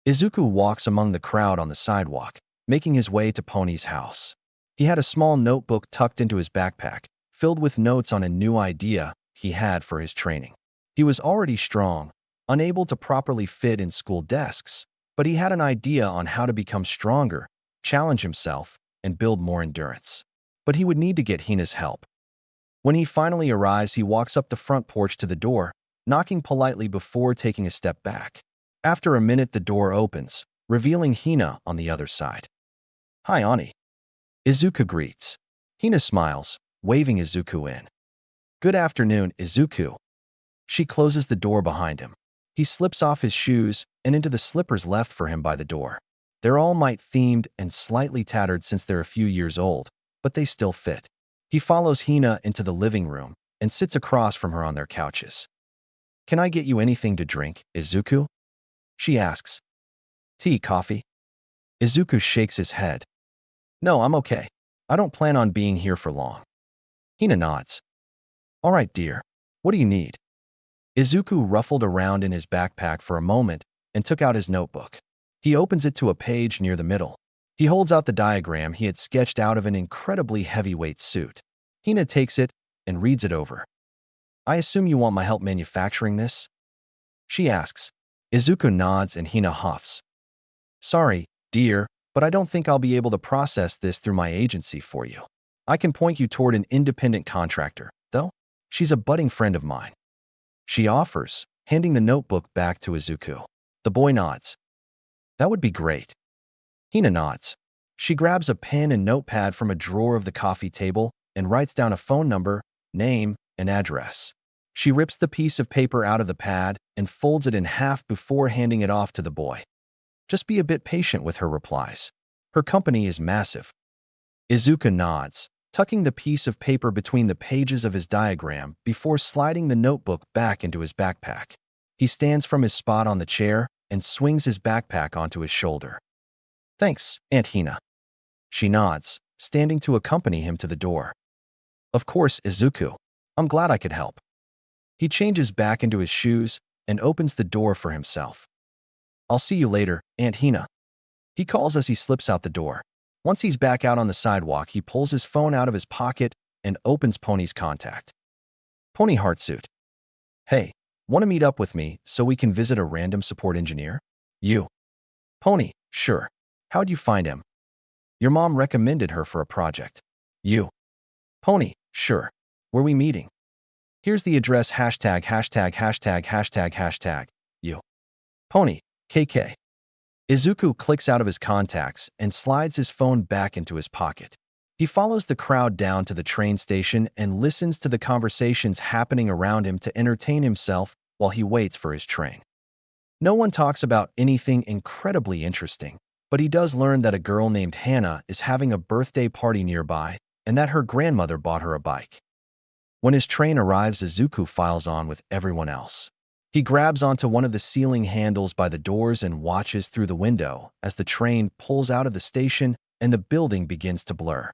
Speaker 1: Izuku walks among the crowd on the sidewalk, making his way to Pony's house. He had a small notebook tucked into his backpack, filled with notes on a new idea he had for his training. He was already strong, unable to properly fit in school desks, but he had an idea on how to become stronger, challenge himself, and build more endurance. But he would need to get Hina's help. When he finally arrives, he walks up the front porch to the door, knocking politely before taking a step back. After a minute, the door opens, revealing Hina on the other side. "Hi, Ani." Izuku greets. Hina smiles, waving Izuku in. "Good afternoon, Izuku." She closes the door behind him. He slips off his shoes and into the slippers left for him by the door. They're All Might themed and slightly tattered since they're a few years old, but they still fit. He follows Hina into the living room and sits across from her on their couches. "Can I get you anything to drink, Izuku?" she asks. "Tea, coffee?" Izuku shakes his head. "No, I'm okay. I don't plan on being here for long." Hina nods. "All right, dear. What do you need?" Izuku ruffled around in his backpack for a moment and took out his notebook. He opens it to a page near the middle. He holds out the diagram he had sketched out of an incredibly heavyweight suit. Hina takes it and reads it over. "I assume you want my help manufacturing this?" she asks. Izuku nods and Hina huffs. "Sorry, dear, but I don't think I'll be able to process this through my agency for you. I can point you toward an independent contractor, though. She's a budding friend of mine," she offers, handing the notebook back to Izuku. The boy nods. "That would be great." Hina nods. She grabs a pen and notepad from a drawer of the coffee table and writes down a phone number, name, and address. She rips the piece of paper out of the pad and folds it in half before handing it off to the boy. "Just be a bit patient with her," replies. "Her company is massive." Izuku nods, tucking the piece of paper between the pages of his diagram before sliding the notebook back into his backpack. He stands from his spot on the chair and swings his backpack onto his shoulder. "Thanks, Aunt Hina." She nods, standing to accompany him to the door. "Of course, Izuku. I'm glad I could help." He changes back into his shoes and opens the door for himself. "I'll see you later, Aunt Hina," he calls as he slips out the door. Once he's back out on the sidewalk, he pulls his phone out of his pocket and opens Pony's contact. "Pony Heartsuit. Hey, want to meet up with me so we can visit a random support engineer?" "You." "Pony, sure. How'd you find him?" "Your mom recommended her for a project." "You." "Pony, sure. Where we meeting?" "Here's the address, hashtag, hashtag, hashtag, hashtag, hashtag, you." "Pony, KK." Izuku clicks out of his contacts and slides his phone back into his pocket. He follows the crowd down to the train station and listens to the conversations happening around him to entertain himself while he waits for his train. No one talks about anything incredibly interesting, but he does learn that a girl named Hannah is having a birthday party nearby and that her grandmother bought her a bike. When his train arrives, Izuku files on with everyone else. He grabs onto one of the ceiling handles by the doors and watches through the window as the train pulls out of the station and the building begins to blur.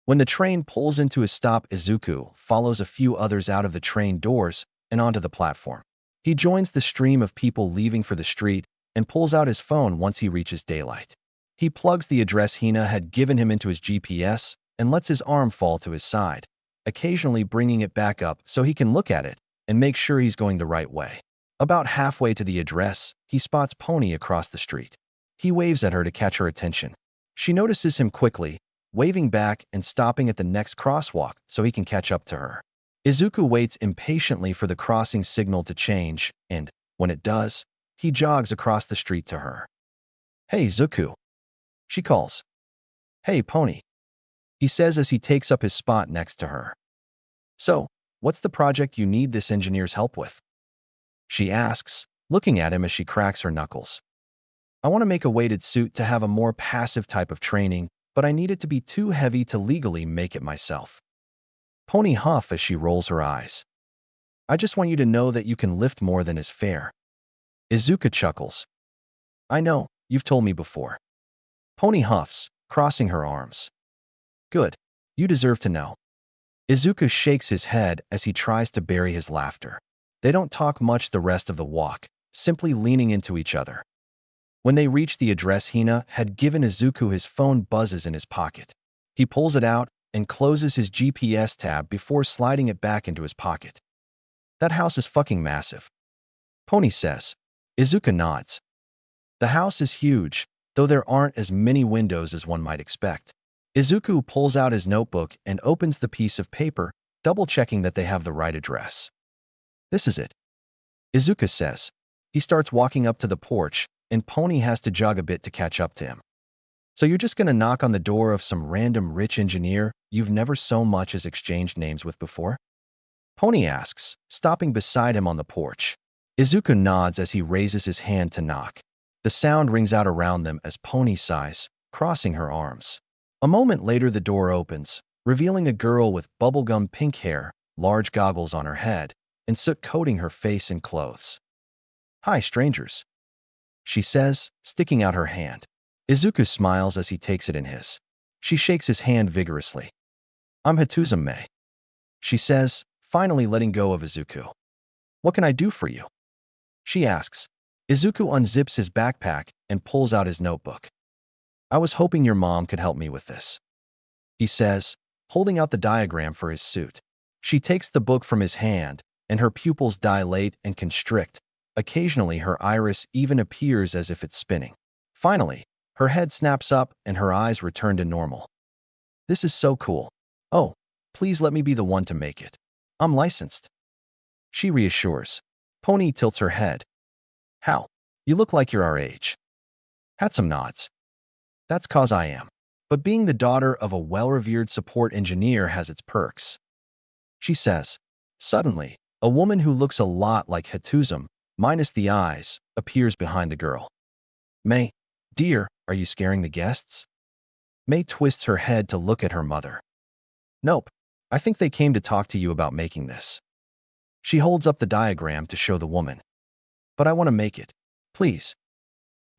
Speaker 1: When the train pulls into a stop, Izuku follows a few others out of the train doors and onto the platform. He joins the stream of people leaving for the street and pulls out his phone once he reaches daylight. He plugs the address Hina had given him into his GPS and lets his arm fall to his side, occasionally bringing it back up so he can look at it and make sure he's going the right way. About halfway to the address, he spots Pony across the street. He waves at her to catch her attention. She notices him quickly, waving back and stopping at the next crosswalk so he can catch up to her. Izuku waits impatiently for the crossing signal to change, and, when it does, he jogs across the street to her. "Hey, Izuku," she calls. "Hey, Pony," he says as he takes up his spot next to her. "So, what's the project you need this engineer's help with?" she asks, looking at him as she cracks her knuckles. "I want to make a weighted suit to have a more passive type of training, but I need it to be too heavy to legally make it myself." Pony huffs as she rolls her eyes. "I just want you to know that you can lift more than is fair." Izuku chuckles. "I know, you've told me before." Pony huffs, crossing her arms. Good. You deserve to know. Izuku shakes his head as he tries to bury his laughter. They don't talk much the rest of the walk, simply leaning into each other. When they reach the address, Hina had given Izuku, his phone buzzes in his pocket. He pulls it out and closes his GPS tab before sliding it back into his pocket. That house is fucking massive. Pony says. Izuku nods. The house is huge, though there aren't as many windows as one might expect. Izuku pulls out his notebook and opens the piece of paper, double-checking that they have the right address. This is it, Izuku says. He starts walking up to the porch, and Pony has to jog a bit to catch up to him. So you're just gonna knock on the door of some random rich engineer you've never so much as exchanged names with before? Pony asks, stopping beside him on the porch. Izuku nods as he raises his hand to knock. The sound rings out around them as Pony sighs, crossing her arms. A moment later, the door opens, revealing a girl with bubblegum pink hair, large goggles on her head, and soot coating her face and clothes. Hi, strangers, she says, sticking out her hand. Izuku smiles as he takes it in his. She shakes his hand vigorously. I'm Hituzume, she says, finally letting go of Izuku. What can I do for you? She asks. Izuku unzips his backpack and pulls out his notebook. I was hoping your mom could help me with this, he says, holding out the diagram for his suit. She takes the book from his hand, and her pupils dilate and constrict. Occasionally, her iris even appears as if it's spinning. Finally, her head snaps up and her eyes return to normal. This is so cool. Oh, please let me be the one to make it. I'm licensed, she reassures. Pony tilts her head. How? You look like you're our age. Hatsum nods. That's 'cause I am. But being the daughter of a well-revered support engineer has its perks, she says. Suddenly, a woman who looks a lot like Hituzume, minus the eyes, appears behind the girl. May, dear, are you scaring the guests? May twists her head to look at her mother. Nope, I think they came to talk to you about making this. She holds up the diagram to show the woman. But I want to make it. Please.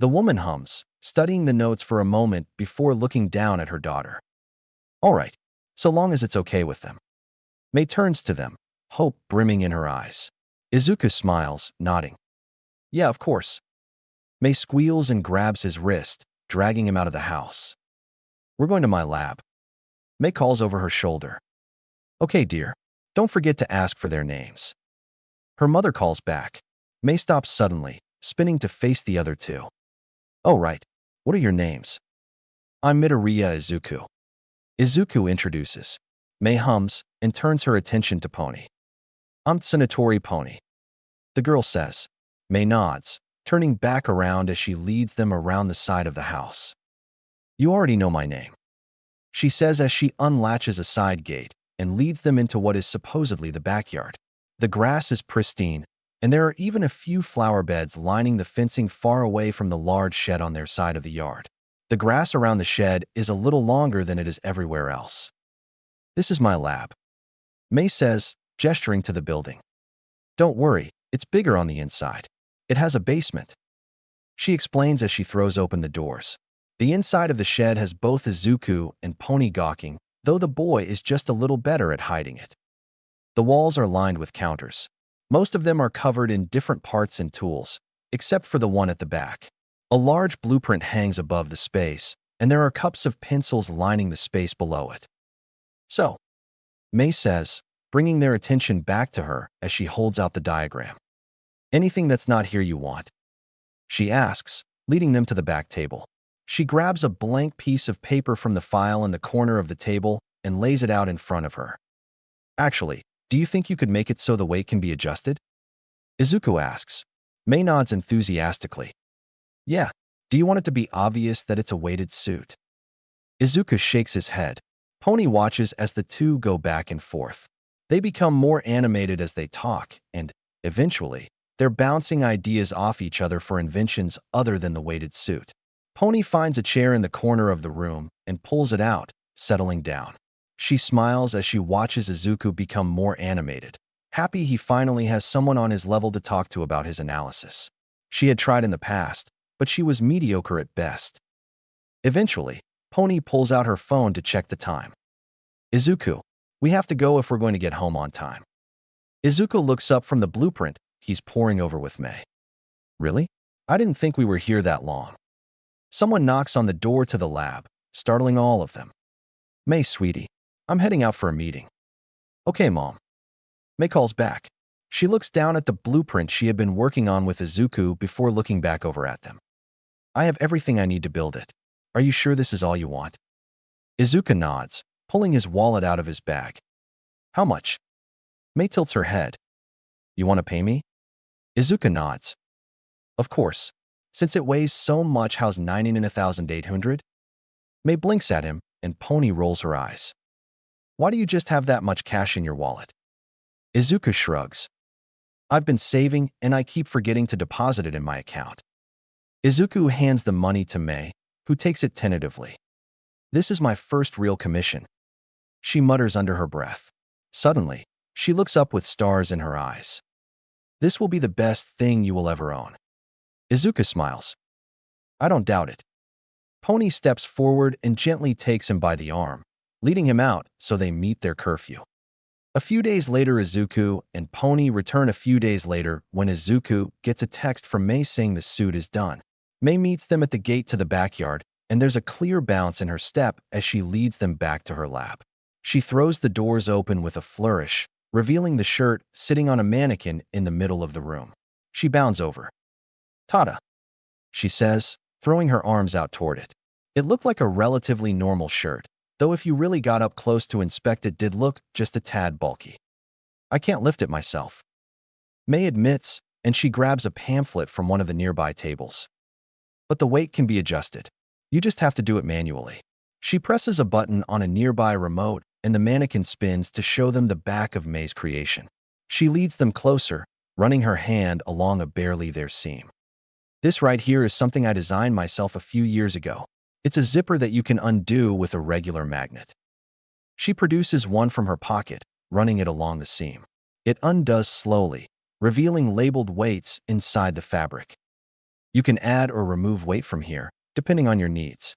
Speaker 1: The woman hums, studying the notes for a moment before looking down at her daughter. All right, so long as it's okay with them. May turns to them, hope brimming in her eyes. Izuku smiles, nodding. Yeah, of course. May squeals and grabs his wrist, dragging him out of the house. We're going to my lab. May calls over her shoulder. Okay, dear. Don't forget to ask for their names. Her mother calls back. May stops suddenly, spinning to face the other two. Oh, right. What are your names? I'm Midoriya Izuku. Izuku introduces. May hums and turns her attention to Pony. I'm Tsunatori Pony, the girl says. May nods, turning back around as she leads them around the side of the house. You already know my name, she says as she unlatches a side gate and leads them into what is supposedly the backyard. The grass is pristine, and there are even a few flower beds lining the fencing far away from the large shed on their side of the yard. The grass around the shed is a little longer than it is everywhere else. This is my lab, May says, gesturing to the building. Don't worry, it's bigger on the inside. It has a basement, she explains as she throws open the doors. The inside of the shed has both Izuku and Pony gawking, though the boy is just a little better at hiding it. The walls are lined with counters. Most of them are covered in different parts and tools, except for the one at the back. A large blueprint hangs above the space, and there are cups of pencils lining the space below it. So, May says, bringing their attention back to her as she holds out the diagram. Anything that's not here you want? She asks, leading them to the back table. She grabs a blank piece of paper from the file in the corner of the table and lays it out in front of her. Actually, do you think you could make it so the weight can be adjusted? Izuku asks. May nods enthusiastically. Yeah, do you want it to be obvious that it's a weighted suit? Izuku shakes his head. Pony watches as the two go back and forth. They become more animated as they talk, and, eventually, they're bouncing ideas off each other for inventions other than the weighted suit. Pony finds a chair in the corner of the room and pulls it out, settling down. She smiles as she watches Izuku become more animated, happy he finally has someone on his level to talk to about his analysis. She had tried in the past, but she was mediocre at best. Eventually, Pony pulls out her phone to check the time. Izuku, we have to go if we're going to get home on time. Izuku looks up from the blueprint he's poring over with May. Really? I didn't think we were here that long. Someone knocks on the door to the lab, startling all of them. May, sweetie, I'm heading out for a meeting. Okay, Mom. May calls back. She looks down at the blueprint she had been working on with Izuku before looking back over at them. I have everything I need to build it. Are you sure this is all you want? Izuku nods, pulling his wallet out of his bag. How much? May tilts her head. You want to pay me? Izuku nods. Of course. Since it weighs so much, how's 90 in 1,800? May blinks at him, and Pony rolls her eyes. Why do you just have that much cash in your wallet? Izuku shrugs. I've been saving, and I keep forgetting to deposit it in my account. Izuku hands the money to May, who takes it tentatively. This is my first real commission. She mutters under her breath. Suddenly, she looks up with stars in her eyes. This will be the best thing you will ever own. Izuku smiles. I don't doubt it. Pony steps forward and gently takes him by the arm, leading him out so they meet their curfew. A few days later, Izuku and Pony return a few days later when Izuku gets a text from May saying the suit is done. May meets them at the gate to the backyard, and there's a clear bounce in her step as she leads them back to her lab. She throws the doors open with a flourish, revealing the shirt sitting on a mannequin in the middle of the room. She bounds over. Tada, she says, throwing her arms out toward it. It looked like a relatively normal shirt, though if you really got up close to inspect it did look just a tad bulky. I can't lift it myself. May admits, and she grabs a pamphlet from one of the nearby tables. But the weight can be adjusted. You just have to do it manually. She presses a button on a nearby remote, and the mannequin spins to show them the back of May's creation. She leads them closer, running her hand along a barely there seam. This right here is something I designed myself a few years ago. It's a zipper that you can undo with a regular magnet. She produces one from her pocket, running it along the seam. It undoes slowly, revealing labeled weights inside the fabric. You can add or remove weight from here, depending on your needs.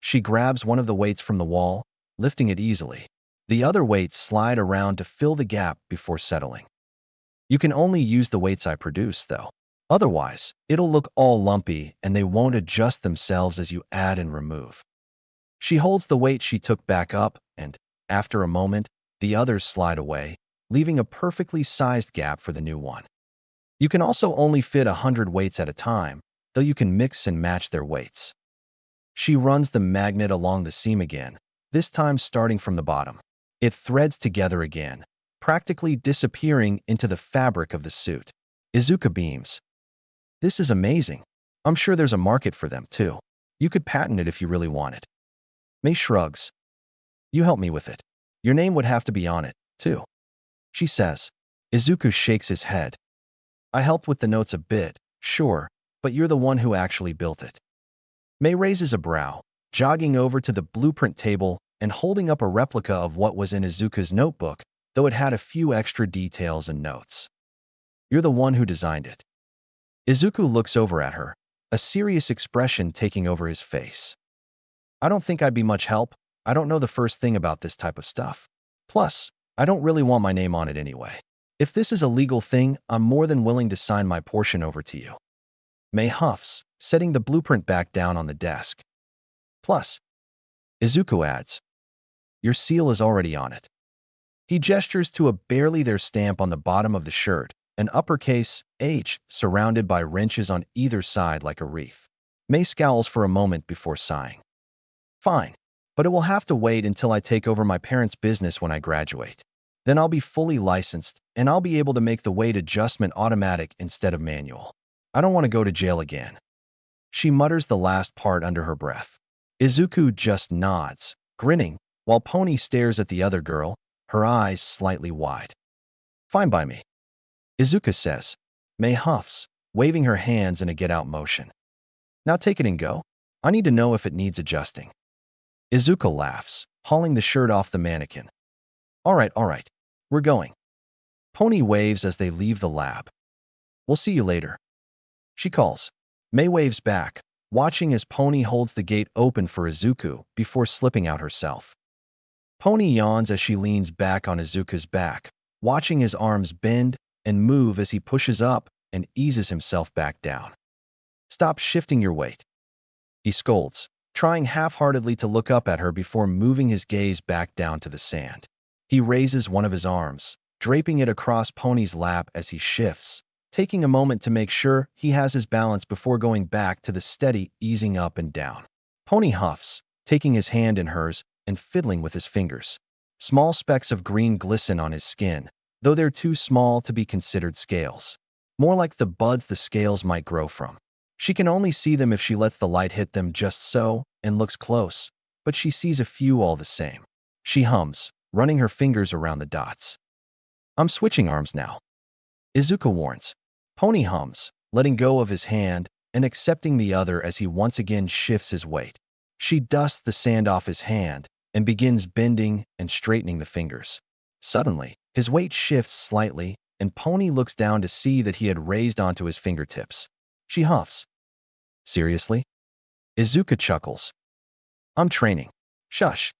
Speaker 1: She grabs one of the weights from the wall, lifting it easily. The other weights slide around to fill the gap before settling. You can only use the weights I produce, though. Otherwise, it'll look all lumpy and they won't adjust themselves as you add and remove. She holds the weight she took back up, and, after a moment, the others slide away, leaving a perfectly sized gap for the new one. You can also only fit 100 weights at a time, though you can mix and match their weights. She runs the magnet along the seam again, this time starting from the bottom. It threads together again, practically disappearing into the fabric of the suit. Izuku beams. This is amazing. I'm sure there's a market for them, too. You could patent it if you really want it. May shrugs. You help me with it. Your name would have to be on it, too. She says. Izuku shakes his head. I helped with the notes a bit, sure, but you're the one who actually built it. May raises a brow, jogging over to the blueprint table and holding up a replica of what was in Izuku's notebook, though it had a few extra details and notes. You're the one who designed it. Izuku looks over at her, a serious expression taking over his face. I don't think I'd be much help. I don't know the first thing about this type of stuff. Plus, I don't really want my name on it anyway. If this is a legal thing, I'm more than willing to sign my portion over to you. May huffs, setting the blueprint back down on the desk. Plus, Izuku adds, your seal is already on it. He gestures to a barely there stamp on the bottom of the shirt, an uppercase H surrounded by wrenches on either side like a wreath. May scowls for a moment before sighing. Fine, but it will have to wait until I take over my parents' business when I graduate. Then I'll be fully licensed, and I'll be able to make the weight adjustment automatic instead of manual. I don't want to go to jail again. She mutters the last part under her breath. Izuku just nods, grinning, while Pony stares at the other girl, her eyes slightly wide. Fine by me. Izuku says. May huffs, waving her hands in a get-out motion. Now take it and go. I need to know if it needs adjusting. Izuku laughs, hauling the shirt off the mannequin. All right, we're going. Pony waves as they leave the lab. We'll see you later. She calls. May waves back, watching as Pony holds the gate open for Izuku before slipping out herself. Pony yawns as she leans back on Izuku's back, watching his arms bend and move as he pushes up and eases himself back down. "Stop shifting your weight," he scolds, trying half-heartedly to look up at her before moving his gaze back down to the sand. He raises one of his arms, draping it across Pony's lap as he shifts, taking a moment to make sure he has his balance before going back to the steady easing up and down. Pony huffs, taking his hand in hers and fiddling with his fingers. Small specks of green glisten on his skin, though they're too small to be considered scales. More like the buds the scales might grow from. She can only see them if she lets the light hit them just so and looks close, but she sees a few all the same. She hums, running her fingers around the dots. "I'm switching arms now," Izuku warns. Pony hums, letting go of his hand and accepting the other as he once again shifts his weight. She dusts the sand off his hand and begins bending and straightening the fingers. Suddenly, his weight shifts slightly, and Pony looks down to see that he had raised onto his fingertips. She huffs. "Seriously?" Izuku chuckles. "I'm training." "Shush."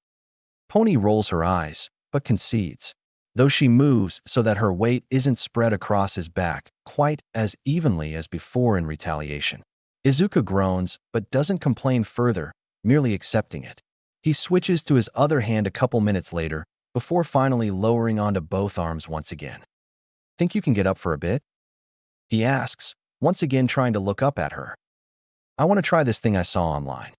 Speaker 1: Pony rolls her eyes, but concedes, though she moves so that her weight isn't spread across his back quite as evenly as before in retaliation. Izuku groans, but doesn't complain further, merely accepting it. He switches to his other hand a couple minutes later, before finally lowering onto both arms once again. "Think you can get up for a bit?" he asks, once again trying to look up at her. "I want to try this thing I saw online."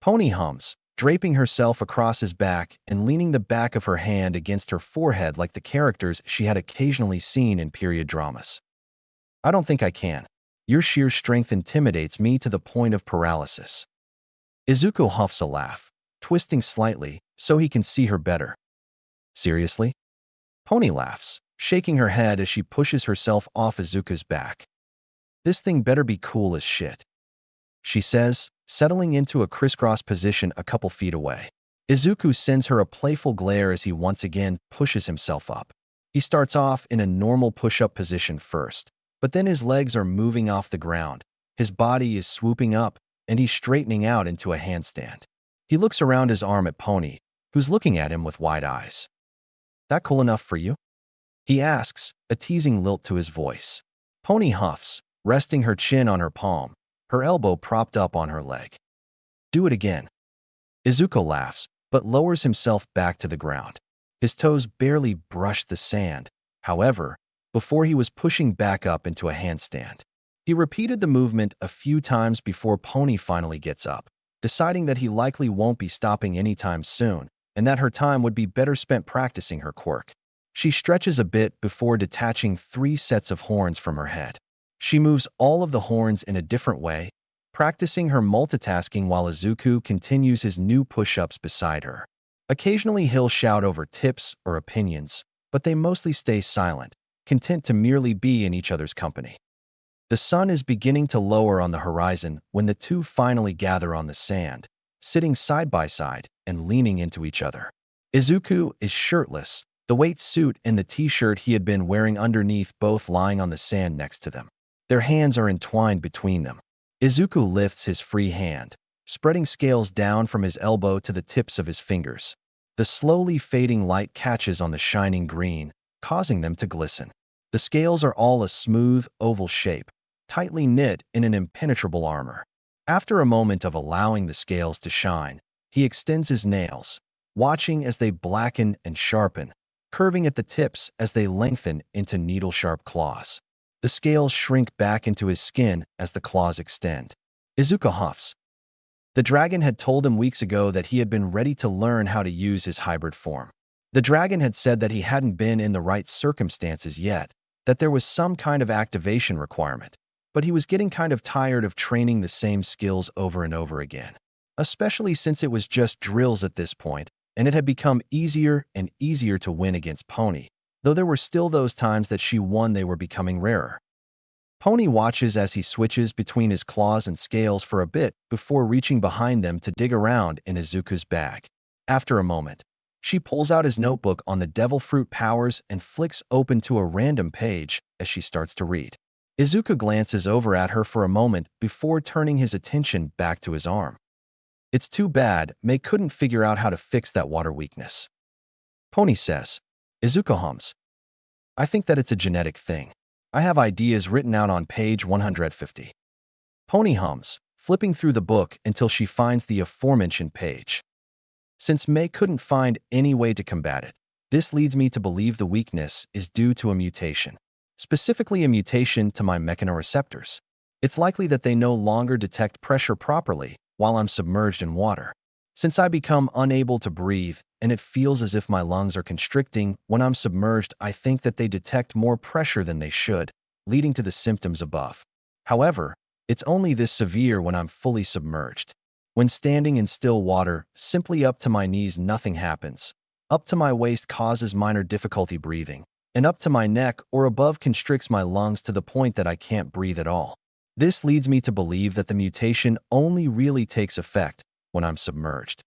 Speaker 1: Pony hums, draping herself across his back and leaning the back of her hand against her forehead like the characters she had occasionally seen in period dramas. "I don't think I can. Your sheer strength intimidates me to the point of paralysis." Izuku huffs a laugh, twisting slightly so he can see her better. "Seriously?" Pony laughs, shaking her head as she pushes herself off Izuku's back. "This thing better be cool as shit," she says, settling into a crisscross position a couple feet away. Izuku sends her a playful glare as he once again pushes himself up. He starts off in a normal push-up position first, but then his legs are moving off the ground, his body is swooping up, and he's straightening out into a handstand. He looks around his arm at Pony, who's looking at him with wide eyes. "That cool enough for you?" he asks, a teasing lilt to his voice. Pony huffs, resting her chin on her palm, her elbow propped up on her leg. "Do it again." Izuku laughs, but lowers himself back to the ground. His toes barely brush the sand, however, before he was pushing back up into a handstand. He repeated the movement a few times before Pony finally gets up, deciding that he likely won't be stopping anytime soon, and that her time would be better spent practicing her quirk. She stretches a bit before detaching 3 sets of horns from her head. She moves all of the horns in a different way, practicing her multitasking while Izuku continues his new push-ups beside her. Occasionally he'll shout over tips or opinions, but they mostly stay silent, content to merely be in each other's company. The sun is beginning to lower on the horizon when the two finally gather on the sand, sitting side by side and leaning into each other. Izuku is shirtless, the weight suit and the t-shirt he had been wearing underneath both lying on the sand next to them. Their hands are entwined between them. Izuku lifts his free hand, spreading scales down from his elbow to the tips of his fingers. The slowly fading light catches on the shining green, causing them to glisten. The scales are all a smooth, oval shape, tightly knit in an impenetrable armor. After a moment of allowing the scales to shine, he extends his nails, watching as they blacken and sharpen, curving at the tips as they lengthen into needle-sharp claws. The scales shrink back into his skin as the claws extend. Izuku huffs. The dragon had told him weeks ago that he had been ready to learn how to use his hybrid form. The dragon had said that he hadn't been in the right circumstances yet, that there was some kind of activation requirement, but he was getting kind of tired of training the same skills over and over again, especially since it was just drills at this point, and it had become easier and easier to win against Pony, though there were still those times that she won they were becoming rarer. Pony watches as he switches between his claws and scales for a bit before reaching behind them to dig around in Izuku's bag. After a moment, she pulls out his notebook on the devil fruit powers and flicks open to a random page as she starts to read. Izuku glances over at her for a moment before turning his attention back to his arm. It's too bad May couldn't figure out how to fix that water weakness. Pony says. Izuku hums. I think that it's a genetic thing. I have ideas written out on page 150. Pony hums, flipping through the book until she finds the aforementioned page. Since May couldn't find any way to combat it, this leads me to believe the weakness is due to a mutation, specifically a mutation to my mechanoreceptors. It's likely that they no longer detect pressure properly while I'm submerged in water. Since I become unable to breathe and it feels as if my lungs are constricting when I'm submerged, I think that they detect more pressure than they should, leading to the symptoms above. However, it's only this severe when I'm fully submerged. When standing in still water, simply up to my knees nothing happens. Up to my waist causes minor difficulty breathing, and up to my neck or above constricts my lungs to the point that I can't breathe at all. This leads me to believe that the mutation only really takes effect when I'm submerged.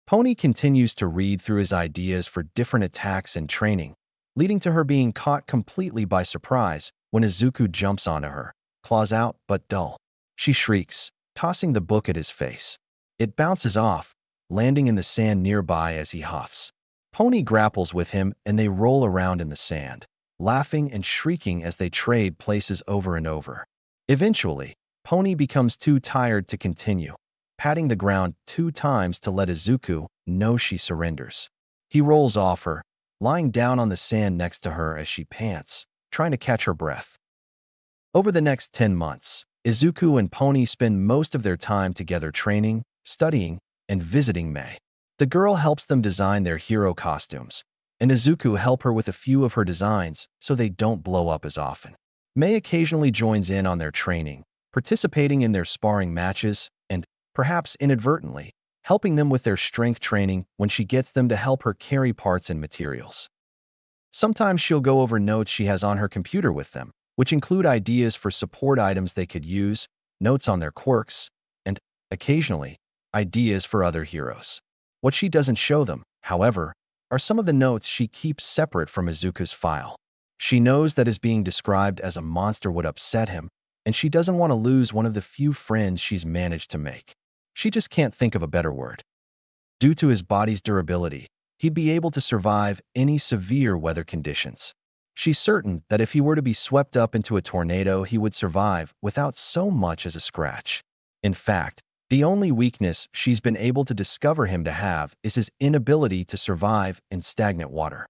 Speaker 1: Pony continues to read through his ideas for different attacks and training, leading to her being caught completely by surprise when Izuku jumps onto her, claws out but dull. She shrieks, tossing the book at his face. It bounces off, landing in the sand nearby as he huffs. Pony grapples with him and they roll around in the sand, laughing and shrieking as they trade places over and over. Eventually, Pony becomes too tired to continue, patting the ground 2 times to let Izuku know she surrenders. He rolls off her, lying down on the sand next to her as she pants, trying to catch her breath. Over the next 10 months, Izuku and Pony spend most of their time together training, studying, and visiting May. The girl helps them design their hero costumes, and Izuku helps her with a few of her designs so they don't blow up as often. May occasionally joins in on their training, participating in their sparring matches, and, perhaps inadvertently, helping them with their strength training when she gets them to help her carry parts and materials. Sometimes she'll go over notes she has on her computer with them, which include ideas for support items they could use, notes on their quirks, and, occasionally, ideas for other heroes. What she doesn't show them, however, are some of the notes she keeps separate from Izuku's file. She knows that his being described as a monster would upset him, and she doesn't want to lose one of the few friends she's managed to make. She just can't think of a better word. Due to his body's durability, he'd be able to survive any severe weather conditions. She's certain that if he were to be swept up into a tornado, he would survive without so much as a scratch. In fact, the only weakness she's been able to discover him to have is his inability to survive in stagnant water.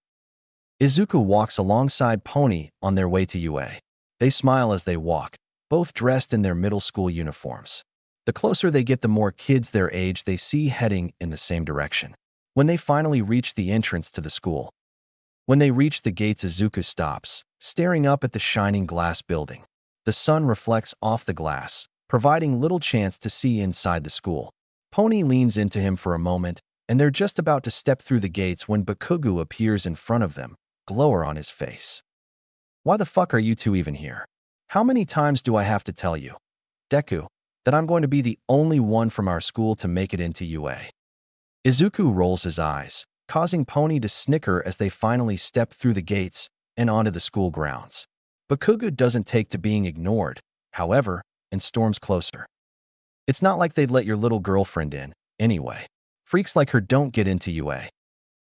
Speaker 1: Izuku walks alongside Pony on their way to UA. They smile as they walk, both dressed in their middle school uniforms. The closer they get, the more kids their age they see heading in the same direction. When they finally reach the entrance to the school. When they reach the gates, Izuku stops, staring up at the shining glass building. The sun reflects off the glass, providing little chance to see inside the school. Pony leans into him for a moment, and they're just about to step through the gates when Bakugo appears in front of them, glower on his face. Why the fuck are you two even here? How many times do I have to tell you, Deku, that I'm going to be the only one from our school to make it into UA? Izuku rolls his eyes, causing Pony to snicker as they finally step through the gates and onto the school grounds. Bakugo doesn't take to being ignored, however, and storms closer. It's not like they'd let your little girlfriend in, anyway. Freaks like her don't get into UA.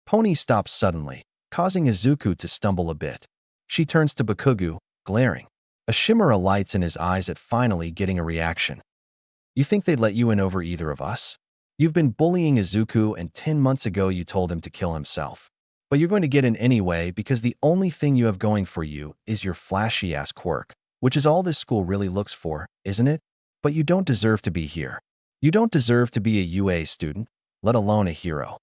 Speaker 1: Pony stops suddenly, causing Izuku to stumble a bit. She turns to Bakugo, glaring. A shimmer alights in his eyes at finally getting a reaction. You think they'd let you in over either of us? You've been bullying Izuku, and 10 months ago you told him to kill himself. But you're going to get in anyway because the only thing you have going for you is your flashy-ass quirk, which is all this school really looks for, isn't it? But you don't deserve to be here. You don't deserve to be a UA student, let alone a hero.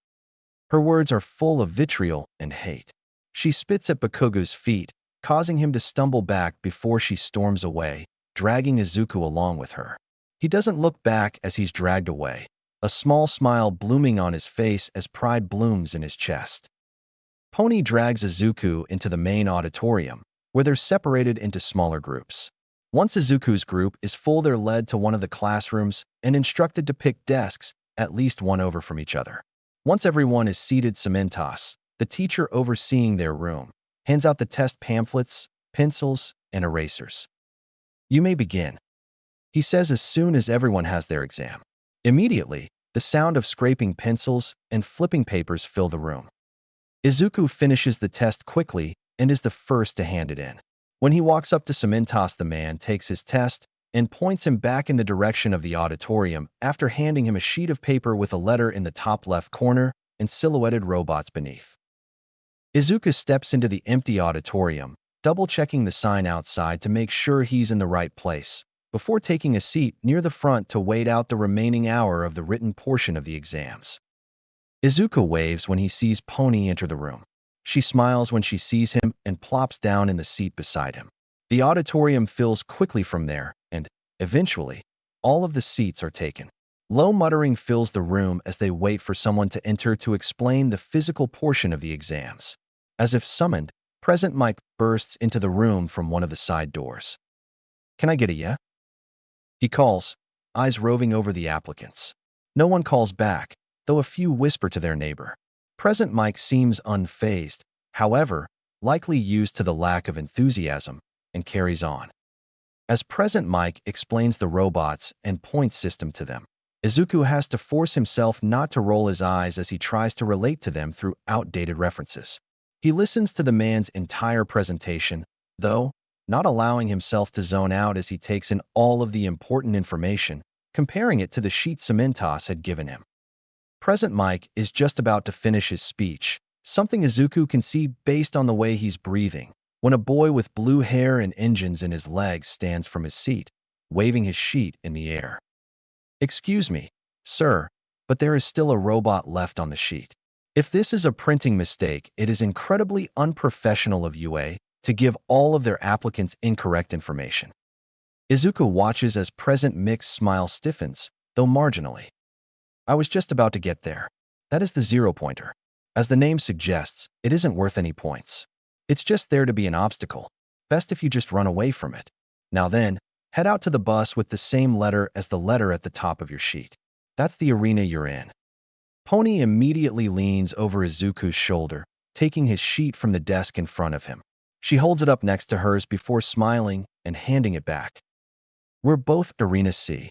Speaker 1: Her words are full of vitriol and hate. She spits at Bakugo's feet, causing him to stumble back before she storms away, dragging Izuku along with her. He doesn't look back as he's dragged away, a small smile blooming on his face as pride blooms in his chest. Pony drags Izuku into the main auditorium, where they're separated into smaller groups. Once Izuku's group is full, they're led to one of the classrooms and instructed to pick desks, at least one over from each other. Once everyone is seated, Cementos, the teacher overseeing their room, hands out the test pamphlets, pencils, and erasers. "You may begin," he says as soon as everyone has their exam. Immediately, the sound of scraping pencils and flipping papers fill the room. Izuku finishes the test quickly and is the first to hand it in. When he walks up to Cementos, the man takes his test and points him back in the direction of the auditorium after handing him a sheet of paper with a letter in the top left corner and silhouetted robots beneath. Izuku steps into the empty auditorium, double-checking the sign outside to make sure he's in the right place, before taking a seat near the front to wait out the remaining hour of the written portion of the exams. Izuku waves when he sees Pony enter the room. She smiles when she sees him and plops down in the seat beside him. The auditorium fills quickly from there, and, eventually, all of the seats are taken. Low muttering fills the room as they wait for someone to enter to explain the physical portion of the exams. As if summoned, Present Mike bursts into the room from one of the side doors. "Can I get a yeah?" he calls, eyes roving over the applicants. No one calls back, though a few whisper to their neighbor. Present Mike seems unfazed, however, likely used to the lack of enthusiasm, and carries on. As Present Mike explains the robots and point system to them, Izuku has to force himself not to roll his eyes as he tries to relate to them through outdated references. He listens to the man's entire presentation, though, not allowing himself to zone out as he takes in all of the important information, comparing it to the sheet Cementos had given him. Present Mike is just about to finish his speech, something Izuku can see based on the way he's breathing, when a boy with blue hair and engines in his legs stands from his seat, waving his sheet in the air. "Excuse me, sir, but there is still a robot left on the sheet. If this is a printing mistake, it is incredibly unprofessional of UA to give all of their applicants incorrect information." Izuku watches as Present Mike's smile stiffens, though marginally. "I was just about to get there. That is the 0-pointer. As the name suggests, it isn't worth any points. It's just there to be an obstacle. Best if you just run away from it. Now then, head out to the bus with the same letter as the letter at the top of your sheet. That's the arena you're in." Pony immediately leans over Izuku's shoulder, taking his sheet from the desk in front of him. She holds it up next to hers before smiling and handing it back. "We're both Arena C."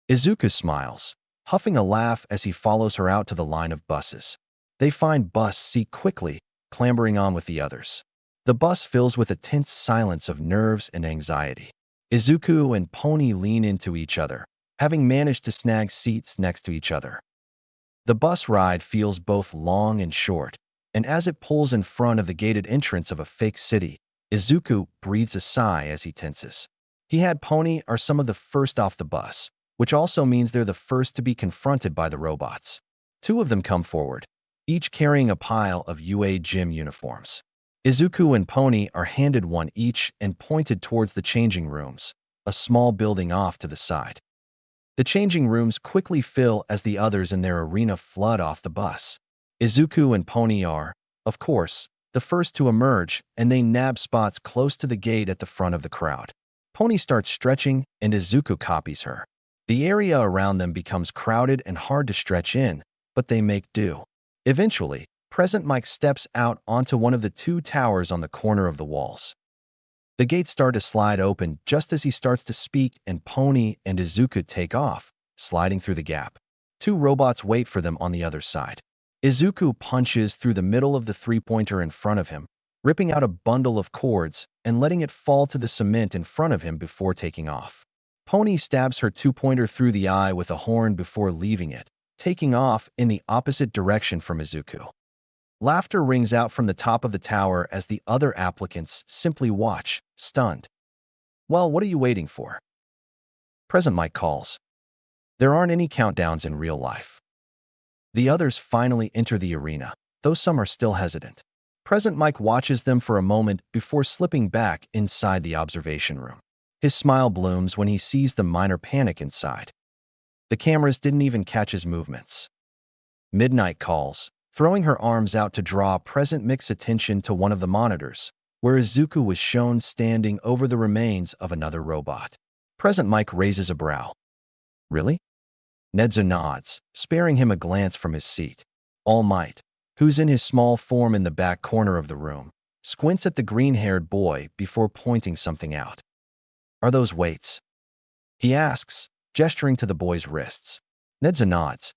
Speaker 1: Izuku smiles, huffing a laugh as he follows her out to the line of buses. They find bus C quickly, clambering on with the others. The bus fills with a tense silence of nerves and anxiety. Izuku and Pony lean into each other, having managed to snag seats next to each other. The bus ride feels both long and short, and as it pulls in front of the gated entrance of a fake city, Izuku breathes a sigh as he tenses. He and Pony are some of the first off the bus, which also means they're the first to be confronted by the robots. Two of them come forward, each carrying a pile of UA gym uniforms. Izuku and Pony are handed one each and pointed towards the changing rooms, a small building off to the side. The changing rooms quickly fill as the others in their arena flood off the bus. Izuku and Pony are, of course, the first to emerge, and they nab spots close to the gate at the front of the crowd. Pony starts stretching, and Izuku copies her. The area around them becomes crowded and hard to stretch in, but they make do. Eventually, Present Mike steps out onto one of the two towers on the corner of the walls. The gates start to slide open just as he starts to speak, and Pony and Izuku take off, sliding through the gap. Two robots wait for them on the other side. Izuku punches through the middle of the 3-pointer in front of him, ripping out a bundle of cords and letting it fall to the cement in front of him before taking off. Pony stabs her 2-pointer through the eye with a horn before leaving it, taking off in the opposite direction from Izuku. Laughter rings out from the top of the tower as the other applicants simply watch, stunned. "Well, what are you waiting for?" Present Mike calls. There aren't any countdowns in real life. The others finally enter the arena, though some are still hesitant. Present Mike watches them for a moment before slipping back inside the observation room. His smile blooms when he sees the minor panic inside. The cameras didn't even catch his movements. Midnight calls, throwing her arms out to draw Present Mike's attention to one of the monitors, where Izuku was shown standing over the remains of another robot. Present Mike raises a brow. "Really?" Nedzo nods, sparing him a glance from his seat. All Might, who's in his small form in the back corner of the room, squints at the green-haired boy before pointing something out. Are those weights? He asks, gesturing to the boy's wrists. Nedza nods.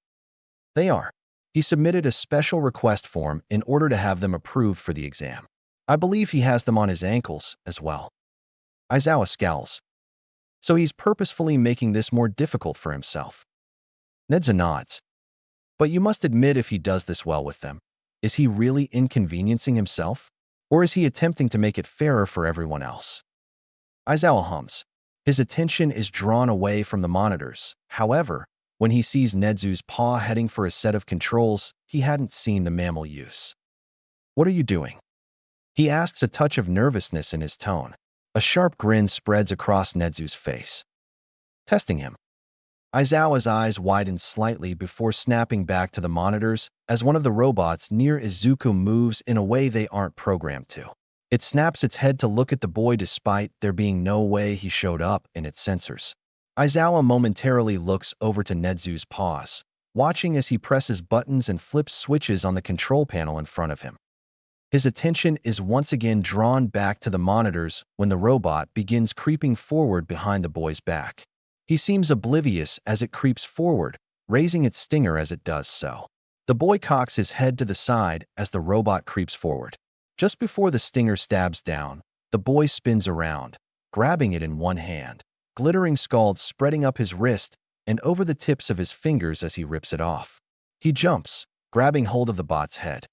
Speaker 1: They are. He submitted a special request form in order to have them approved for the exam. I believe he has them on his ankles as well. Aizawa scowls. So he's purposefully making this more difficult for himself. Nedza nods. But you must admit if he does this well with them, is he really inconveniencing himself? Or is he attempting to make it fairer for everyone else? Aizawa hums. His attention is drawn away from the monitors. However, when he sees Nedzu's paw heading for a set of controls he hadn't seen the mammal use. What are you doing? He asks, a touch of nervousness in his tone. A sharp grin spreads across Nedzu's face. Testing him. Aizawa's eyes widen slightly before snapping back to the monitors as one of the robots near Izuku moves in a way they aren't programmed to. It snaps its head to look at the boy despite there being no way he showed up in its sensors. Aizawa momentarily looks over to Nedzu's paws, watching as he presses buttons and flips switches on the control panel in front of him. His attention is once again drawn back to the monitors when the robot begins creeping forward behind the boy's back. He seems oblivious as it creeps forward, raising its stinger as it does so. The boy cocks his head to the side as the robot creeps forward. Just before the stinger stabs down, the boy spins around, grabbing it in one hand, glittering scald spreading up his wrist and over the tips of his fingers as he rips it off. He jumps, grabbing hold of the bot's head.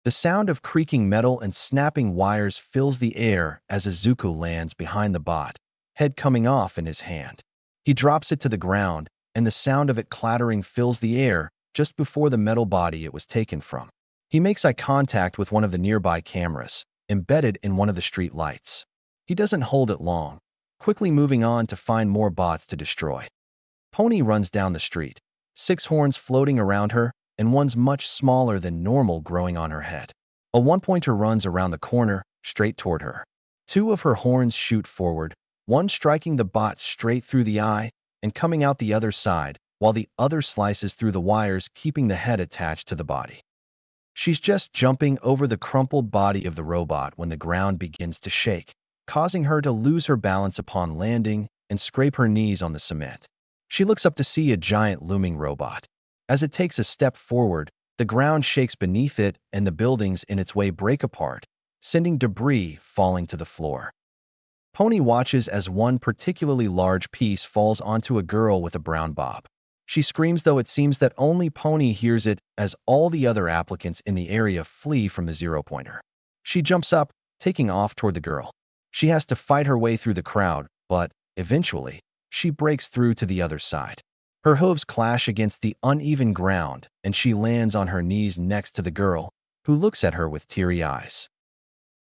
Speaker 1: The sound of creaking metal and snapping wires fills the air as Izuku lands behind the bot, head coming off in his hand. He drops it to the ground, and the sound of it clattering fills the air just before the metal body it was taken from. He makes eye contact with one of the nearby cameras, embedded in one of the street lights. He doesn't hold it long, quickly moving on to find more bots to destroy. Pony runs down the street, 6 horns floating around her, and one's much smaller than normal growing on her head. A one-pointer runs around the corner, straight toward her. 2 of her horns shoot forward, one striking the bot straight through the eye and coming out the other side, while the other slices through the wires keeping the head attached to the body. She's just jumping over the crumpled body of the robot when the ground begins to shake, causing her to lose her balance upon landing and scrape her knees on the cement. She looks up to see a giant looming robot. As it takes a step forward, the ground shakes beneath it and the buildings in its way break apart, sending debris falling to the floor. Pony watches as one particularly large piece falls onto a girl with a brown bob. She screams, though it seems that only Pony hears it as all the other applicants in the area flee from the zero-pointer. She jumps up, taking off toward the girl. She has to fight her way through the crowd, but, eventually, she breaks through to the other side. Her hooves clash against the uneven ground, and she lands on her knees next to the girl, who looks at her with teary eyes.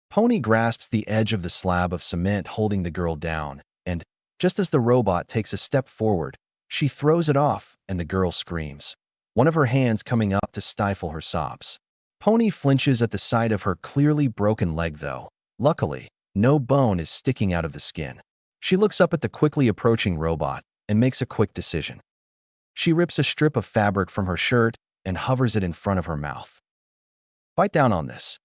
Speaker 1: Pony grasps the edge of the slab of cement holding the girl down, and, just as the robot takes a step forward, she throws it off and the girl screams, one of her hands coming up to stifle her sobs. Pony flinches at the sight of her clearly broken leg, though. Luckily, no bone is sticking out of the skin. She looks up at the quickly approaching robot and makes a quick decision. She rips a strip of fabric from her shirt and hovers it in front of her mouth. Bite down on this.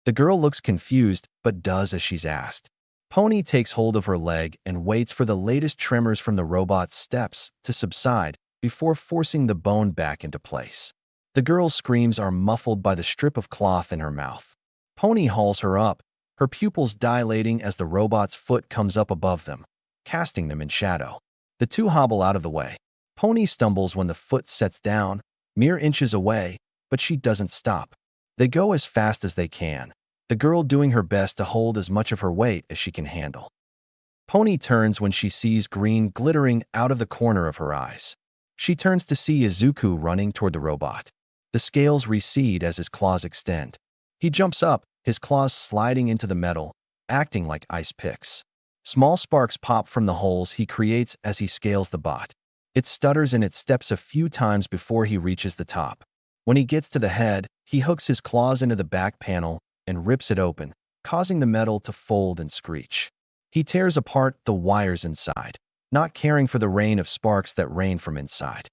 Speaker 1: The girl looks confused, but does as she's asked. Pony takes hold of her leg and waits for the latest tremors from the robot's steps to subside before forcing the bone back into place. The girl's screams are muffled by the strip of cloth in her mouth. Pony hauls her up, her pupils dilating as the robot's foot comes up above them, casting them in shadow. The two hobble out of the way. Pony stumbles when the foot sets down, mere inches away, but she doesn't stop. They go as fast as they can, the girl doing her best to hold as much of her weight as she can handle. Pony turns when she sees green glittering out of the corner of her eyes. She turns to see Izuku running toward the robot. The scales recede as his claws extend. He jumps up, his claws sliding into the metal, acting like ice picks. Small sparks pop from the holes he creates as he scales the bot. It stutters and it steps a few times before he reaches the top. When he gets to the head, he hooks his claws into the back panel and rips it open, causing the metal to fold and screech. He tears apart the wires inside, not caring for the rain of sparks that rain from inside.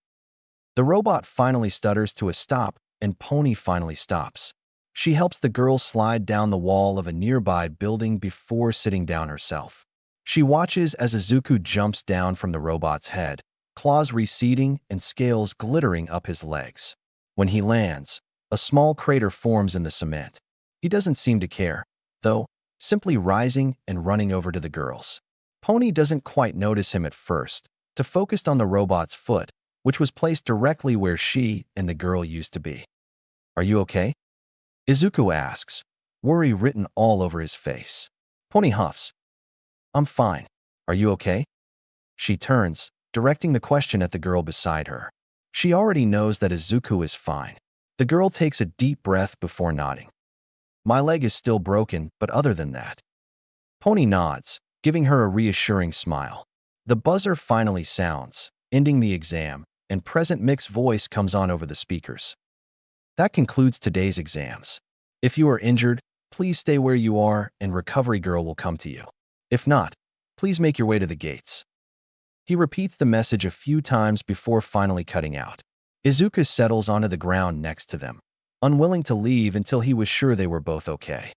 Speaker 1: The robot finally stutters to a stop, and Pony finally stops. She helps the girl slide down the wall of a nearby building before sitting down herself. She watches as Izuku jumps down from the robot's head, claws receding and scales glittering up his legs. When he lands, a small crater forms in the cement. He doesn't seem to care, though, simply rising and running over to the girls. Pony doesn't quite notice him at first, to focus on the robot's foot, which was placed directly where she and the girl used to be. "Are you okay?" Izuku asks, worry written all over his face. Pony huffs. "I'm fine. Are you okay?" She turns, directing the question at the girl beside her. She already knows that Izuku is fine. The girl takes a deep breath before nodding. "My leg is still broken, but other than that." Pony nods, giving her a reassuring smile. The buzzer finally sounds, ending the exam, and Present Mic's voice comes on over the speakers. "That concludes today's exams. If you are injured, please stay where you are and Recovery Girl will come to you. If not, please make your way to the gates." He repeats the message a few times before finally cutting out. Izuku settles onto the ground next to them, unwilling to leave until he was sure they were both okay.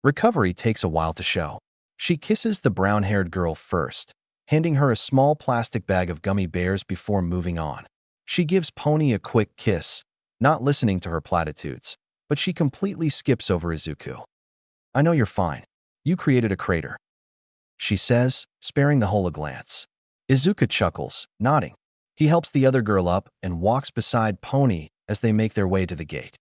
Speaker 1: Recovery takes a while to show. She kisses the brown-haired girl first, handing her a small plastic bag of gummy bears before moving on. She gives Pony a quick kiss, not listening to her platitudes, but she completely skips over Izuku. "I know you're fine. You created a crater," she says, sparing the whole a glance. Izuku chuckles, nodding. He helps the other girl up and walks beside Pony as they make their way to the gate.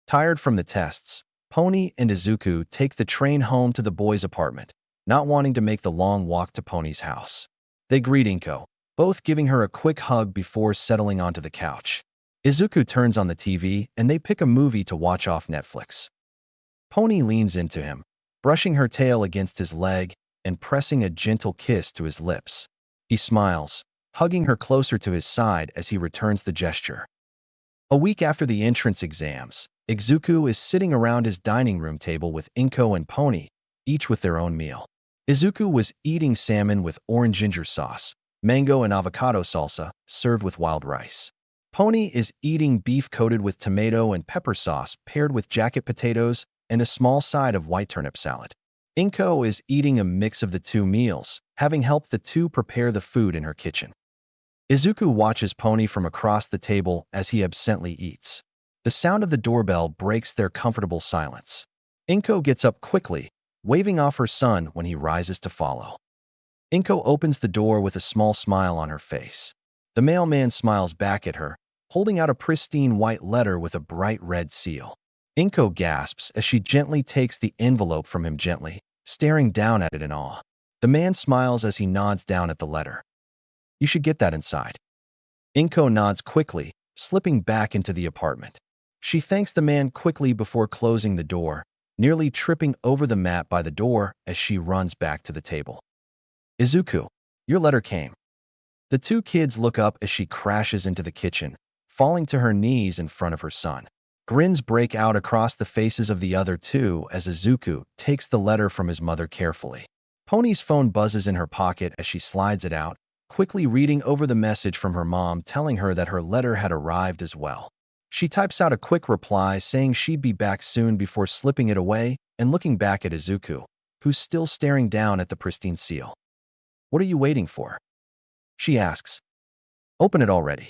Speaker 1: Tired from the tests, Pony and Izuku take the train home to the boys' apartment, not wanting to make the long walk to Pony's house. They greet Inko, both giving her a quick hug before settling onto the couch. Izuku turns on the TV and they pick a movie to watch off Netflix. Pony leans into him, brushing her tail against his leg and pressing a gentle kiss to his lips. He smiles, hugging her closer to his side as he returns the gesture. A week after the entrance exams, Izuku is sitting around his dining room table with Inko and Pony, each with their own meal. Izuku was eating salmon with orange ginger sauce, mango and avocado salsa, served with wild rice. Pony is eating beef coated with tomato and pepper sauce paired with jacket potatoes and a small side of white turnip salad. Inko is eating a mix of the two meals, having helped the two prepare the food in her kitchen. Izuku watches Pony from across the table as he absently eats. The sound of the doorbell breaks their comfortable silence. Inko gets up quickly, waving off her son when he rises to follow. Inko opens the door with a small smile on her face. The mailman smiles back at her, holding out a pristine white letter with a bright red seal. Inko gasps as she gently takes the envelope from him gently, staring down at it in awe. The man smiles as he nods down at the letter. "You should get that inside." Inko nods quickly, slipping back into the apartment. She thanks the man quickly before closing the door, nearly tripping over the mat by the door as she runs back to the table. "Izuku, your letter came." The two kids look up as she crashes into the kitchen, falling to her knees in front of her son. Grins break out across the faces of the other two as Izuku takes the letter from his mother carefully. Pony's phone buzzes in her pocket as she slides it out, quickly reading over the message from her mom telling her that her letter had arrived as well. She types out a quick reply saying she'd be back soon before slipping it away and looking back at Izuku, who's still staring down at the pristine seal. "What are you waiting for?" she asks. "Open it already."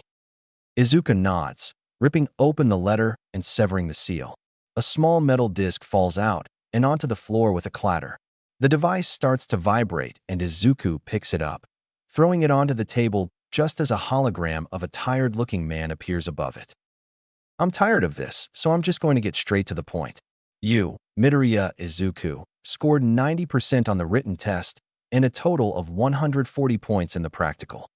Speaker 1: Izuku nods, ripping open the letter and severing the seal. A small metal disc falls out and onto the floor with a clatter. The device starts to vibrate and Izuku picks it up, throwing it onto the table just as a hologram of a tired-looking man appears above it. "I'm tired of this, so I'm just going to get straight to the point. You, Midoriya Izuku, scored 90% on the written test and a total of 140 points in the practical."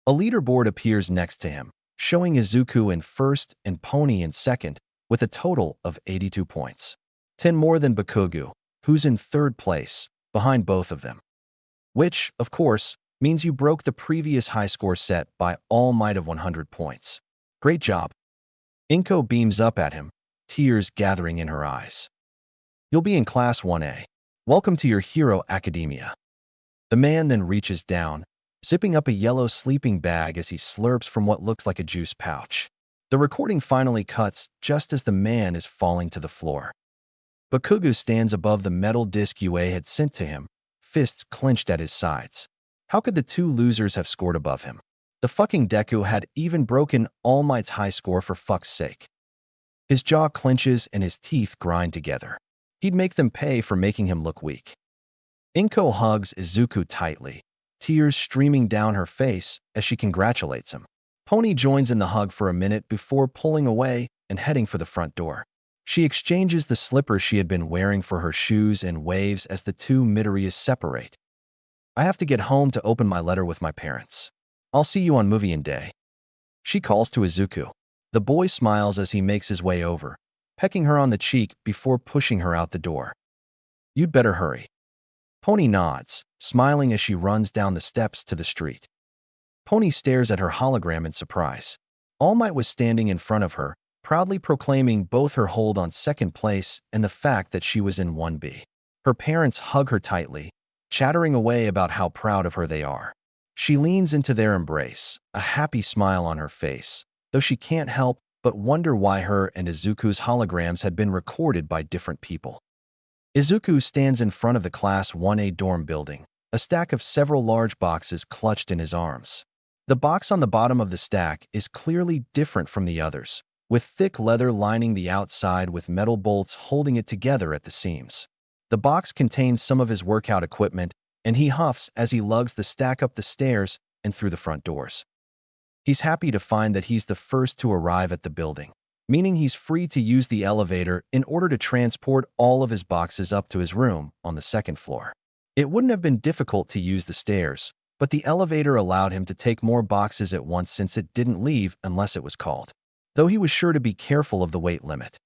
Speaker 1: A leaderboard appears next to him, showing Izuku in first and Pony in second, with a total of 82 points. 10 more than Bakugo, who's in third place, behind both of them. Which, of course, means you broke the previous high score set by all might of 100 points. Great job. Inko beams up at him, tears gathering in her eyes. "You'll be in Class 1A. Welcome to your Hero Academia." The man then reaches down, zipping up a yellow sleeping bag as he slurps from what looks like a juice pouch. The recording finally cuts just as the man is falling to the floor. Bakugo stands above the metal disc UA had sent to him, fists clenched at his sides. How could the two losers have scored above him? The fucking Deku had even broken All Might's high score for fuck's sake. His jaw clenches and his teeth grind together. He'd make them pay for making him look weak. Inko hugs Izuku tightly, tears streaming down her face as she congratulates him. Pony joins in the hug for a minute before pulling away and heading for the front door. She exchanges the slippers she had been wearing for her shoes and waves as the two Midoriyas separate. I have to get home to open my letter with my parents. I'll see you on movie-in day. She calls to Izuku. The boy smiles as he makes his way over, pecking her on the cheek before pushing her out the door. You'd better hurry. Pony nods, smiling as she runs down the steps to the street. Pony stares at her hologram in surprise. All Might was standing in front of her, proudly proclaiming both her hold on second place and the fact that she was in 1B. Her parents hug her tightly, chattering away about how proud of her they are. She leans into their embrace, a happy smile on her face, though she can't help but wonder why her and Izuku's holograms had been recorded by different people. Izuku stands in front of the Class 1A dorm building, a stack of several large boxes clutched in his arms. The box on the bottom of the stack is clearly different from the others, with thick leather lining the outside with metal bolts holding it together at the seams. The box contains some of his workout equipment, and he huffs as he lugs the stack up the stairs and through the front doors. He's happy to find that he's the first to arrive at the building, meaning he's free to use the elevator in order to transport all of his boxes up to his room on the second floor. It wouldn't have been difficult to use the stairs, but the elevator allowed him to take more boxes at once since it didn't leave unless it was called, though he was sure to be careful of the weight limit.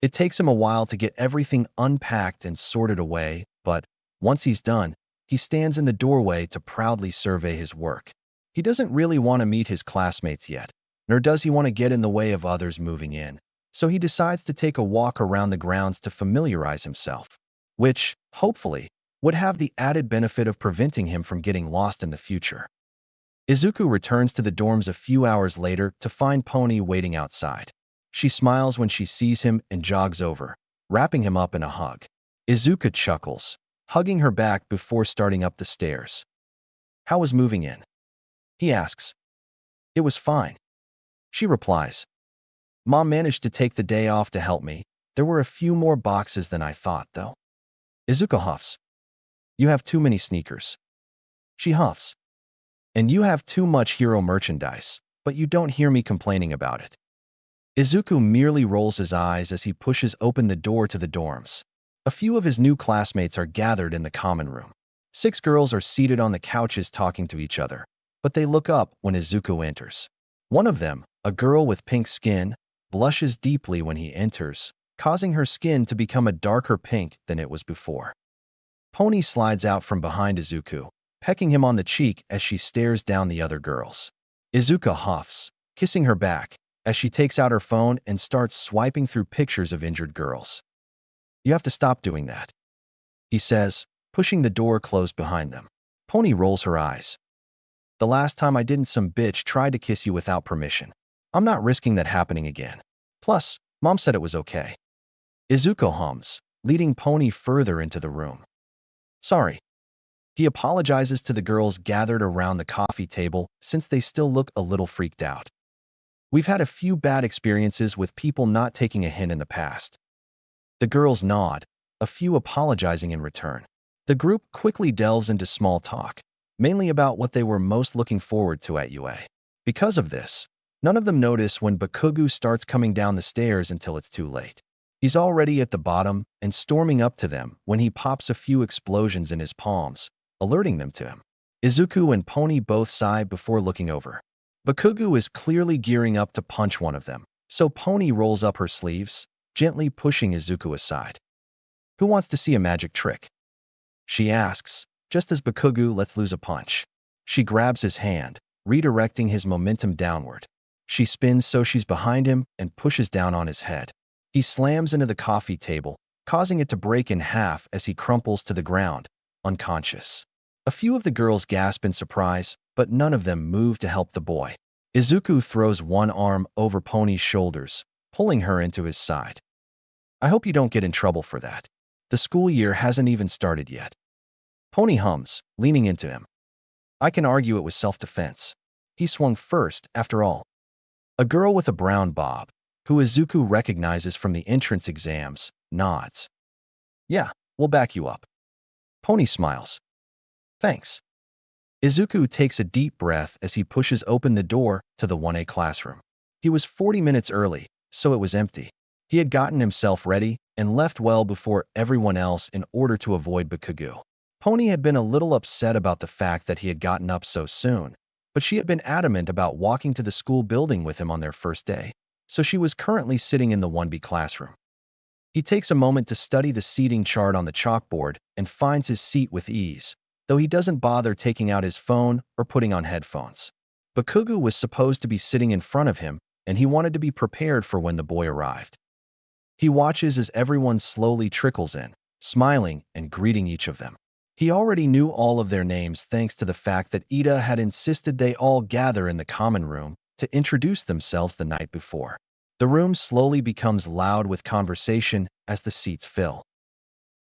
Speaker 1: It takes him a while to get everything unpacked and sorted away, but once he's done, he stands in the doorway to proudly survey his work. He doesn't really want to meet his classmates yet, nor does he want to get in the way of others moving in, so he decides to take a walk around the grounds to familiarize himself, which, hopefully, would have the added benefit of preventing him from getting lost in the future. Izuku returns to the dorms a few hours later to find Pony waiting outside. She smiles when she sees him and jogs over, wrapping him up in a hug. Izuku chuckles, hugging her back before starting up the stairs. How was moving in? He asks. It was fine. She replies. Mom managed to take the day off to help me. There were a few more boxes than I thought, though. Izuku huffs. You have too many sneakers. She huffs. And you have too much hero merchandise, but you don't hear me complaining about it. Izuku merely rolls his eyes as he pushes open the door to the dorms. A few of his new classmates are gathered in the common room. 6 girls are seated on the couches talking to each other, but they look up when Izuku enters. One of them, a girl with pink skin, blushes deeply when he enters, causing her skin to become a darker pink than it was before. Pony slides out from behind Izuku, pecking him on the cheek as she stares down the other girls. Izuku huffs, kissing her back, as she takes out her phone and starts swiping through pictures of injured girls. You have to stop doing that, he says, pushing the door closed behind them. Pony rolls her eyes. The last time I didn't, some bitch tried to kiss you without permission. I'm not risking that happening again. Plus, Mom said it was okay. Izuku hums, leading Pony further into the room. Sorry. He apologizes to the girls gathered around the coffee table since they still look a little freaked out. We've had a few bad experiences with people not taking a hint in the past. The girls nod, a few apologizing in return. The group quickly delves into small talk, mainly about what they were most looking forward to at UA. Because of this, none of them notice when Bakugo starts coming down the stairs until it's too late. He's already at the bottom and storming up to them when he pops a few explosions in his palms, alerting them to him. Izuku and Pony both sigh before looking over. Bakugo is clearly gearing up to punch one of them, so Pony rolls up her sleeves, gently pushing Izuku aside. Who wants to see a magic trick? She asks, just as Bakugo lets loose a punch. She grabs his hand, redirecting his momentum downward. She spins so she's behind him and pushes down on his head. He slams into the coffee table, causing it to break in half as he crumples to the ground, unconscious. A few of the girls gasp in surprise, but none of them move to help the boy. Izuku throws one arm over Pony's shoulders, pulling her into his side. I hope you don't get in trouble for that. The school year hasn't even started yet. Pony hums, leaning into him. I can argue it was self-defense. He swung first, after all. A girl with a brown bob, who Izuku recognizes from the entrance exams, nods. Yeah, we'll back you up. Pony smiles. Thanks. Izuku takes a deep breath as he pushes open the door to the 1A classroom. He was 40 minutes early, so it was empty. He had gotten himself ready and left well before everyone else in order to avoid Bakugo. Pony had been a little upset about the fact that he had gotten up so soon, but she had been adamant about walking to the school building with him on their first day, so she was currently sitting in the 1B classroom. He takes a moment to study the seating chart on the chalkboard and finds his seat with ease, though he doesn't bother taking out his phone or putting on headphones. Bakugo was supposed to be sitting in front of him, and he wanted to be prepared for when the boy arrived. He watches as everyone slowly trickles in, smiling and greeting each of them. He already knew all of their names thanks to the fact that Ida had insisted they all gather in the common room to introduce themselves the night before. The room slowly becomes loud with conversation as the seats fill.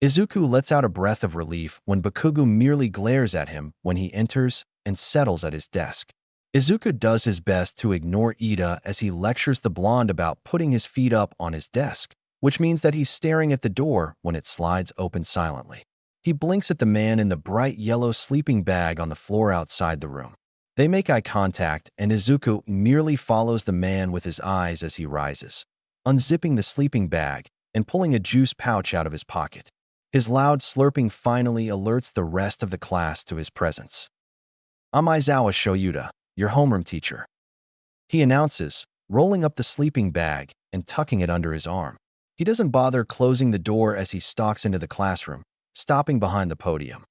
Speaker 1: Izuku lets out a breath of relief when Bakugo merely glares at him when he enters and settles at his desk. Izuku does his best to ignore Ida as he lectures the blonde about putting his feet up on his desk, which means that he's staring at the door when it slides open silently. He blinks at the man in the bright yellow sleeping bag on the floor outside the room. They make eye contact, and Izuku merely follows the man with his eyes as he rises, unzipping the sleeping bag and pulling a juice pouch out of his pocket. His loud slurping finally alerts the rest of the class to his presence. I'm Aizawa Shoyuta, your homeroom teacher, he announces, rolling up the sleeping bag and tucking it under his arm. He doesn't bother closing the door as he stalks into the classroom, stopping behind the podium.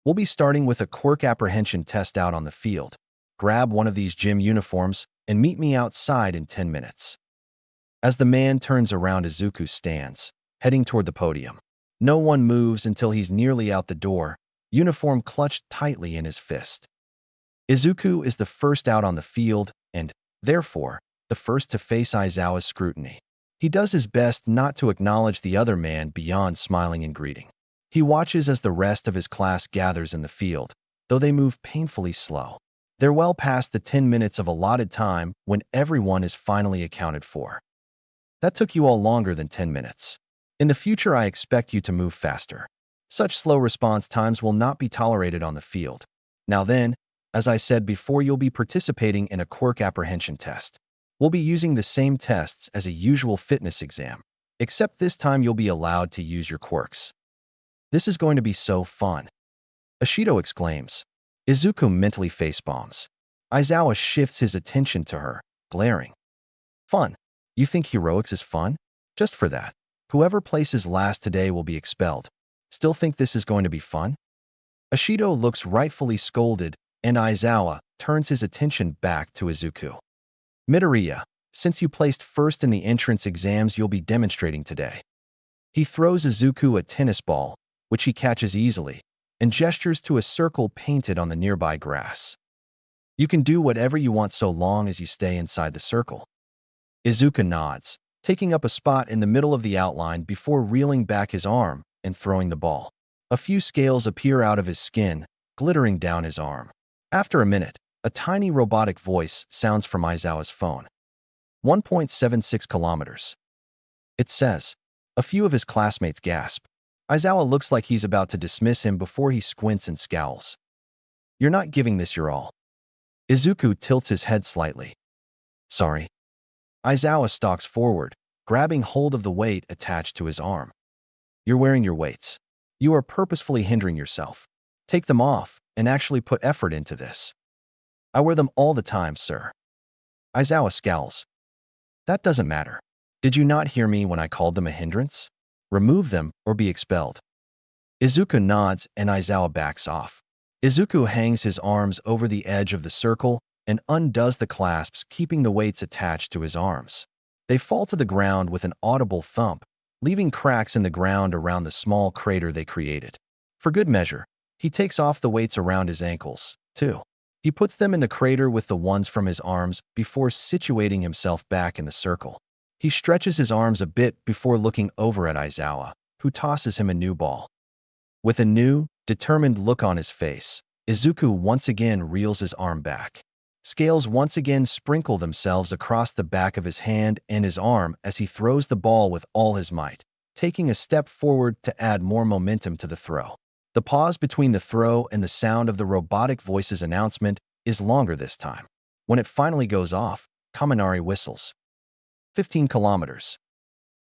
Speaker 1: We'll be starting with a quirk apprehension test out on the field. Grab one of these gym uniforms and meet me outside in 10 minutes. As the man turns around, Izuku stands, heading toward the podium. No one moves until he's nearly out the door, uniform clutched tightly in his fist. Izuku is the first out on the field and, therefore, the first to face Aizawa's scrutiny. He does his best not to acknowledge the other man beyond smiling and greeting. He watches as the rest of his class gathers in the field, though they move painfully slow. They're well past the 10 minutes of allotted time when everyone is finally accounted for. That took you all longer than 10 minutes. In the future, I expect you to move faster. Such slow response times will not be tolerated on the field. Now then, as I said before, you'll be participating in a quirk apprehension test. We'll be using the same tests as a usual fitness exam, except this time you'll be allowed to use your quirks. This is going to be so fun, Ashido exclaims. Izuku mentally facepalms. Aizawa shifts his attention to her, glaring. Fun? You think heroics is fun? Just for that, whoever places last today will be expelled. Still think this is going to be fun? Ashido looks rightfully scolded, and Aizawa turns his attention back to Izuku. Midoriya, since you placed first in the entrance exams, you'll be demonstrating today. He throws Izuku a tennis ball, which he catches easily, and gestures to a circle painted on the nearby grass. You can do whatever you want so long as you stay inside the circle. Izuku nods, taking up a spot in the middle of the outline before reeling back his arm and throwing the ball. A few scales appear out of his skin, glittering down his arm. After a minute, a tiny robotic voice sounds from Aizawa's phone. 1.76 kilometers. It says. A few of his classmates gasp. Aizawa looks like he's about to dismiss him before he squints and scowls. You're not giving this your all. Izuku tilts his head slightly. Sorry. Aizawa stalks forward, grabbing hold of the weight attached to his arm. You're wearing your weights. You are purposefully hindering yourself. Take them off and actually put effort into this. I wear them all the time, sir. Aizawa scowls. That doesn't matter. Did you not hear me when I called them a hindrance? Remove them or be expelled. Izuku nods and Aizawa backs off. Izuku hangs his arms over the edge of the circle and undoes the clasps, keeping the weights attached to his arms. They fall to the ground with an audible thump, leaving cracks in the ground around the small crater they created. For good measure, he takes off the weights around his ankles, too. He puts them in the crater with the ones from his arms before situating himself back in the circle. He stretches his arms a bit before looking over at Aizawa, who tosses him a new ball. With a new, determined look on his face, Izuku once again reels his arm back. Scales once again sprinkle themselves across the back of his hand and his arm as he throws the ball with all his might, taking a step forward to add more momentum to the throw. The pause between the throw and the sound of the robotic voice's announcement is longer this time. When it finally goes off, Kaminari whistles. 15 kilometers.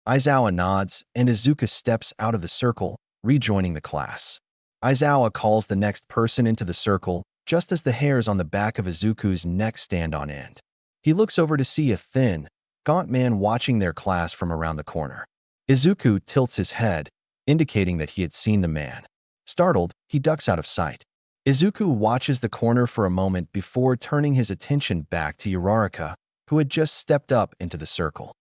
Speaker 1: Aizawa nods, and Izuku steps out of the circle, rejoining the class. Aizawa calls the next person into the circle, just as the hairs on the back of Izuku's neck stand on end. He looks over to see a thin, gaunt man watching their class from around the corner. Izuku tilts his head, indicating that he had seen the man. Startled, he ducks out of sight. Izuku watches the corner for a moment before turning his attention back to Uraraka, who had just stepped up into the circle.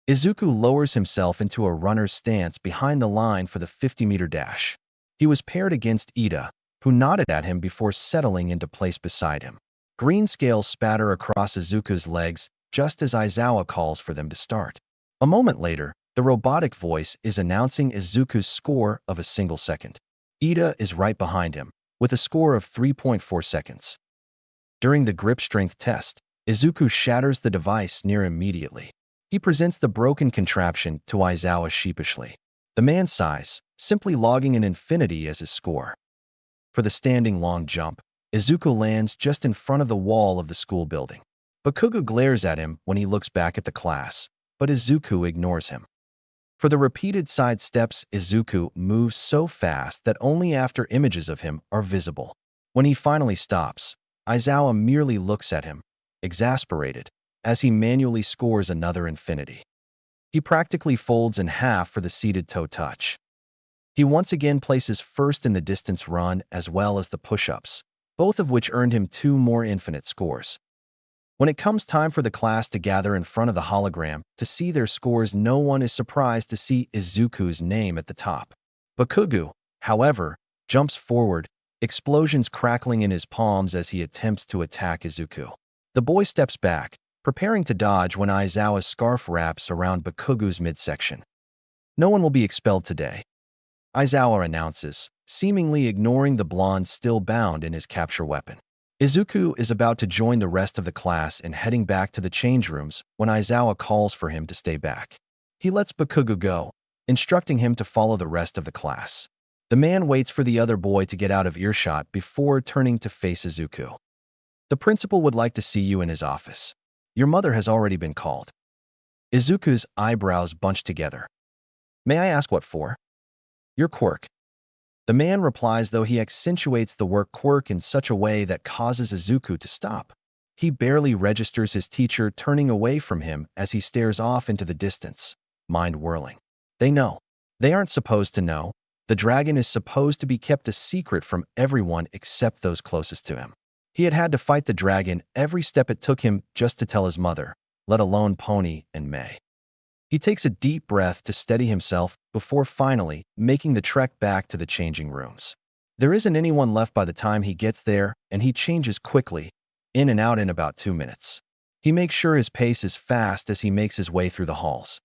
Speaker 1: Izuku lowers himself into a runner's stance behind the line for the 50-meter dash. He was paired against Ida, who nodded at him before settling into place beside him. Green scales spatter across Izuku's legs just as Aizawa calls for them to start. A moment later, the robotic voice is announcing Izuku's score of a single second. Ida is right behind him, with a score of 3.4 seconds. During the grip strength test, Izuku shatters the device near immediately. He presents the broken contraption to Aizawa sheepishly. The man sighs, simply logging an infinity as his score. For the standing long jump, Izuku lands just in front of the wall of the school building. Bakugo glares at him when he looks back at the class, but Izuku ignores him. For the repeated side steps, Izuku moves so fast that only after images of him are visible. When he finally stops, Aizawa merely looks at him, exasperated, as he manually scores another infinity. He practically folds in half for the seated toe touch. He once again places first in the distance run as well as the push-ups, both of which earned him 2 more infinite scores. When it comes time for the class to gather in front of the hologram to see their scores, no one is surprised to see Izuku's name at the top. Bakugo, however, jumps forward, explosions crackling in his palms as he attempts to attack Izuku. The boy steps back, preparing to dodge when Aizawa's scarf wraps around Bakugo's midsection. No one will be expelled today, Aizawa announces, seemingly ignoring the blonde still bound in his capture weapon. Izuku is about to join the rest of the class in heading back to the change rooms when Aizawa calls for him to stay back. He lets Bakugo go, instructing him to follow the rest of the class. The man waits for the other boy to get out of earshot before turning to face Izuku. The principal would like to see you in his office. Your mother has already been called. Izuku's eyebrows bunch together. May I ask what for? Your quirk. The man replies, though he accentuates the word quirk in such a way that causes Izuku to stop. He barely registers his teacher turning away from him as he stares off into the distance, mind whirling. They know. They aren't supposed to know. The dragon is supposed to be kept a secret from everyone except those closest to him. He had had to fight the dragon every step it took him just to tell his mother, let alone Pony and May. He takes a deep breath to steady himself before finally making the trek back to the changing rooms. There isn't anyone left by the time he gets there, and he changes quickly, in and out in about 2 minutes. He makes sure his pace is fast as he makes his way through the halls.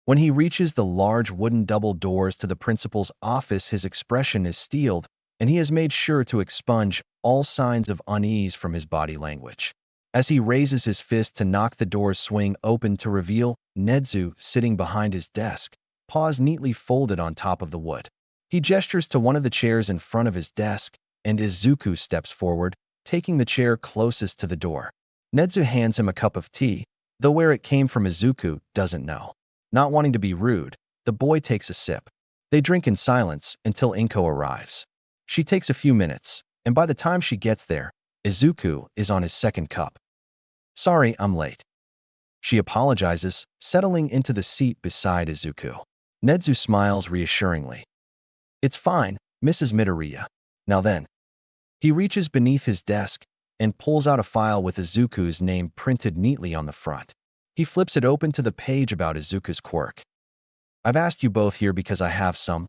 Speaker 1: When he reaches the large wooden double doors to the principal's office, his expression is steeled, and he has made sure to expunge all signs of unease from his body language. As he raises his fist to knock the doors swing open to reveal Nedzu sitting behind his desk, paws neatly folded on top of the wood. He gestures to one of the chairs in front of his desk, and Izuku steps forward, taking the chair closest to the door. Nedzu hands him a cup of tea, though where it came from Izuku doesn't know. Not wanting to be rude, the boy takes a sip. They drink in silence until Inko arrives. She takes a few minutes, and by the time she gets there, Izuku is on his second cup. Sorry, I'm late. She apologizes, settling into the seat beside Izuku. Nedzu smiles reassuringly. It's fine, Mrs. Midoriya. Now then. He reaches beneath his desk and pulls out a file with Izuku's name printed neatly on the front. He flips it open to the page about Izuku's quirk. I've asked you both here because I have some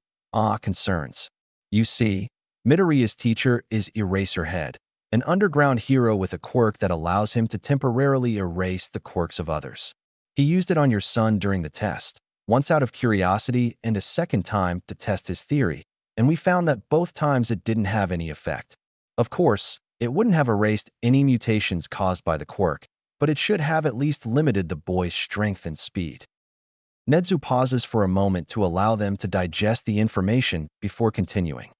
Speaker 1: concerns. You see, Midoriya's teacher is Eraserhead, an underground hero with a quirk that allows him to temporarily erase the quirks of others. He used it on your son during the test, once out of curiosity and a second time to test his theory, and we found that both times it didn't have any effect. Of course, it wouldn't have erased any mutations caused by the quirk, but it should have at least limited the boy's strength and speed. Nezu pauses for a moment to allow them to digest the information before continuing.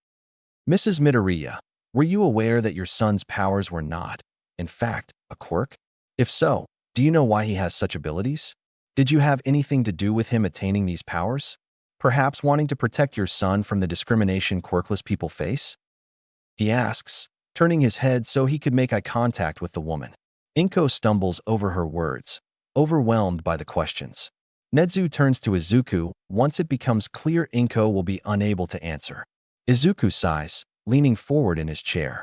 Speaker 1: Mrs. Midoriya, were you aware that your son's powers were not, in fact, a quirk? If so, do you know why he has such abilities? Did you have anything to do with him attaining these powers? Perhaps wanting to protect your son from the discrimination quirkless people face? He asks, turning his head so he could make eye contact with the woman. Inko stumbles over her words, overwhelmed by the questions. Nezu turns to Izuku once it becomes clear Inko will be unable to answer. Izuku sighs, leaning forward in his chair.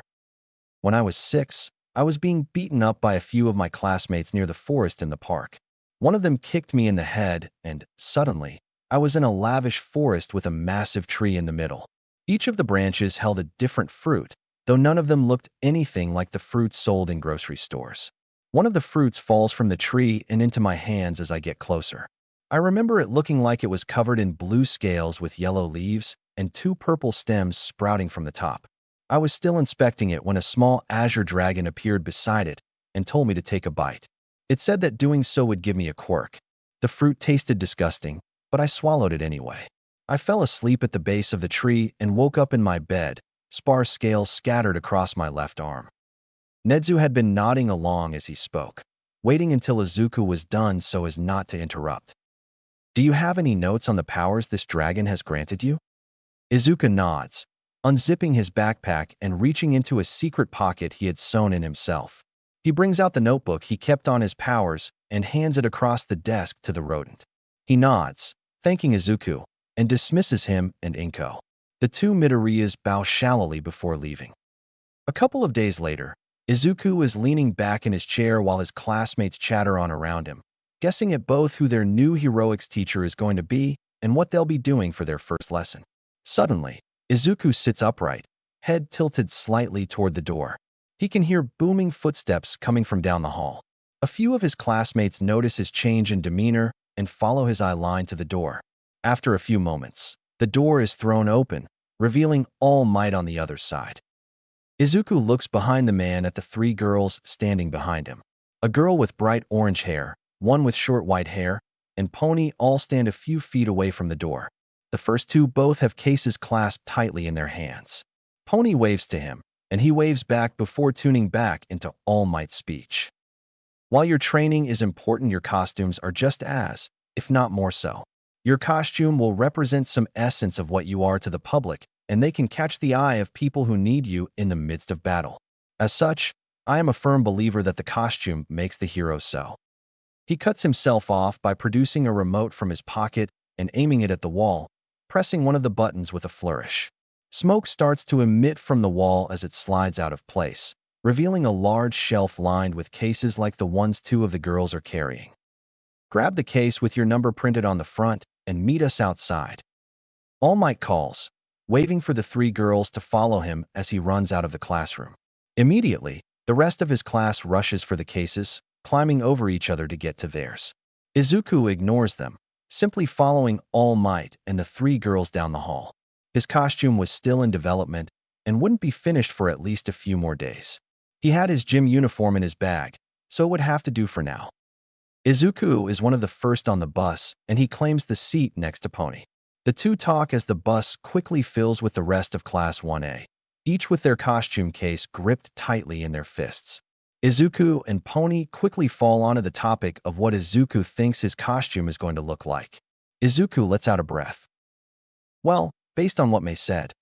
Speaker 1: When I was 6, I was being beaten up by a few of my classmates near the forest in the park. One of them kicked me in the head, and, suddenly, I was in a lavish forest with a massive tree in the middle. Each of the branches held a different fruit, though none of them looked anything like the fruits sold in grocery stores. One of the fruits falls from the tree and into my hands as I get closer. I remember it looking like it was covered in blue scales with yellow leaves and 2 purple stems sprouting from the top. I was still inspecting it when a small azure dragon appeared beside it and told me to take a bite. It said that doing so would give me a quirk. The fruit tasted disgusting, but I swallowed it anyway. I fell asleep at the base of the tree and woke up in my bed, sparse scales scattered across my left arm. Nezu had been nodding along as he spoke, waiting until Izuku was done so as not to interrupt. Do you have any notes on the powers this dragon has granted you? Izuku nods, unzipping his backpack and reaching into a secret pocket he had sewn in himself. He brings out the notebook he kept on his powers and hands it across the desk to the rodent. He nods, thanking Izuku, and dismisses him and Inko. The 2 Midoriyas bow shallowly before leaving. A couple of days later, Izuku is leaning back in his chair while his classmates chatter on around him, guessing at both who their new heroics teacher is going to be and what they'll be doing for their first lesson. Suddenly, Izuku sits upright, head tilted slightly toward the door. He can hear booming footsteps coming from down the hall. A few of his classmates notice his change in demeanor and follow his eye line to the door. After a few moments, the door is thrown open, revealing All Might on the other side. Izuku looks behind the man at the 3 girls standing behind him. A girl with bright orange hair, one with short white hair, and Pony all stand a few feet away from the door. The first 2 both have cases clasped tightly in their hands. Pony waves to him, and he waves back before tuning back into All Might's speech. While your training is important, your costumes are just as, if not more so. Your costume will represent some essence of what you are to the public, and they can catch the eye of people who need you in the midst of battle. As such, I am a firm believer that the costume makes the hero so. He cuts himself off by producing a remote from his pocket and aiming it at the wall, pressing one of the buttons with a flourish. Smoke starts to emit from the wall as it slides out of place, revealing a large shelf lined with cases like the ones 2 of the girls are carrying. Grab the case with your number printed on the front and meet us outside. All Might calls, waving for the 3 girls to follow him as he runs out of the classroom. Immediately, the rest of his class rushes for the cases, climbing over each other to get to theirs. Izuku ignores them, simply following All Might and the 3 girls down the hall. His costume was still in development and wouldn't be finished for at least a few more days. He had his gym uniform in his bag, so it would have to do for now. Izuku is one of the first on the bus, and he claims the seat next to Pony. The 2 talk as the bus quickly fills with the rest of Class 1A, each with their costume case gripped tightly in their fists. Izuku and Pony quickly fall onto the topic of what Izuku thinks his costume is going to look like. Izuku lets out a breath. Well, based on what Mei said.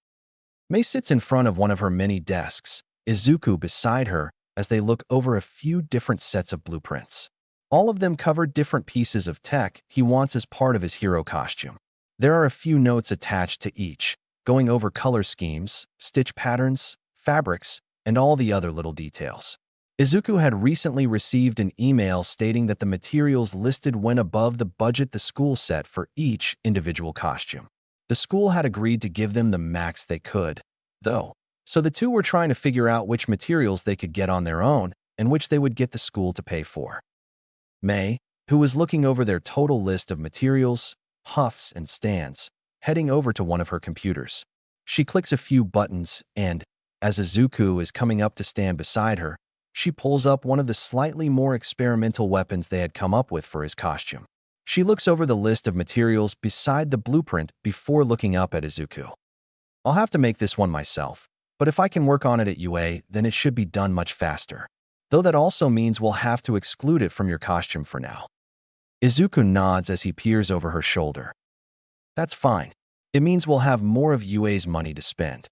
Speaker 1: Mei sits in front of one of her many desks, Izuku beside her as they look over a few different sets of blueprints. All of them cover different pieces of tech he wants as part of his hero costume. There are a few notes attached to each, going over color schemes, stitch patterns, fabrics, and all the other little details. Izuku had recently received an email stating that the materials listed went above the budget the school set for each individual costume. The school had agreed to give them the max they could, though, so the 2 were trying to figure out which materials they could get on their own and which they would get the school to pay for. Mei, who was looking over their total list of materials, huffs, and stands, heading over to one of her computers. She clicks a few buttons and, as Izuku is coming up to stand beside her, she pulls up one of the slightly more experimental weapons they had come up with for his costume. She looks over the list of materials beside the blueprint before looking up at Izuku. I'll have to make this one myself, but if I can work on it at UA, then it should be done much faster. Though that also means we'll have to exclude it from your costume for now. Izuku nods as he peers over her shoulder. That's fine. It means we'll have more of UA's money to spend.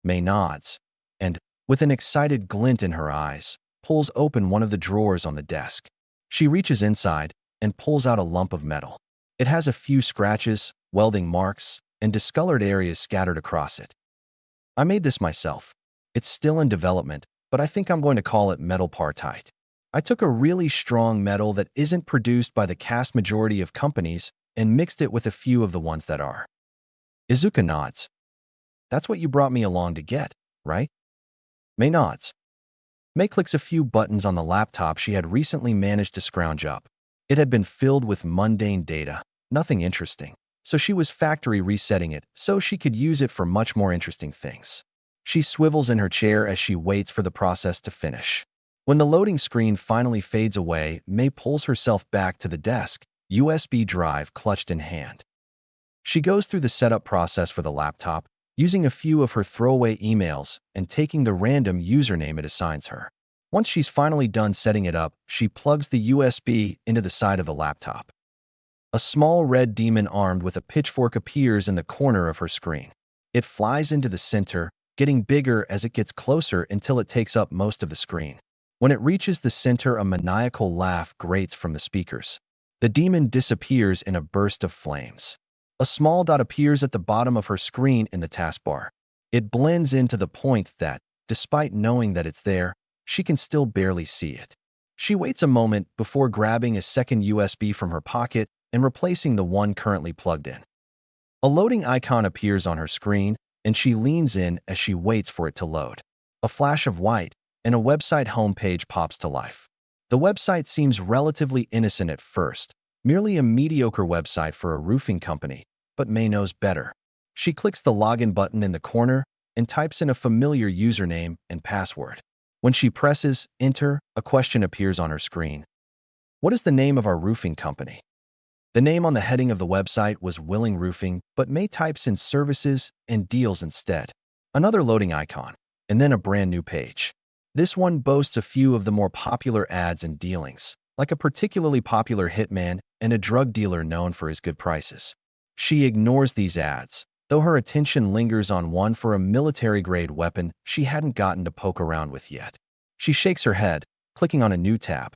Speaker 1: Mei nods, and, with an excited glint in her eyes, pulls open one of the drawers on the desk. She reaches inside and pulls out a lump of metal. It has a few scratches, welding marks, and discolored areas scattered across it. I made this myself. It's still in development, but I think I'm going to call it metal partite. I took a really strong metal that isn't produced by the vast majority of companies and mixed it with a few of the ones that are. Izuku nods. That's what you brought me along to get, right? Mei nods. Mei clicks a few buttons on the laptop she had recently managed to scrounge up. It had been filled with mundane data, nothing interesting, so she was factory resetting it so she could use it for much more interesting things. She swivels in her chair as she waits for the process to finish. When the loading screen finally fades away, Mei pulls herself back to the desk, USB drive clutched in hand. She goes through the setup process for the laptop, using a few of her throwaway emails and taking the random username it assigns her. Once she's finally done setting it up, she plugs the USB into the side of the laptop. A small red demon armed with a pitchfork appears in the corner of her screen. It flies into the center, getting bigger as it gets closer until it takes up most of the screen. When it reaches the center, a maniacal laugh grates from the speakers. The demon disappears in a burst of flames. A small dot appears at the bottom of her screen in the taskbar. It blends in to the point that, despite knowing that it's there, she can still barely see it. She waits a moment before grabbing a second USB from her pocket and replacing the one currently plugged in. A loading icon appears on her screen, and she leans in as she waits for it to load. A flash of white, and a website homepage pops to life. The website seems relatively innocent at first, merely a mediocre website for a roofing company, but Mei knows better. She clicks the login button in the corner and types in a familiar username and password. When she presses enter, a question appears on her screen. What is the name of our roofing company? The name on the heading of the website was Willing Roofing, but Mei types in services and deals instead. Another loading icon, and then a brand new page. This one boasts a few of the more popular ads and dealings, like a particularly popular hitman and a drug dealer known for his good prices. She ignores these ads, though her attention lingers on one for a military-grade weapon she hadn't gotten to poke around with yet. She shakes her head, clicking on a new tab.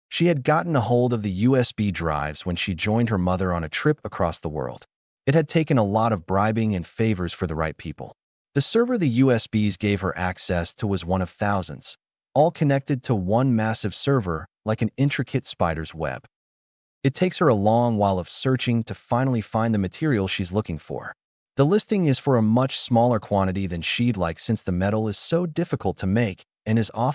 Speaker 1: She had gotten a hold of the USB drives when she joined her mother on a trip across the world. It had taken a lot of bribing and favors for the right people. The server the USBs gave her access to was one of thousands, all connected to one massive server like an intricate spider's web. It takes her a long while of searching to finally find the material she's looking for. The listing is for a much smaller quantity than she'd like since the metal is so difficult to make and is often